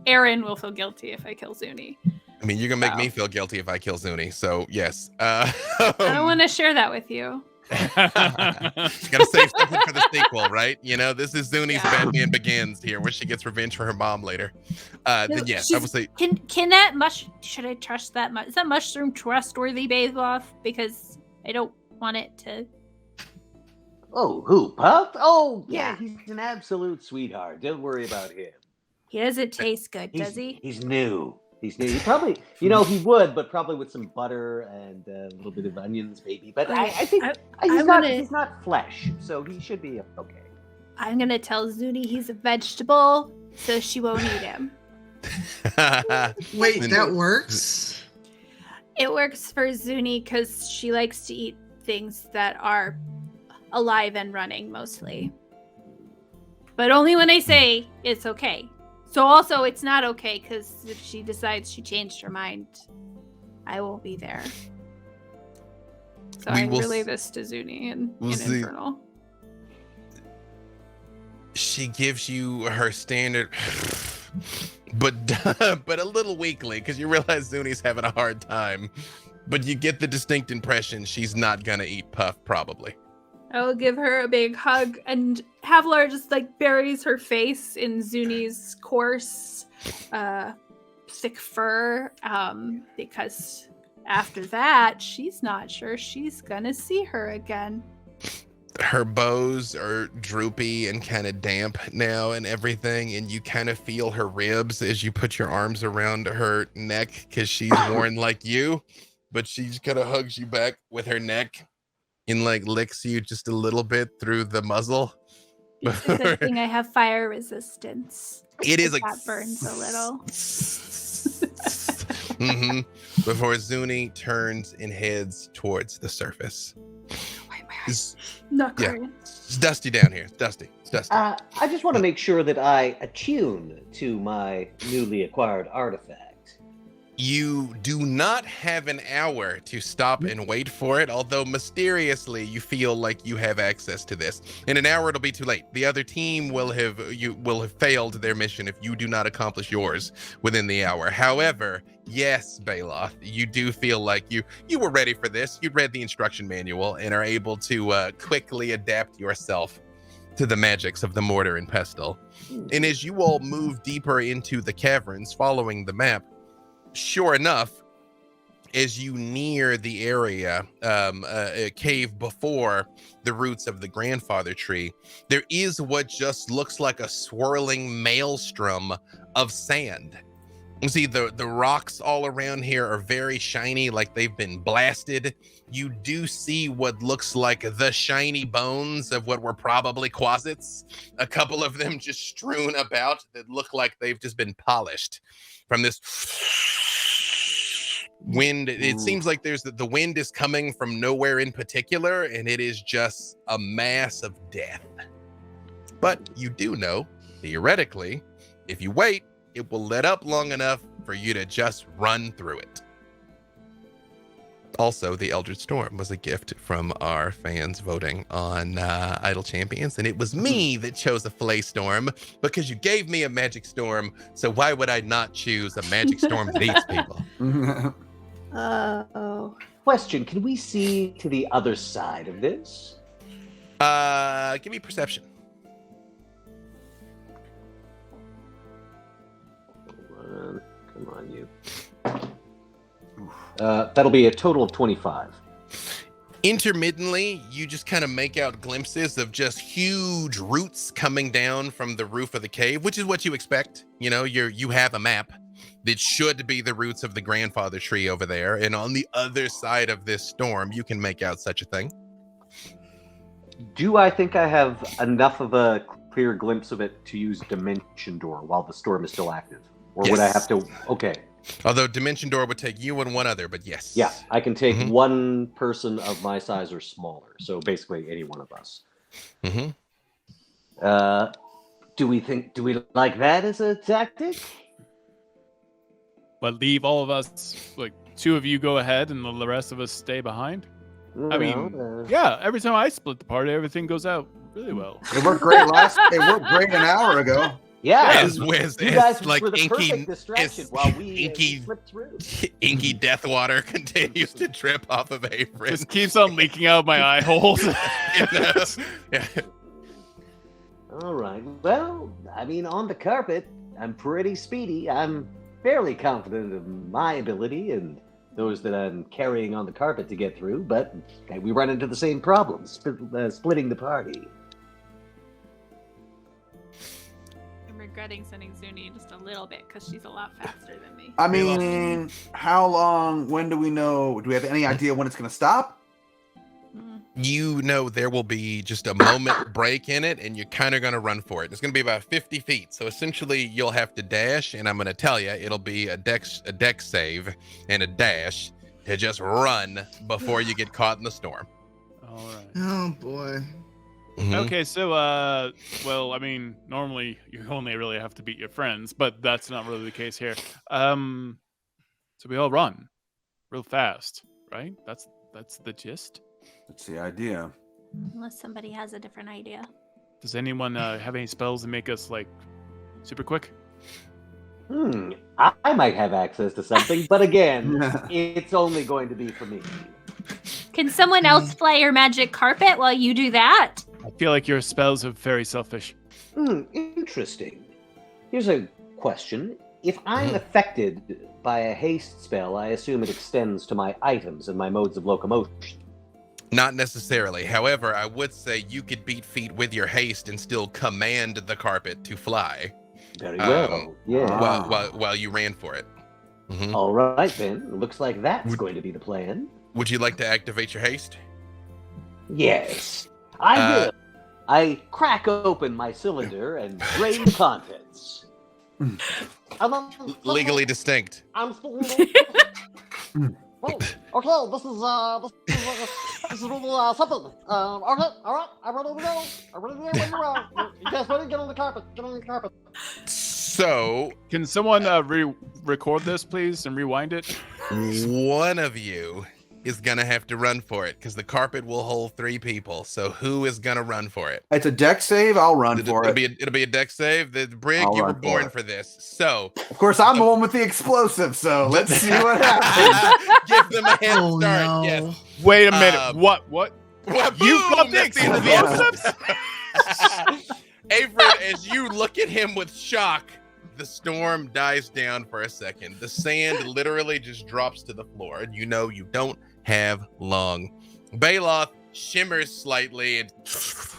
Erin will feel guilty if I kill Zuni. I mean, you're gonna make me feel guilty if I kill Zuni, so yes. I don't want to share that with you. Gotta save something for the sequel, right? You know, this is Zuni's Batman Begins here, where she gets revenge for her mom later. Then yes, I would say. Can that should I trust that much? Is that mushroom trustworthy, Bathloff? Because I don't want it to. Oh, who? Puff? Oh, Yeah. yeah. He's an absolute sweetheart. Don't worry about him. He doesn't taste good, does he? He's new. He's new. He probably, he would, but probably with some butter and a little bit of onions, maybe. But I think he's not flesh, so he should be okay. I'm gonna tell Zuni he's a vegetable, so she won't eat him. Wait, that works? It works for Zuni because she likes to eat things that are alive and running, mostly. But only when I say it's okay. So also, it's not okay, because if she decides she changed her mind, I won't be there. So I relay this to Zuni in Infernal. She gives you her standard, but a little weakly, because you realize Zuni's having a hard time. But you get the distinct impression she's not gonna eat Puff, probably. I will give her a big hug, and Havilar just buries her face in Zuni's coarse, thick fur, because after that, she's not sure she's gonna see her again. Her bows are droopy and kind of damp now and everything, and you kind of feel her ribs as you put your arms around her neck, because she's worn like you, but she just kind of hugs you back with her neck and licks you just a little bit through the muzzle. It's a good thing I have fire resistance. It is that burns a little. Before Zuni turns and heads towards the surface. It's dusty down here. It's dusty. I just want to make sure that I attune to my newly acquired artifact. You do not have an hour to stop and wait for it, although mysteriously you feel like you have access to this. In an hour, it'll be too late. The other team will have failed their mission if you do not accomplish yours within the hour. However, yes, Baloth, you do feel like you were ready for this. You read the instruction manual and are able to quickly adapt yourself to the magics of the mortar and pestle. And as you all move deeper into the caverns, following the map, sure enough, as you near the area, a cave before the roots of the grandfather tree, there is what just looks like a swirling maelstrom of sand You see the rocks all around here are very shiny, like they've been blasted. You do see what looks like the shiny bones of what were probably quasits. A couple of them just strewn about that look like they've just been polished from this wind. It seems like the wind is coming from nowhere in particular, and it is just a mass of death. But you do know, theoretically, if you wait, it will let up long enough for you to just run through it. Also, the Eldritch Storm was a gift from our fans voting on Idle Champions, and it was me that chose a Flay Storm because you gave me a Magic Storm, so why would I not choose a Magic Storm that eats people? Question, can we see to the other side of this? Give me perception. Come on, you. That'll be a total of 25. Intermittently, you just kind of make out glimpses of just huge roots coming down from the roof of the cave, which is what you expect. You know, you have a map that should be the roots of the grandfather tree over there, and on the other side of this storm, you can make out such a thing. Do I think I have enough of a clear glimpse of it to use Dimension Door while the storm is still active? Or would I have to... Okay. Although Dimension Door would take you and one other, but yes. Yeah, I can take one person of my size or smaller. So basically any one of us. Do we like that as a tactic? But leave all of us, like, 2 of you go ahead and the rest of us stay behind? I mean, yeah, every time I split the party, everything goes out really well. It worked great it worked great an hour ago. Yeah, you guys like were the inky perfect distraction while we slipped through. Inky death water continues to drip off of Averin. Just keeps on leaking out my eye holes. Yeah. All right. Well, I mean, on the carpet, I'm pretty speedy. I'm fairly confident of my ability and those that I'm carrying on the carpet to get through, but we run into the same problem, splitting the party. Regretting sending Zuni just a little bit because she's a lot faster than me. I mean, how long? When do we know? Do we have any idea when it's going to stop? You know there will be just a moment break in it, and you're kind of going to run for it. It's going to be about 50 feet. So essentially, you'll have to dash, and I'm going to tell you, it'll be a dex save and a dash to just run before you get caught in the storm. All right. Oh boy. Okay, so, well, I mean, normally you only really have to beat your friends, but that's not really the case here. So we all run real fast, right? That's the gist. That's the idea. Unless somebody has a different idea. Does anyone have any spells that make us, like, super quick? I might have access to something, but again, it's only going to be for me. Can someone else fly your magic carpet while you do that? I feel like your spells are very selfish. Interesting. Here's a question. If I'm affected by a haste spell, I assume it extends to my items and my modes of locomotion. Not necessarily. However, I would say you could beat feet with your haste and still command the carpet to fly. Very well. While you ran for it. All right, then. Looks like that's going to be the plan. Would you like to activate your haste? Yes. I will. I crack open my cylinder and drain the contents. Legally distinct. I'm okay, this is really something. Okay, all right, I'm ready to go. I'm ready to go when you are. You guys ready? Get on the carpet. Get on the carpet. So, can someone record this, please, and rewind it? One of you is gonna have to run for it because the carpet will hold 3 people. So who is gonna run for it? It's a deck save. I'll run for it. It'll be a deck save. The Brig, you were born for this. So of course I'm the one with the explosive. So let's see what happens. Give them a head start. No. Yes. Wait a minute. What? You got the explosives? Averin, as you look at him with shock, the storm dies down for a second. The sand literally just drops to the floor, and you know you don't have long. Baloth shimmers slightly and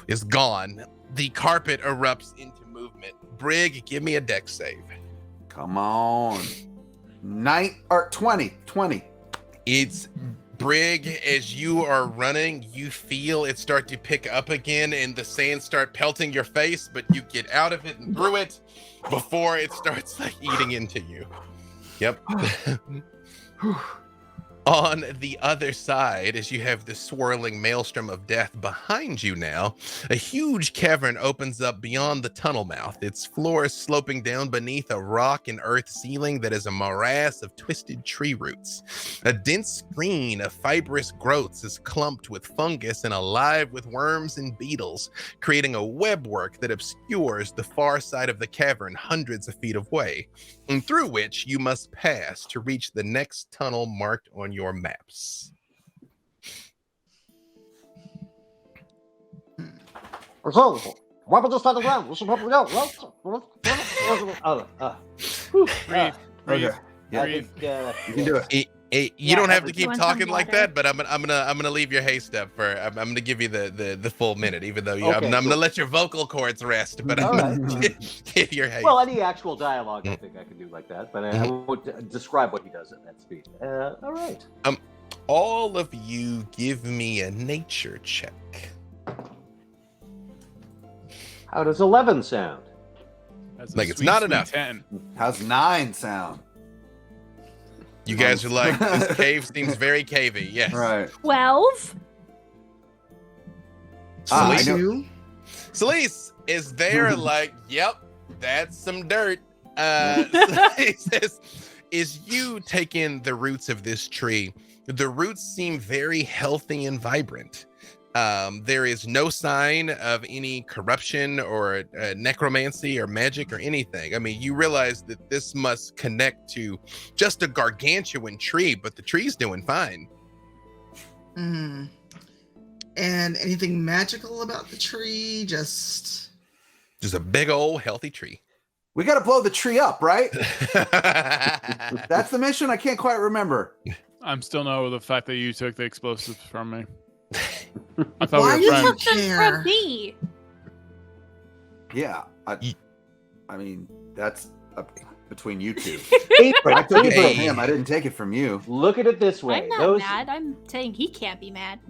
is gone. The carpet erupts into movement. Brig, give me a deck save. Come on. 20. It's Brig, as you are running, you feel it start to pick up again and the sand start pelting your face, but you get out of it and through it before it starts like eating into you. Yep. On the other side, as you have the swirling maelstrom of death behind you now, a huge cavern opens up beyond the tunnel mouth, its floor sloping down beneath a rock and earth ceiling that is a morass of twisted tree roots. A dense screen of fibrous growths is clumped with fungus and alive with worms and beetles, creating a webwork that obscures the far side of the cavern hundreds of feet away, and through which you must pass to reach the next tunnel marked on your maps. What just on the ground? We should probably go. Breathe. Okay. Yeah, I think, you can do it. You don't have to you keep want talking some like water? that, but I'm gonna leave your hay step for. I'm gonna give you the full minute, even though Okay, I'm cool. gonna let your vocal cords rest, but All I'm gonna right. give your hay. Well, any actual dialogue, I think I can do like that, but I won't describe what he does at that speed. All right. All of you give me a nature check. How does 11 sound? That's a Like, it's sweet, not sweet enough. 10. How's 9 sound? You guys are like, this cave seems very cavey. Yes. Right. 12? I know. 2. Celise is there like, yep, that's some dirt. He says, is you take in the roots of this tree. The roots seem very healthy and vibrant. There is no sign of any corruption or necromancy or magic or anything. I mean, you realize that this must connect to just a gargantuan tree, but the tree's doing fine. And anything magical about the tree? Just a big old healthy tree. We got to blow the tree up, right? That's the mission? I can't quite remember. I'm still not over the fact that you took the explosives from me. I thought Why we were you friends. took- Them Care. from me. Yeah. I mean, that's between you two. April, I took it Hey. from him. I didn't take it from you. Look at it this way. I'm not those mad. I'm saying he can't be mad.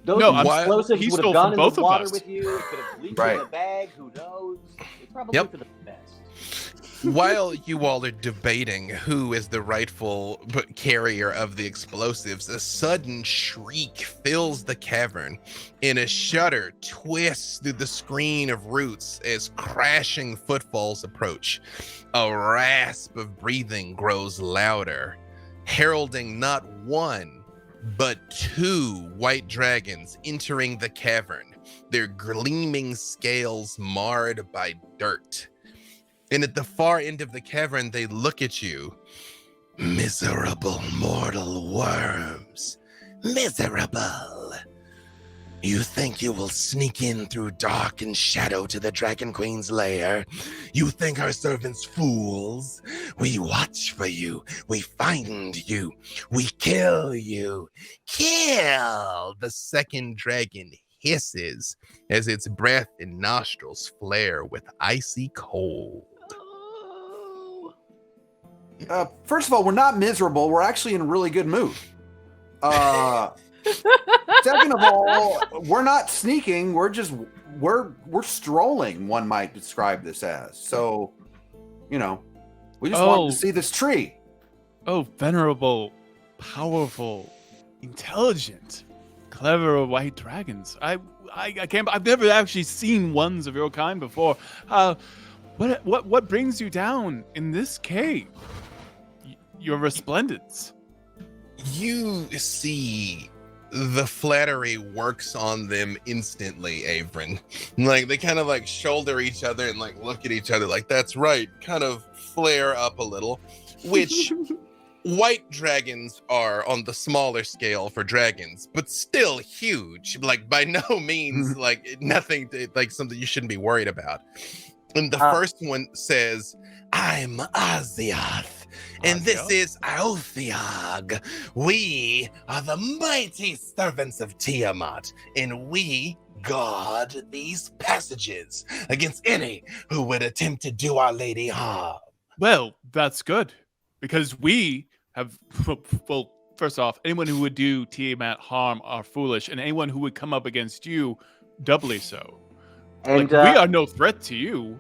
those No, explosives he would stole have gone from in both the of water us. with you. It could have leaked Right. in a bag. Who knows? It's probably Yep. for the best. While you all are debating who is the rightful carrier of the explosives, a sudden shriek fills the cavern, and a shudder twists through the screen of roots as crashing footfalls approach. A rasp of breathing grows louder, heralding not one, but 2 white dragons entering the cavern, their gleaming scales marred by dirt. And at the far end of the cavern, they look at you. Miserable mortal worms. Miserable. You think you will sneak in through dark and shadow to the Dragon Queen's lair? You think our servants fools? We watch for you. We find you. We kill you. Kill! The second dragon hisses as its breath and nostrils flare with icy cold. First of all, we're not miserable. We're actually in a really good mood. Second of all, we're not sneaking. We're just we're strolling. One might describe this as. So, we just want to see this tree. Oh, venerable, powerful, intelligent, clever white dragons. I can't. I've never actually seen ones of your kind before. What brings you down in this cave? Your resplendence. You see the flattery works on them instantly, Avern. Like, they kind of like shoulder each other and like look at each other like, that's right, kind of flare up a little, which white dragons are on the smaller scale for dragons, but still huge. Like, by no means like nothing to, like something you shouldn't be worried about. And the first one says, I'm Azioth. And this is Aothiag. We are the mighty servants of Tiamat, and we guard these passages against any who would attempt to do Our Lady harm. Well, that's good. because we have, well, first off, anyone who would do Tiamat harm are foolish, and anyone who would come up against you, doubly so. And we are no threat to you.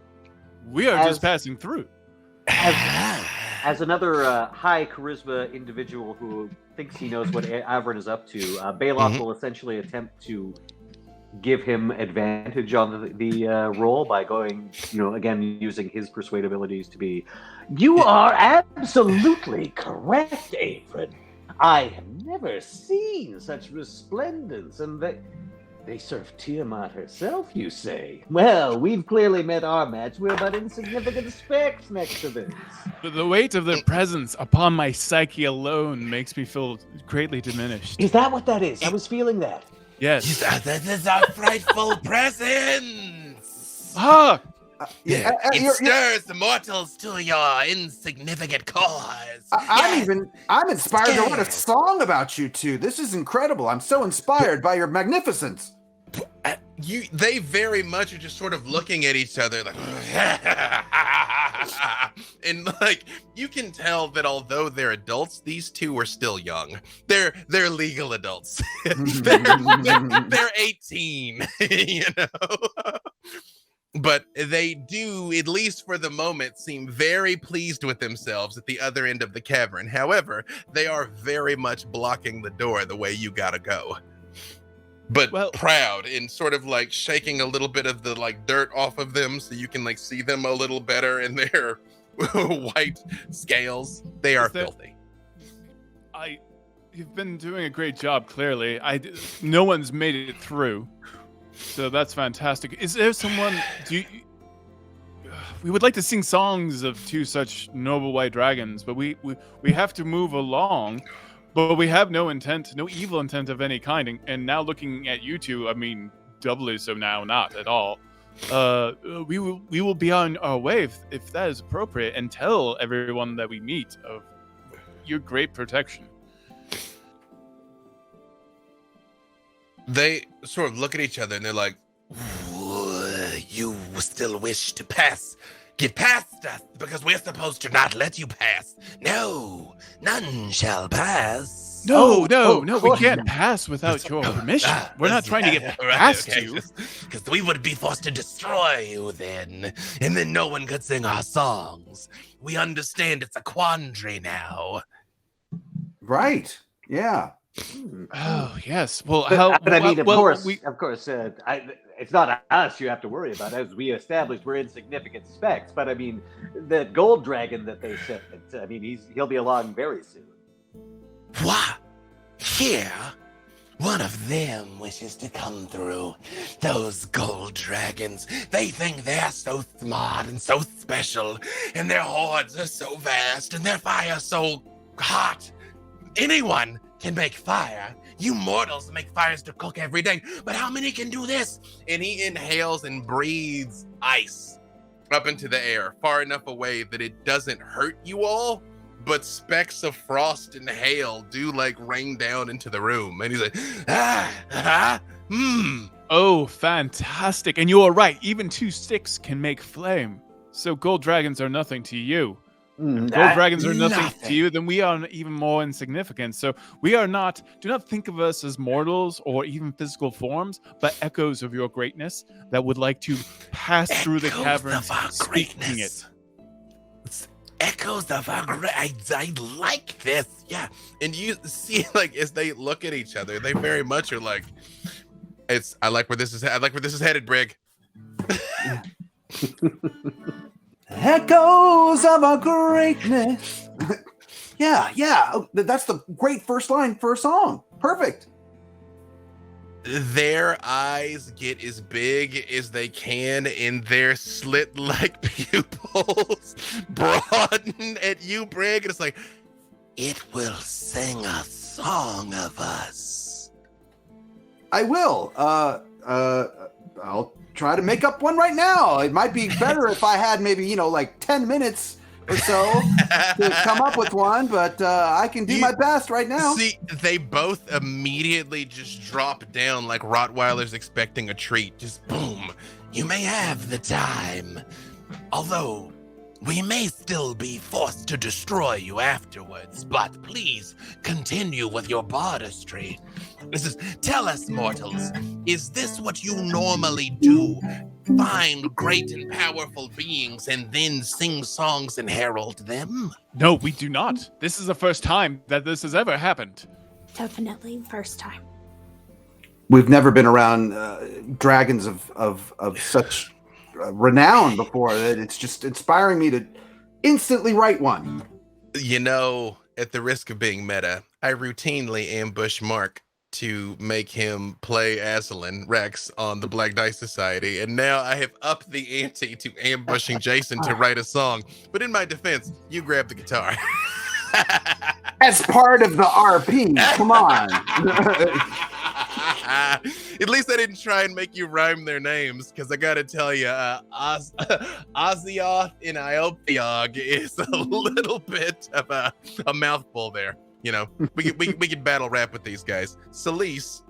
We are just passing through. As another high charisma individual who thinks he knows what Avernus is up to, Balok will essentially attempt to give him advantage on the roll by going, again, using his persuade abilities to be, "You are absolutely correct, Erin. I have never seen such resplendence, and they serve Tiamat herself, you say? Well, we've clearly met our match. We're but insignificant specks next to this." But the weight of their presence upon my psyche alone makes me feel greatly diminished. Is that what that is? I was feeling that. Yes. This is our frightful presence. Ah! It stirs the mortals to your insignificant cause. I'm inspired to write a song about you two. This is incredible. I'm so inspired by your magnificence. They very much are just sort of looking at each other like, and like you can tell that although they're adults, these two are still young. They're legal adults. they're 18, But they do, at least for the moment, seem very pleased with themselves at the other end of the cavern. However, they are very much blocking the door the way you gotta go. But proud and sort of like shaking a little bit of the like dirt off of them so you can like see them a little better in their white scales. They are filthy. You've been doing a great job, clearly. No one's made it through. So that's fantastic. Is there someone? We would like to sing songs of two such noble white dragons, but we have to move along. But we have no evil intent of any kind. And now looking at you two, I mean, doubly so now, not at all. We will be on our way if that is appropriate, and tell everyone that we meet of your great protection. They sort of look at each other and they're like, "You still wish to get past us because we're supposed to not let you pass. No, none shall pass." No, we can't pass without your permission. We're not trying to get past you. Because we would be forced to destroy you then, and then no one could sing our songs. We understand it's a quandary now. Right, yeah. Oh, yes. Well, of course, it's not us you have to worry about. As we established, we're insignificant specks. But I mean, the gold dragon that they sent, he'll be along very soon. What? Here? One of them wishes to come through. Those gold dragons, they think they're so smart and so special, and their hordes are so vast, and their fire so hot. Anyone can make fire. You mortals make fires to cook every day, but how many can do this? And he inhales and breathes ice up into the air, far enough away that it doesn't hurt you all, but specks of frost and hail do like rain down into the room. And he's like, Oh, fantastic. And you are right, even 2 sticks can make flame. So gold dragons are nothing to you. If gold dragons are nothing to you, then we are even more insignificant. So we are not, do not think of us as mortals or even physical forms, but echoes of your greatness that would like to pass through the caverns speaking it. Echoes of our greatness. I like this. Yeah. And you see, like, as they look at each other, they very much are like, I like where this is headed, Brig. Echoes of our greatness. Yeah. That's the great first line for a song. Perfect. Their eyes get as big as they can, and their slit-like pupils broaden at you, Brig. And it's like, it will sing a song of us. I will. I'll try to make up one right now. It might be better if I had maybe, like 10 minutes or so to come up with one, but I can do my best right now. See, they both immediately just drop down like Rottweilers expecting a treat. Just boom. You may have the time. Although, We may still be forced to destroy you afterwards, but please continue with your bardistry. Tell us, mortals, is this what you normally do? Find great and powerful beings and then sing songs and herald them? No, we do not. This is the first time that this has ever happened. Definitely first time. We've never been around dragons of such renown before. That it's just inspiring me to instantly write one. You know, at the risk of being meta, I routinely ambush Mark to make him play Aslan Rex on the Black Dice Society, and now I have upped the ante to ambushing Jason to write a song. But in my defense, you grab the guitar. As part of the RP, come on. At least I didn't try and make you rhyme their names, because I gotta tell you, Ozioth and Iophiog is a little bit of a mouthful there. You know, we could battle rap with these guys. Celise,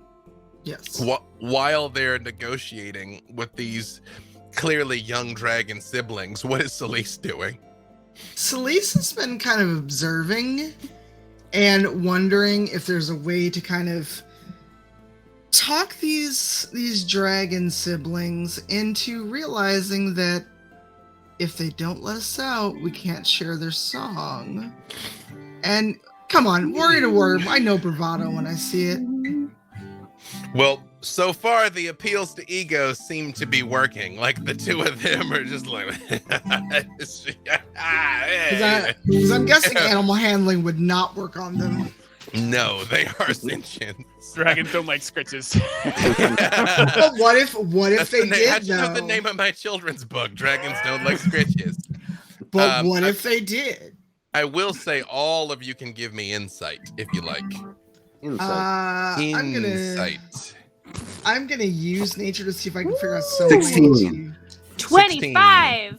Yes. while they're negotiating with these clearly young dragon siblings, what is Celise doing? Celise has been kind of observing and wondering if there's a way to kind of talk these dragon siblings into realizing that if they don't let us out, we can't share their song. And come on, warrior to warrior, I know bravado when I see it. Well, so far the appeals to ego seem to be working. Like the two of them are just like, Because I'm guessing animal handling would not work on them. no, they are sentient. Dragons don't like scritches. But what if they did How'd you know the though? name of my children's book? Dragons don't like scritches. But what if they did? I will say all of you can give me insight if you like. Insight. I'm gonna use nature to see if I can figure out some 16. way to. 25.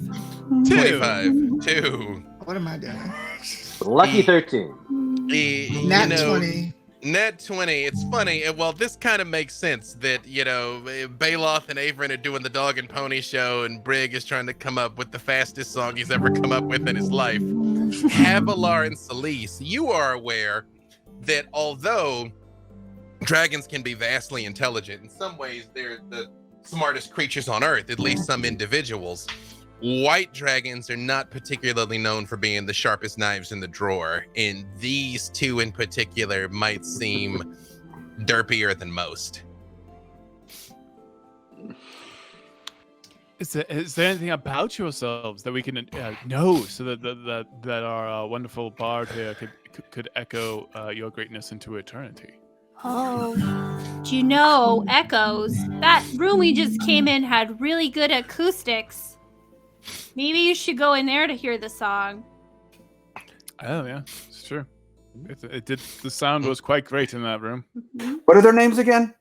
2. What am I doing? Lucky 13. Nat 20. Net 20. It's funny. Well, this kind of makes sense that, you know, Baloth and Averin are doing the dog and pony show, and Brig is trying to come up with the fastest song he's ever come up with in his life. Havilar and Celise, you are aware that although dragons can be vastly intelligent, in some ways they're the smartest creatures on Earth, at least some individuals. White dragons are not particularly known for being the sharpest knives in the drawer, and these two in particular might seem derpier than most. Is there anything about yourselves that we can know so that our wonderful bard here could echo your greatness into eternity? Oh, do you know, echoes? That room we just came in had really good acoustics. Maybe you should go in there to hear the song. Oh yeah, it's true. It did. The sound was quite great in that room. What are their names again?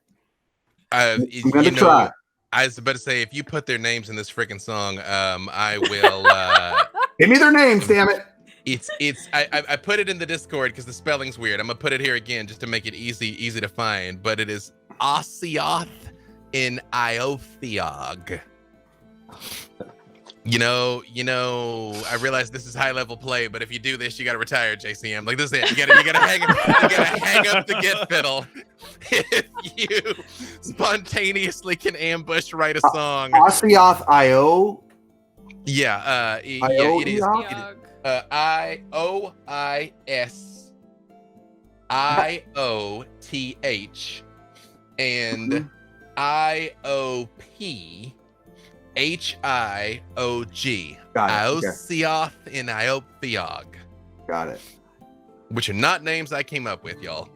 I'm gonna try. I was about to say, if you put their names in this freaking song, I will. Give me their names, damn it. I put it in the Discord because the spelling's weird. I'm gonna put it here again just to make it easy to find. But it is Osioth in Iophiog. You know, I realize this is high level play, but if you do this, you gotta retire, JCM. Like, this is it. You gotta hang up the get fiddle. If you spontaneously can ambush write a song. Osioth IO. Yeah, it is. Yog. IOISIOTH and IOPHIOG. Got it. Okay. Iocioth and Iophiog. Got it. Which are not names I came up with, y'all.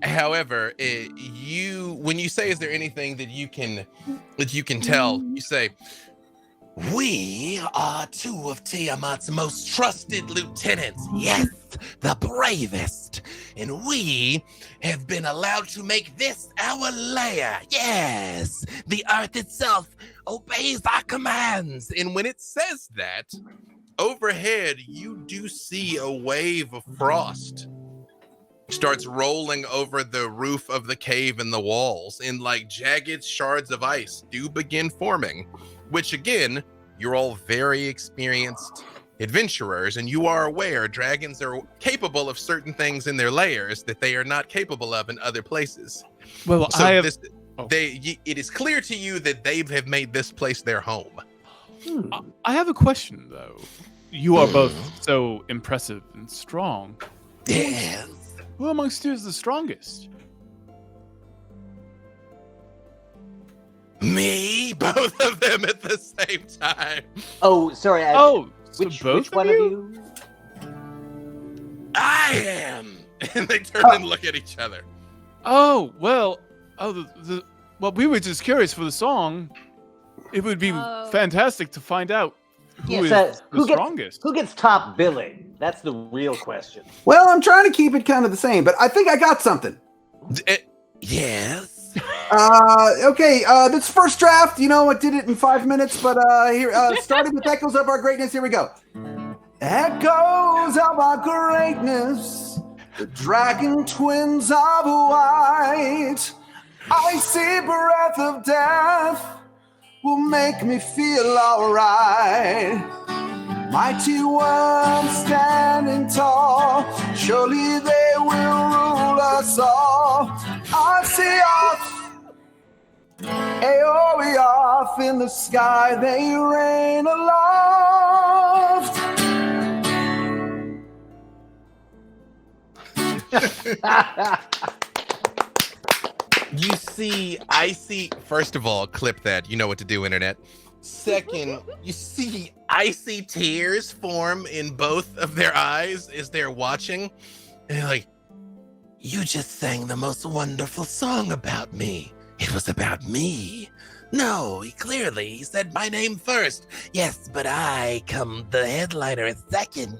However, when you say, is there anything that you can tell? You say, we are two of Tiamat's most trusted lieutenants. Yes, the bravest. And we have been allowed to make this our lair. Yes, the earth itself obeys our commands. And when it says that, overhead, you do see a wave of frost starts rolling over the roof of the cave and the walls, and like jagged shards of ice do begin forming, which again you're all very experienced adventurers, and you are aware dragons are capable of certain things in their lairs that they are not capable of in other places. Well, So I have. it is clear to you that they have made this place their home. I have a question, though. You are both so impressive and strong. Yes. Who amongst you is the strongest? Me, both of them at the same time. Oh, sorry. So which both one of of you? you? I am. And they turn and look at each other. Oh, well. Well, we were just curious for the song. It would be fantastic to find out who is the strongest. Who gets top billing? That's the real question. Well, I'm trying to keep it kind of the same, but I think I got something. Yes. Okay, this first draft, I did it in 5 minutes, but here, starting with Echoes of Our Greatness, here we go. Echoes of our greatness, the dragon twins of white, icy breath of death will make me feel alright. Mighty ones standing tall, surely they will rule us all. I see Aoi off in the sky, they reign aloft. You see, I see, first of all, clip that. You know what to do, internet. Second, you see icy tears form in both of their eyes as they're watching. And they're like, you just sang the most wonderful song about me. It was about me. No, he said my name first. Yes, but I come the headliner second.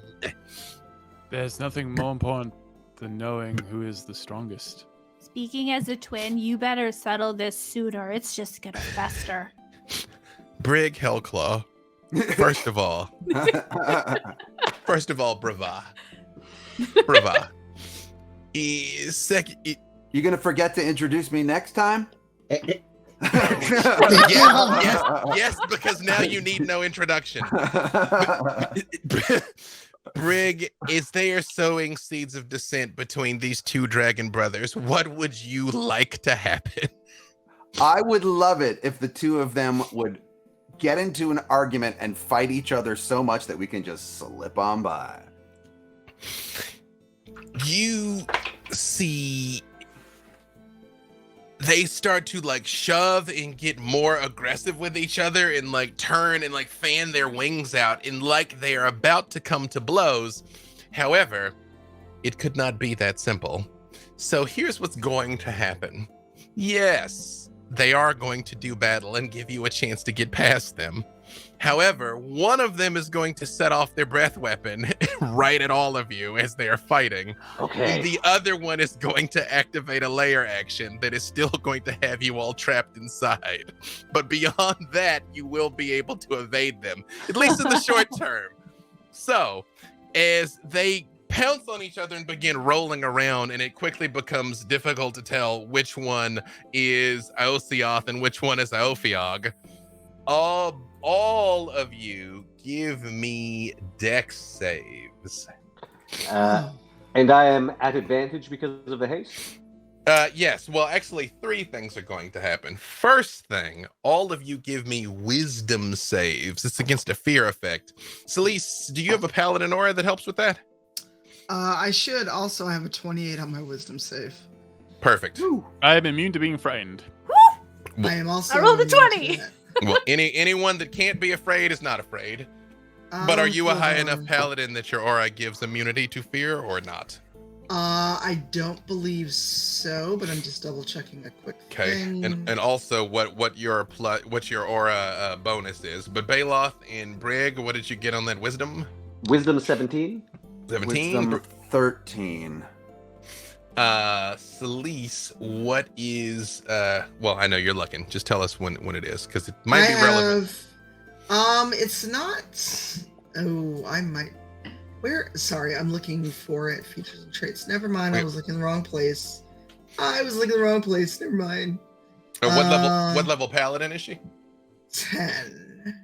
There's nothing more important than knowing who is the strongest. Speaking as a twin, you better settle this sooner. It's just gonna fester. Brig Hellclaw. First of all, brava. Brava. You gonna forget to introduce me next time? Yes, because now you need no introduction. Brig, is there sowing seeds of dissent between these two dragon brothers? What would you like to happen? I would love it if the two of them would get into an argument and fight each other so much that we can just slip on by. You see, they start to shove and get more aggressive with each other and turn and fan their wings out and they are about to come to blows. However, it could not be that simple. So here's what's going to happen. Yes, they are going to do battle and give you a chance to get past them. However, one of them is going to set off their breath weapon right at all of you as they are fighting. Okay. And the other one is going to activate a layer action that is still going to have you all trapped inside. But beyond that, you will be able to evade them, at least in the short term. So, as they pounce on each other and begin rolling around, and it quickly becomes difficult to tell which one is Aosioth and which one is Aofiog. All of you give me dex saves. And I am at advantage because of the haste? Yes. Well, actually, 3 things are going to happen. First thing, all of you give me wisdom saves. It's against a fear effect. Celise, do you have a paladin aura that helps with that? I should also have a 28 on my wisdom save. Perfect. I am immune to being frightened. I am also. I rolled a immune to 20. that. Well, anyone that can't be afraid is not afraid. But are you a high enough paladin that your aura gives immunity to fear or not? I don't believe so, but I'm just double checking a quick thing. And also what your aura bonus is. But Baloth and Brig, what did you get on that wisdom? Wisdom 17. 17. Wisdom 13. Celise, what is well, I know you're looking. Just tell us when it is, because it might be relevant. It's not. Oh, I might. Where? Sorry, I'm looking for it. Features and traits. Never mind. I was looking in the wrong place. Never mind. What level paladin is she? 10.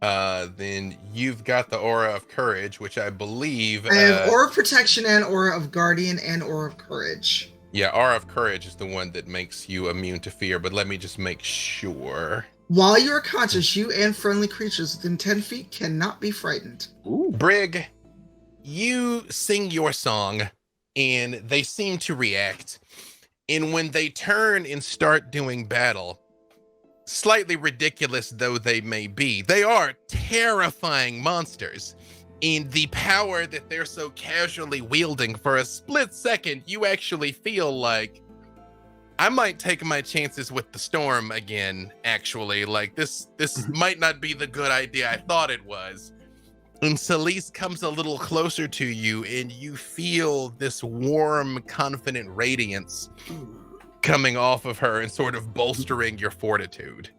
Then you've got the aura of courage, which I believe I have Aura of Protection and Aura of Guardian and Aura of Courage. Yeah, aura of courage is the one that makes you immune to fear, but let me just make sure. While you are conscious, you and friendly creatures within 10 feet cannot be frightened. Ooh. Brig, you sing your song, and they seem to react. And when they turn and start doing battle, slightly ridiculous though they may be, they are terrifying monsters. In the power that they're so casually wielding, for a split second, you actually feel like, I might take my chances with the storm again, actually. Like, this might not be the good idea I thought it was. And Celise comes a little closer to you, and you feel this warm, confident radiance coming off of her and sort of bolstering your fortitude.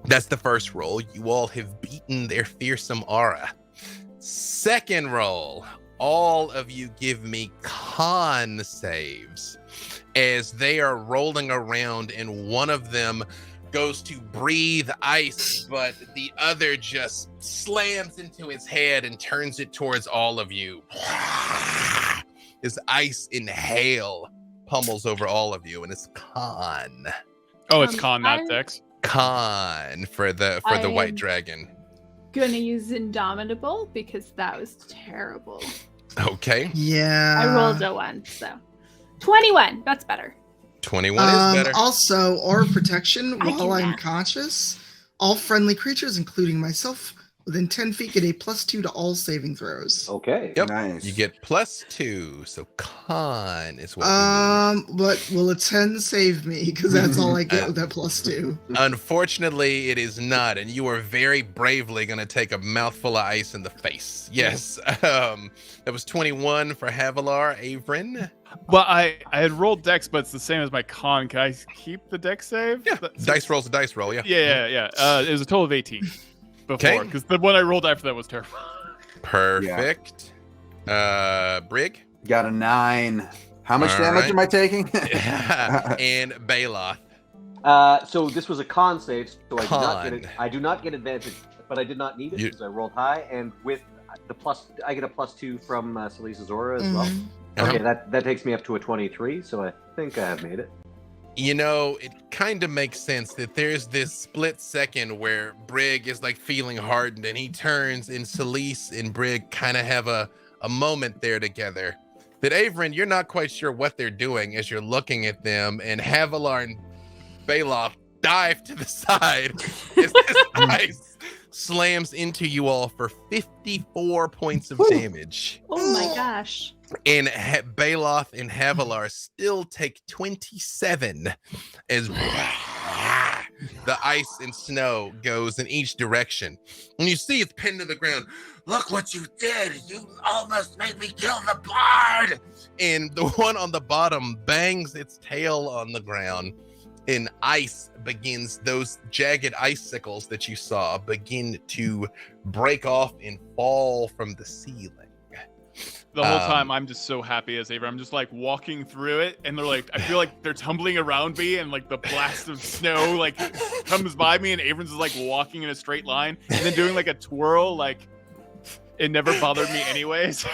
That's the first roll. You all have beaten their fearsome aura. Second roll, all of you give me con saves as they are rolling around, and one of them goes to breathe ice, but the other just slams into his head and turns it towards all of you. As ice and hail pummels over all of you, and it's con. Oh, it's con, not dex. Con for the white dragon. Gonna use Indomitable because that was terrible. Okay. Yeah. I rolled a 1, so 21. That's better. 21 is better. Also, Aura of Protection, I while can I'm math. conscious, all friendly creatures, including myself, within 10 feet get a +2 to all saving throws. Okay. Yep. Nice. You get +2, so con is what we need. But will a 10 save me? Because that's all I get with that +2. Unfortunately, it is not, and you are very bravely going to take a mouthful of ice in the face. Yes. That was 21 for Havilar. Avrin? Well, I had rolled dex, but it's the same as my con. Can I keep the dex save? Yeah. Dice roll's a dice roll, yeah. Yeah. It was a total of 18 before, Okay. because the one I rolled after that was terrible. Perfect. Brig? Got a 9. How much All damage right. am I taking? And Baloth. So this was a con save, so Con. I do not get advantage, but I did not need it You- because I rolled high, and with the plus, I get a +2 from Celise's aura as well. Okay, that takes me up to a 23, so I think I have made it. You know, it kind of makes sense that there's this split second where Brig is like feeling hardened, and he turns, and Celise and Brig kind of have a moment there together. That Avrin, you're not quite sure what they're doing as you're looking at them, and Havilar and Baloth dive to the side as this ice slams into you all for 54 points of damage. Oh my gosh. And Baloth and Havilar still take 27 as the ice and snow goes in each direction. And you see it's pinned to the ground. Look what you did. You almost made me kill the bard. And the one on the bottom bangs its tail on the ground. And ice begins, those jagged icicles that you saw begin to break off and fall from the ceiling. The whole time I'm just so happy as Avery. I'm just like walking through it, and they're like, I feel like they're tumbling around me, and like the blast of snow like comes by me, and Avrin's is like walking in a straight line and then doing like a twirl, like it never bothered me anyways.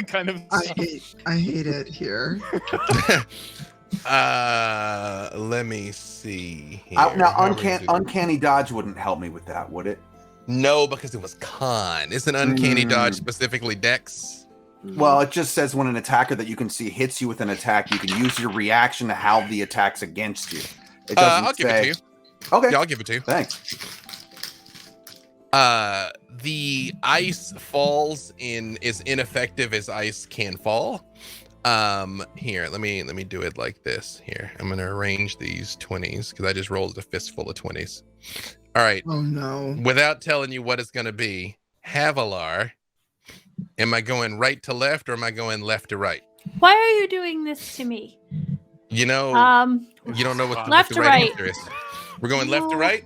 Kind of. I hate it here. Let me see here. Now, How we do- uncanny dodge wouldn't help me with that, would it? No, because it was con. Isn't uncanny dodge specifically dex? Well, it just says when an attacker that you can see hits you with an attack, you can use your reaction to how the attack's against you. It doesn't I'll give it to you. Okay. Yeah, I'll give it to you. Thanks. The ice falls in as ineffective as ice can fall. Here, let me do it like this. Here, I'm gonna arrange these 20s because I just rolled a fistful of 20s. All right. Oh no. Without telling you what it's gonna be, Havilar, am I going right to left or am I going left to right? Why are you doing this to me? You know, you don't know what the, left what the to right right. answer is. We're going left to No. right?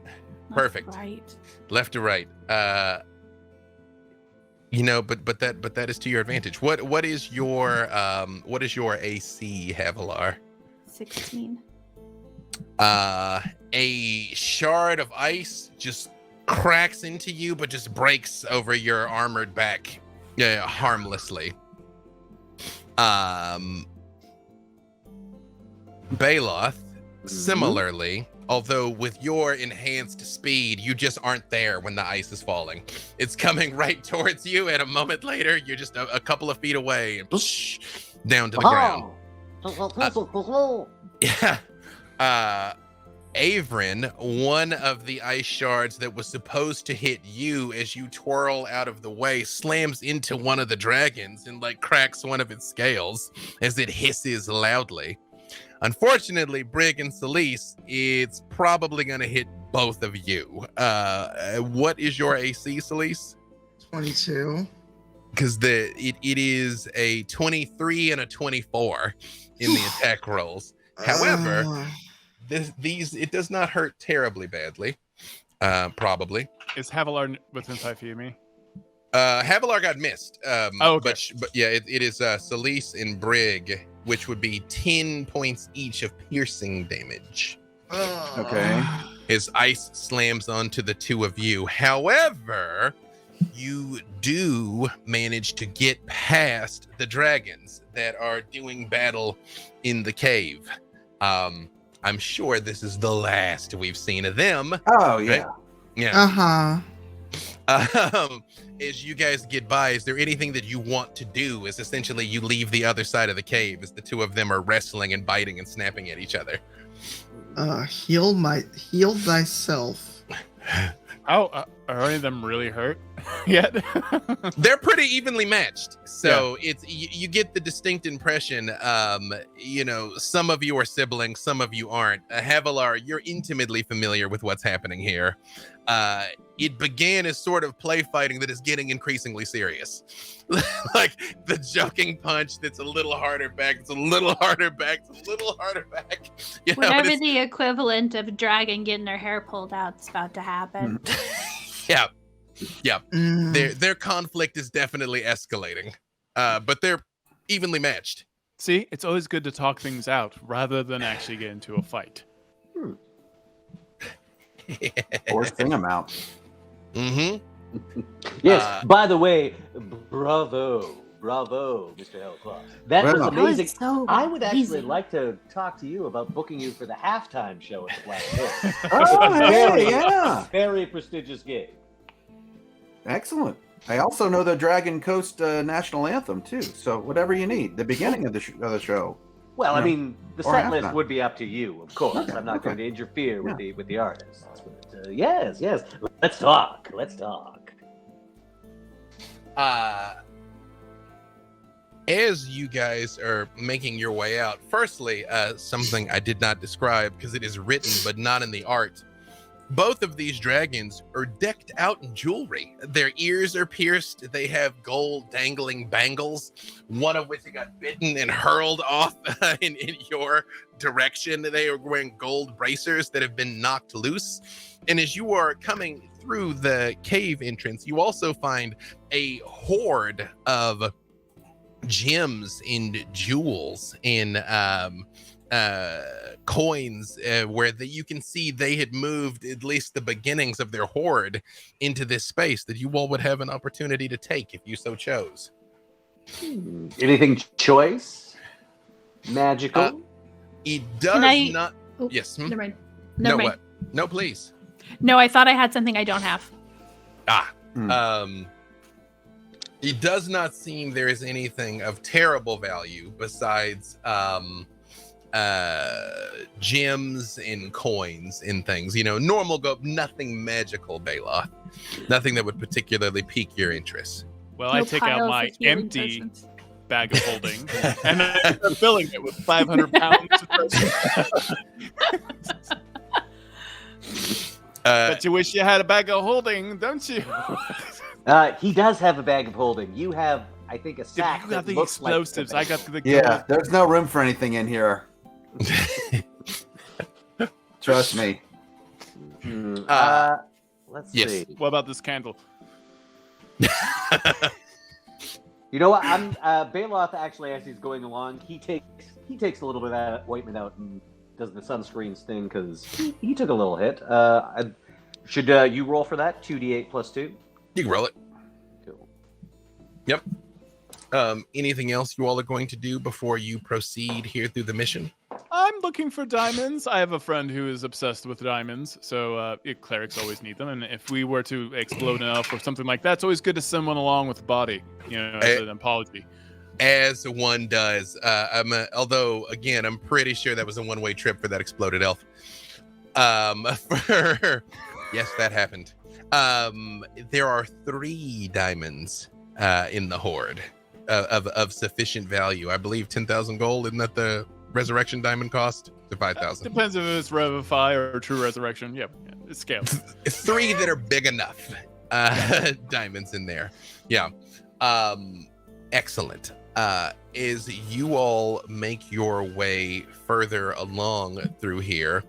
Perfect. Right. Left to right. You know, but that is to your advantage. What is your AC, Havilar? 16. A shard of ice just cracks into you, but just breaks over your armored back harmlessly. Baloth, similarly, although with your enhanced speed, you just aren't there when the ice is falling. It's coming right towards you, and a moment later, you're just a couple of feet away and down to the ground. Averin, one of the ice shards that was supposed to hit you as you twirl out of the way, slams into one of the dragons and cracks one of its scales as it hisses loudly. Unfortunately, Brig and Celise, it's probably going to hit both of you. What is your AC, Celise? 22. Because it is a 23 and a 24 in the attack rolls. However, it does not hurt terribly badly. Probably. Is Havilar within 5 feet of me? Havilar got missed. Okay. But yeah, it is Celise and Brig, which would be 10 points each of piercing damage. Okay. His ice slams onto the two of you. However, you do manage to get past the dragons that are doing battle in the cave. I'm sure this is the last we've seen of them. Oh, yeah. Right? Yeah. Uh-huh. As you guys get by, is there anything that you want to do? Is essentially you leave the other side of the cave as the two of them are wrestling and biting and snapping at each other. Heal thyself. Are any of them really hurt yet? They're pretty evenly matched, so it's you get the distinct impression. Some of you are siblings, some of you aren't. Havilar, you're intimately familiar with what's happening here. It began as sort of play fighting that is getting increasingly serious. Like the joking punch that's a little harder back, it's a little harder back, it's a little harder back. Whatever the equivalent of a dragon getting their hair pulled out is about to happen. Yeah. Their conflict is definitely escalating, but they're evenly matched. See, it's always good to talk things out rather than actually get into a fight. Or sing them out. Yes, by the way, bravo, Mr. Hellclaw. That was amazing. I would actually like to talk to you about booking you for the halftime show at the Black Hill. Oh, hey, yeah. Very prestigious gig. Excellent. I also know the Dragon Coast national anthem, too. So whatever you need, the beginning of the show. Well, I mean, the Or set list halftime. would be up to you, of course. Okay, I'm not going okay. to interfere with the artists. But, yes. Let's talk. As you guys are making your way out, firstly, something I did not describe because it is written but not in the art. Both of these dragons are decked out in jewelry. Their ears are pierced. They have gold dangling bangles, one of which got bitten and hurled off in your direction. They are wearing gold bracers that have been knocked loose. And as you are coming through the cave entrance, you also find a horde of gems and jewels and coins where you can see they had moved at least the beginnings of their horde into this space that you all would have an opportunity to take if you so chose. Anything choice? Magical? It does not. Oh, Yes. Never mind. No, what? No, please. No, I thought I had something I don't have. It does not seem there is anything of terrible value besides gems and coins and things. Normal go, nothing magical, Baloth. Nothing that would particularly pique your interest. Well, No I take out piles my of healing empty potions. bag of holding and I start filling it with 500 pounds of treasure. But you wish you had a bag of holding, don't you? He does have a bag of holding. You have, I think, a sack You that got the looks like explosives. I got the Yeah, there's no room for anything in here. Trust me. Let's yes. see. What about this candle? You know what? Baloth actually, as he's going along, he takes a little bit of that ointment out and does the sunscreens thing because he took a little hit. Should you roll for that? 2d8 plus 2? You can roll it. Cool. Yep. Anything else you all are going to do before you proceed here through the mission? I'm looking for diamonds. I have a friend who is obsessed with diamonds, so clerics always need them. And if we were to explode an elf or something like that, it's always good to send one along with the body, as an apology. As one does. Although, again, I'm pretty sure that was a one-way trip for that exploded elf. Yes, that happened. There are 3 diamonds in the hoard of sufficient value. I believe 10,000 gold. Isn't that the resurrection diamond cost? To 5,000. Depends if it's Revivify or True Resurrection. Yep, it's scaled. 3 that are big enough diamonds in there. Yeah. Excellent. As you all make your way further along through here,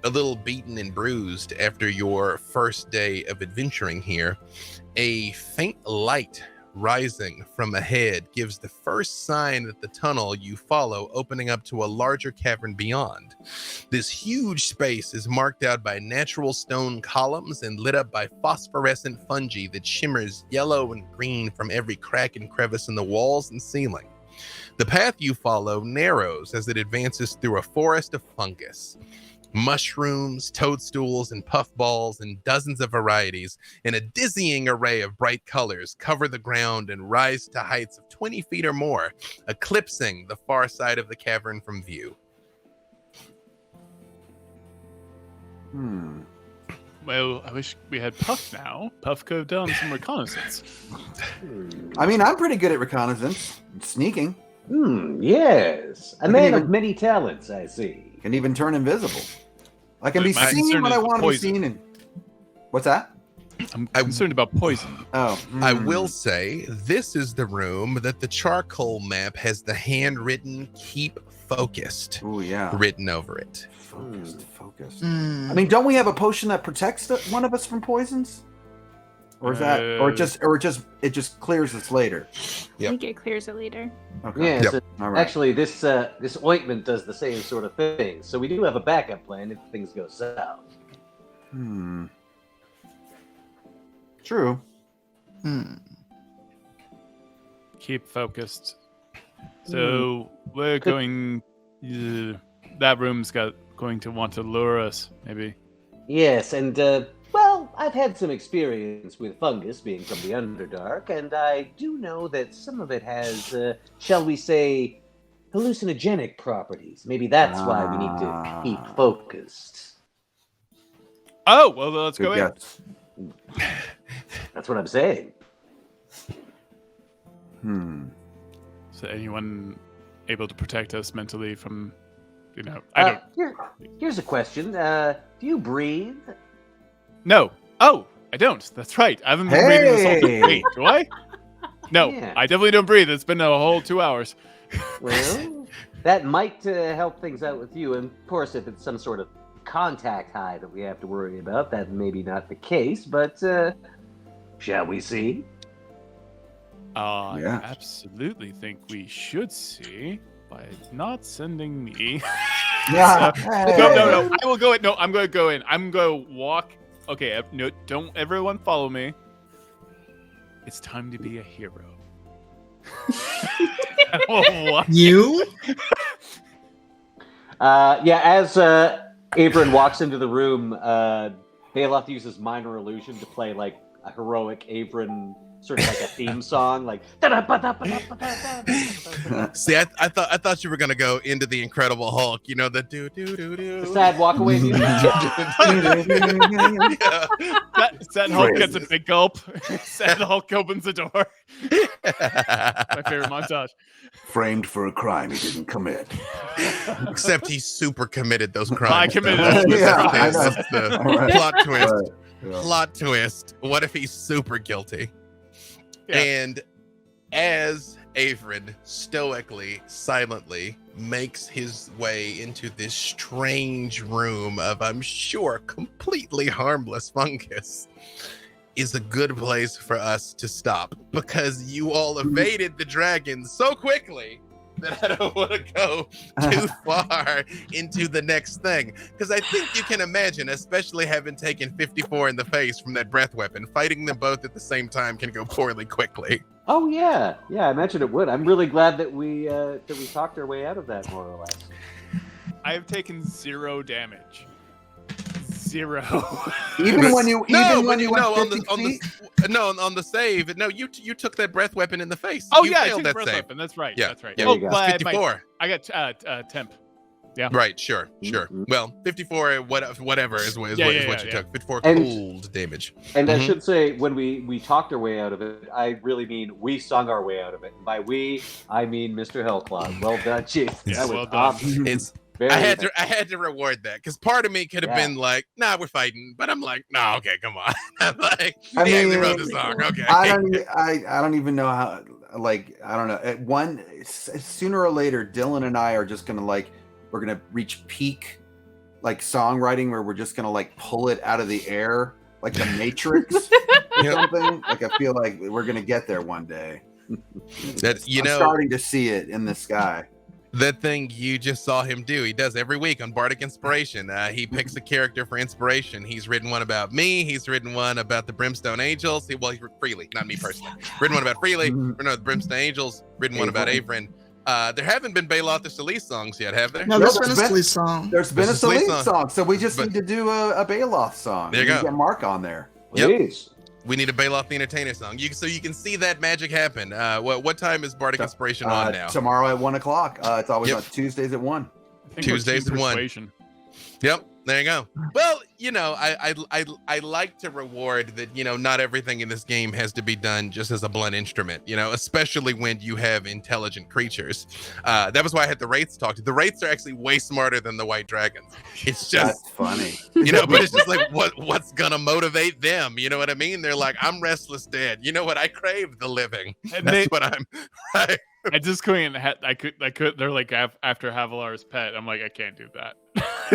a little beaten and bruised after your first day of adventuring here, a faint light rising from ahead gives the first sign that the tunnel you follow opening up to a larger cavern beyond. This huge space is marked out by natural stone columns and lit up by phosphorescent fungi that shimmers yellow and green from every crack and crevice in the walls and ceiling. The path you follow narrows as it advances through a forest of fungus. Mushrooms, toadstools, and puffballs in dozens of varieties in a dizzying array of bright colors cover the ground and rise to heights of 20 feet or more, eclipsing the far side of the cavern from view. Well, I wish we had Puff now. Puff could have done some reconnaissance. I mean, I'm pretty good at reconnaissance. Sneaking. Yes. A man of many talents, I see. Can even turn invisible. I can be My seen concern when I is want to be poison. seen. And what's that? I'm concerned about poison. Oh, I will say this is the room that the charcoal map has the handwritten "Keep Focused" Oh yeah. written over it. Focused. Mm. I mean, don't we have a potion that protects one of us from poisons? Or is that, or it just clears us later? Yep. I think it clears it later. Okay. Yes. Yep. All right. Actually, this ointment does the same sort of thing, so we do have a backup plan if things go south. True. Keep focused. So we're going. That room's going to want to lure us, maybe. Yes, and well, I've had some experience with fungus being from the Underdark, and I do know that some of it has, shall we say, hallucinogenic properties. Maybe that's why we need to keep focused. Oh, well, let's go in. Yes. That's what I'm saying. Is anyone able to protect us mentally from, I don't. Here's a question. Do you breathe? No. Oh, I don't. That's right. I haven't been breathing this whole day. Wait, do I? No, Yeah. I definitely don't breathe. It's been a whole 2 hours. Well, that might help things out with you. And of course, if it's some sort of contact high that we have to worry about, that may be not the case. But shall we see? I Yeah. absolutely think we should see by not sending me. Yeah. No. I will go in. No, I'm going to go in. I'm going to walk. Okay, no, don't everyone follow me. It's time to be a hero. I will walk You? Yeah, as Averin walks into the room, Bailoff uses minor illusion to play like a heroic Averin, sort of like a theme song, like. See, I thought you were gonna go into the Incredible Hulk. You know, the do do do do. The sad walk away music. Sad Hulk gets a big gulp. Sad Hulk opens the door. My favorite montage. Framed for a crime he didn't commit. Except he's super committed those crimes. I committed though. those Yeah, That's I know. the All right. plot twist. Right. Yeah. Plot twist. What if he's super guilty? Yeah. And as Averin stoically, silently makes his way into this strange room of, I'm sure, completely harmless fungus, is a good place for us to stop, because you all evaded the dragon so quickly that I don't want to go too far into the next thing. Because I think you can imagine, especially having taken 54 in the face from that breath weapon, fighting them both at the same time can go poorly quickly. Oh yeah, I imagine it would. I'm really glad that we talked our way out of that, more or less. I have taken 0 damage. 0. Even when you No, went on 50 feet? the save. No, you took that breath weapon in the face. Oh You yeah, I failed took that breath save. weapon. That's right. Yeah, That's right. yeah. There you go. but 54. I got temp. Yeah. Right, sure. Mhm. Well, 54, whatever is what Yeah, you yeah. took. 54 And- cold damage. And I Mhm. should say, when we talked our way out of it, I really mean we sung our way out of it. And by we, I mean Mr. Hellclaw. Well done, Chief. Yes, That was well done. awesome. It's Very I had nice. to reward that because part of me could have Yeah. been like, nah, we're fighting, but I'm like, no, okay, come on. I'm like, I yeah, mean, they wrote the song. Okay. I don't even know how. Like, I don't know. At one, sooner or later, Dylan and I are just gonna we're gonna reach peak like songwriting where we're just gonna like pull it out of the air like the Matrix or Yep. something. Like, I feel like we're gonna get there one day. That I'm starting to see it in the sky. that thing you just saw him do, he does every week on Bardic Inspiration. He picks a character for inspiration. He's written one about me. He's written one about the Brimstone Angels. He Freely, not me personally. Written one about Freely. Written the Brimstone Angels. Written one about Avern. There haven't been Baloth or Solis songs yet, have there? No, No, there's been a Sleaze song. There's been a There's a Sleaze Celine song, so we just But- need to do a Baloth song. There you We need go. to get Mark on there. Yep. Please. We need a Baloth the Entertainer song. So you can see that magic happen. What time is Bardic Inspiration on now? Tomorrow at 1:00. It's always Yep. on Tuesdays at 1. I think Tuesdays we're at Team 1. Persuasion. Yep, there you go. Well, I like to reward that. Not everything in this game has to be done just as a blunt instrument. Especially when you have intelligent creatures. That was why I had the Wraiths talk to. The Wraiths are actually way smarter than the White Dragons. It's just That's funny. but it's just like what's gonna motivate them? You know what I mean? They're like, I'm restless dead. You know what? I crave the living. And That's what I'm. Right. I just couldn't. I could. They're like after Havilar's pet. I'm like, I can't do that.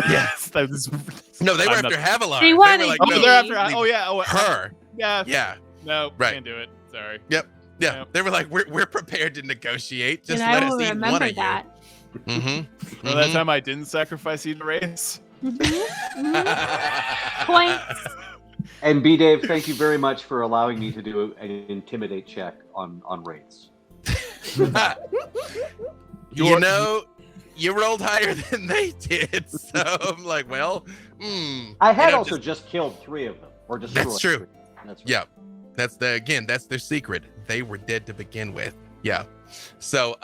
Yes. That is, No, they were I'm after not- Havilar. They were wanted like, Oh, no, they're after. leave Oh yeah. Oh, her. yeah. Yeah. No, Right. can't do it. Sorry. Yeah, Yeah. they were like, we're prepared to negotiate. Just and let I us will eat one remember of that. you. Mm-hmm. Well, that time I didn't sacrifice you to race. Point. And B Dave, thank you very much for allowing me to do an intimidate check on Wraiths. You rolled higher than they did, so I'm like, well, I had also just killed 3 of them, or destroyed. That's true. 3. That's right. Yeah, that's their secret. They were dead to begin with. Yeah, so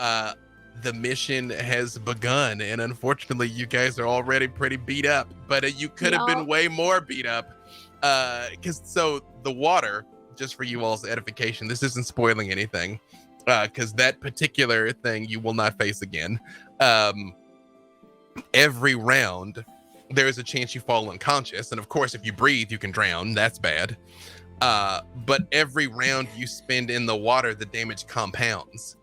the mission has begun, and unfortunately, you guys are already pretty beat up. But you could have been way more beat up, because the water. Just for you all's edification, this isn't spoiling anything, because that particular thing you will not face again. Every round, there is a chance you fall unconscious, and of course, if you breathe, you can drown. That's bad. But every round you spend in the water, the damage compounds.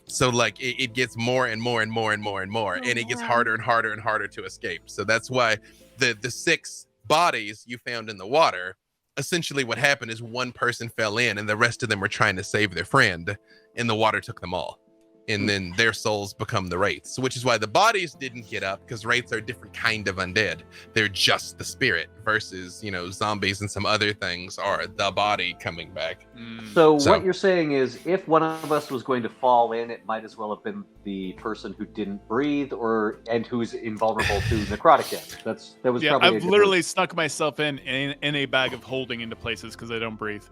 So like it gets more and more and more and more and more, and it gets harder and harder and harder to escape. So that's why the 6 bodies you found in the water, essentially what happened is one person fell in and the rest of them were trying to save their friend, and the water took them all. And then their souls become the Wraiths, which is why the bodies didn't get up, because Wraiths are a different kind of undead. They're just the spirit versus, zombies and some other things are the body coming back. So So- what you're saying is, if one of us was going to fall in, it might as well have been the person who didn't breathe, and who's invulnerable to necrotic damage. That was Yeah, probably. a I've good literally snuck myself in a bag of holding into places because I don't breathe.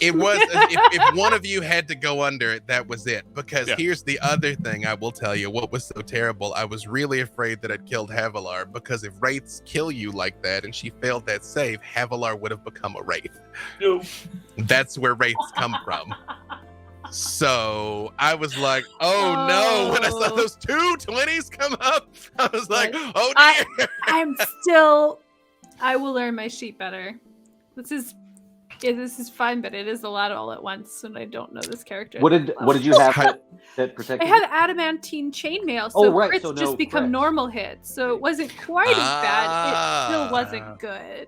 It was if one of you had to go under it, that was it. Because Yeah. here's the other thing I will tell you. What was so terrible? I was really afraid that I'd killed Havilar, because if Wraiths kill you like that and she failed that save, Havilar would have become a Wraith. No. That's where Wraiths come from. So I was like, oh no, when I saw those 2 20s come up, I was like, oh dear. I will learn my sheet better. This is Yeah, this is fun, but it is a lot all at once, and I don't know this character. What did you have that protected? I had adamantine chainmail, so crits just become normal hits. So it wasn't quite as bad. It still wasn't good.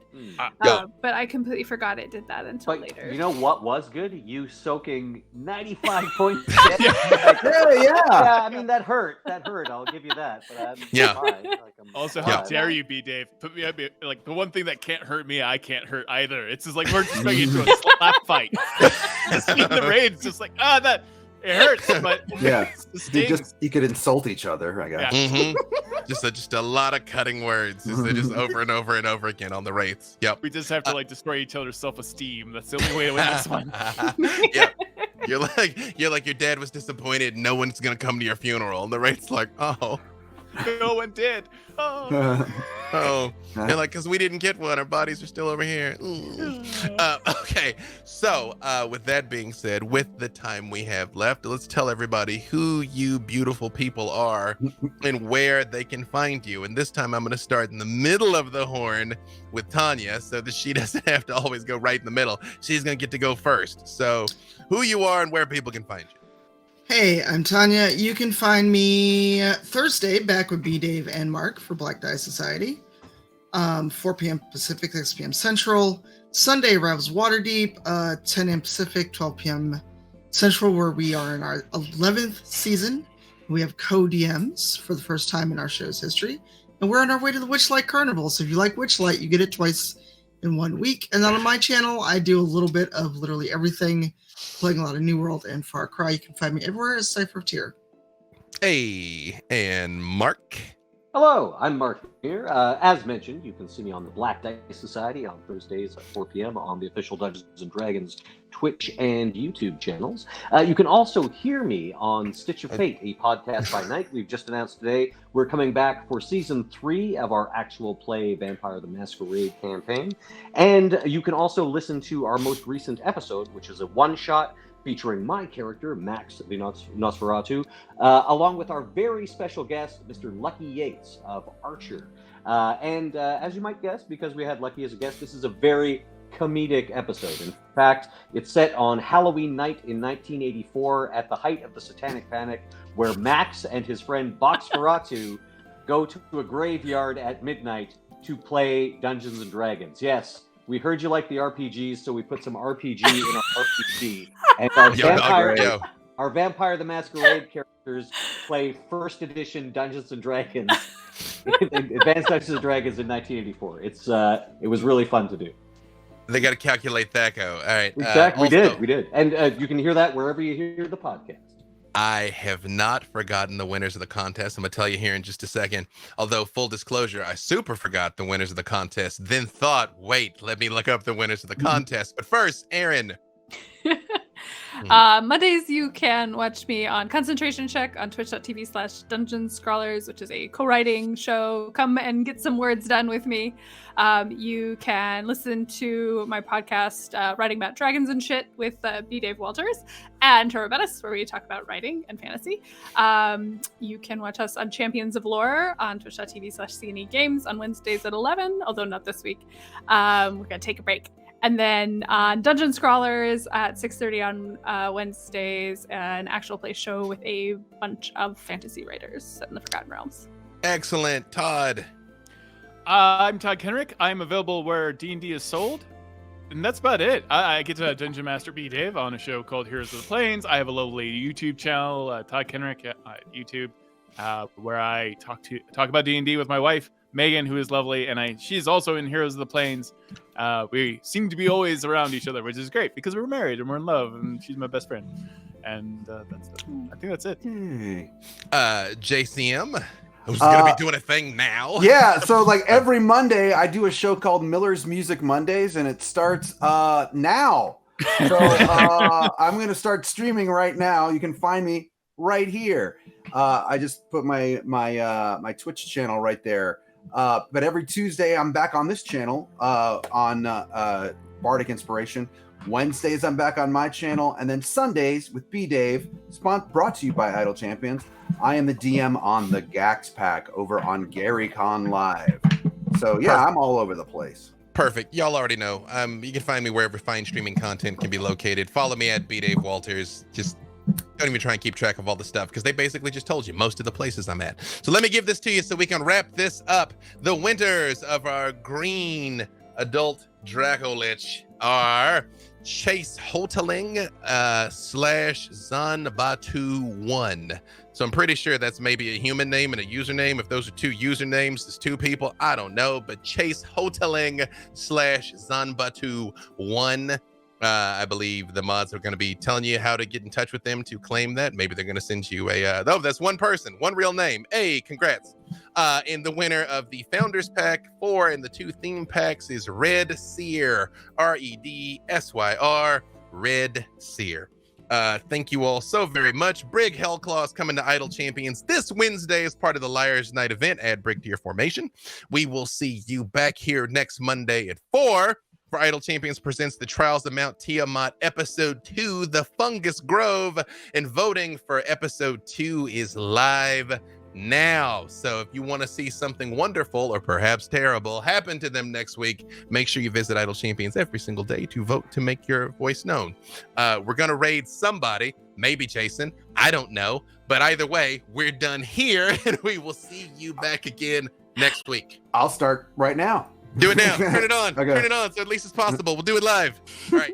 But I completely forgot it did that until later. You know what was good? You soaking 95 points. Yeah. I mean, that hurt. I'll give you that. But I'm fine. Also, how dare you be, Dave? Put me up. Like, the one thing that can't hurt me, I can't hurt either. It's just like we're just going into a slap fight. The raid's just like, that it hurts, but you could insult each other, I guess. Yeah. Just a lot of cutting words, just over and over and over again on the wraiths. Yep. We just have to destroy each other's self-esteem. That's the only way to win this one. Yeah. You're like your dad was disappointed. No one's gonna come to your funeral, and the wraith's like, oh. No one did. Oh. You're like, because we didn't get one. Our bodies are still over here. Okay. So, with that being said, with the time we have left, let's tell everybody who you beautiful people are and where they can find you. And this time I'm going to start in the middle of the horn with Tanya so that she doesn't have to always go right in the middle. She's going to get to go first. So, who you are and where people can find you. Hey, I'm Tanya. You can find me Thursday back with B. Dave and Mark for Black Die Society. 4 p.m. Pacific, 6 p.m. Central. Sunday, Revs Waterdeep, 10 a.m. Pacific, 12 p.m. Central, where we are in our 11th season. We have co-DMs for the first time in our show's history. And we're on our way to the Witchlight Carnival. So if you like Witchlight, you get it twice in 1 week. And then on my channel, I do a little bit of literally everything, playing a lot of New World and Far Cry. You can find me everywhere as Cypher of Tyr. Hey, and Mark. Hello, I'm Mark here. As mentioned, you can see me on the Black Dice Society on Thursdays at 4 p.m. on the official Dungeons & Dragons Twitch and YouTube channels. You can also hear me on Stitch of Fate, a podcast by night. We've just announced today we're coming back for Season 3 of our actual play Vampire the Masquerade campaign. And you can also listen to our most recent episode, which is a one-shot featuring my character, Max the Nosferatu, along with our very special guest, Mr. Lucky Yates of Archer. And as you might guess, because we had Lucky as a guest, this is a very comedic episode. In fact, it's set on Halloween night in 1984 at the height of the Satanic Panic, where Max and his friend Boxferatu go to a graveyard at midnight to play Dungeons & Dragons. Yes, we heard you like the RPGs, so we put some RPG in our RPG. And our Vampire the Masquerade characters play first edition Dungeons & Dragons, Advanced Dungeons & Dragons in 1984. It was really fun to do. They got to calculate that go. All right. Exactly. We did. And you can hear that wherever you hear the podcast. I have not forgotten the winners of the contest. I'm going to tell you here in just a second. Although, full disclosure, I super forgot the winners of the contest, then thought, wait, let me look up the winners of the contest. But first, Erin. Mondays, you can watch me on Concentration Check on twitch.tv/Dungeon Scrawlers, which is a co-writing show. Come and get some words done with me. You can listen to my podcast, Writing About Dragons and Shit, with B. Dave Walters and Torabettis, where we talk about writing and fantasy. You can watch us on Champions of Lore on twitch.tv/CNE Games on Wednesdays at 11, although not this week. We're going to take a break. And then on Dungeon Scrawlers at 6:30 on Wednesdays, an actual play show with a bunch of fantasy writers set in the Forgotten Realms. Excellent. Todd. I'm Todd Kenreck. I'm available where D&D is sold. And that's about it. I get to Dungeon Master B. Dave on a show called Heroes of the Plains. I have a lovely YouTube channel, Todd Kenreck at YouTube, where I talk about D&D with my wife, Megan, who is lovely, and she's also in Heroes of the Plains. We seem to be always around each other, which is great because we're married and we're in love, and she's my best friend. And I think that's it. JCM, who's gonna be doing a thing now? Yeah, so like every Monday, I do a show called Miller's Music Mondays, and it starts now. So I'm gonna start streaming right now. You can find me right here. I just put my Twitch channel right there. But every Tuesday, I'm back on this channel on Bardic Inspiration. Wednesdays, I'm back on my channel. And then Sundays with B. Dave, brought to you by Idle Champions. I am the DM on the Gaxx pack over on GaryCon Live. So, yeah, I'm all over the place. Perfect. Y'all already know. You can find me wherever fine streaming content can be located. Follow me at BDaveWalters. Just don't even try and keep track of all the stuff because they basically just told you most of the places I'm at. So let me give this to you so we can wrap this up. The winners of our green adult Dracolich are Chase Hoteling / Zanbatu1. So I'm pretty sure that's maybe a human name and a username. If those are two usernames, there's two people. I don't know, but Chase Hoteling / Zanbatu1. I believe the mods are going to be telling you how to get in touch with them to claim that. Maybe they're going to send you a, that's one person, one real name. Hey, congrats. And the winner of the Founders Pack 4 and the 2 theme packs is Red Seer, REDSYR, Red Seer. Thank you all so very much. Brig Hellclaw is coming to Idle Champions this Wednesday as part of the Liars Night event. Add Brig to your formation. We will see you back here next Monday at 4 for Idle Champions presents the Trials of Mount Tiamat Episode 2, The Fungus Grove, and voting for Episode 2 is live now. So if you want to see something wonderful or perhaps terrible happen to them next week, make sure you visit Idle Champions every single day to vote to make your voice known. We're going to raid somebody, maybe Jason, I don't know, but either way, we're done here and we will see you back again next week. I'll start right now. Do it now. Turn it on. Okay. Turn it on so at least it's possible. We'll do it live. All right.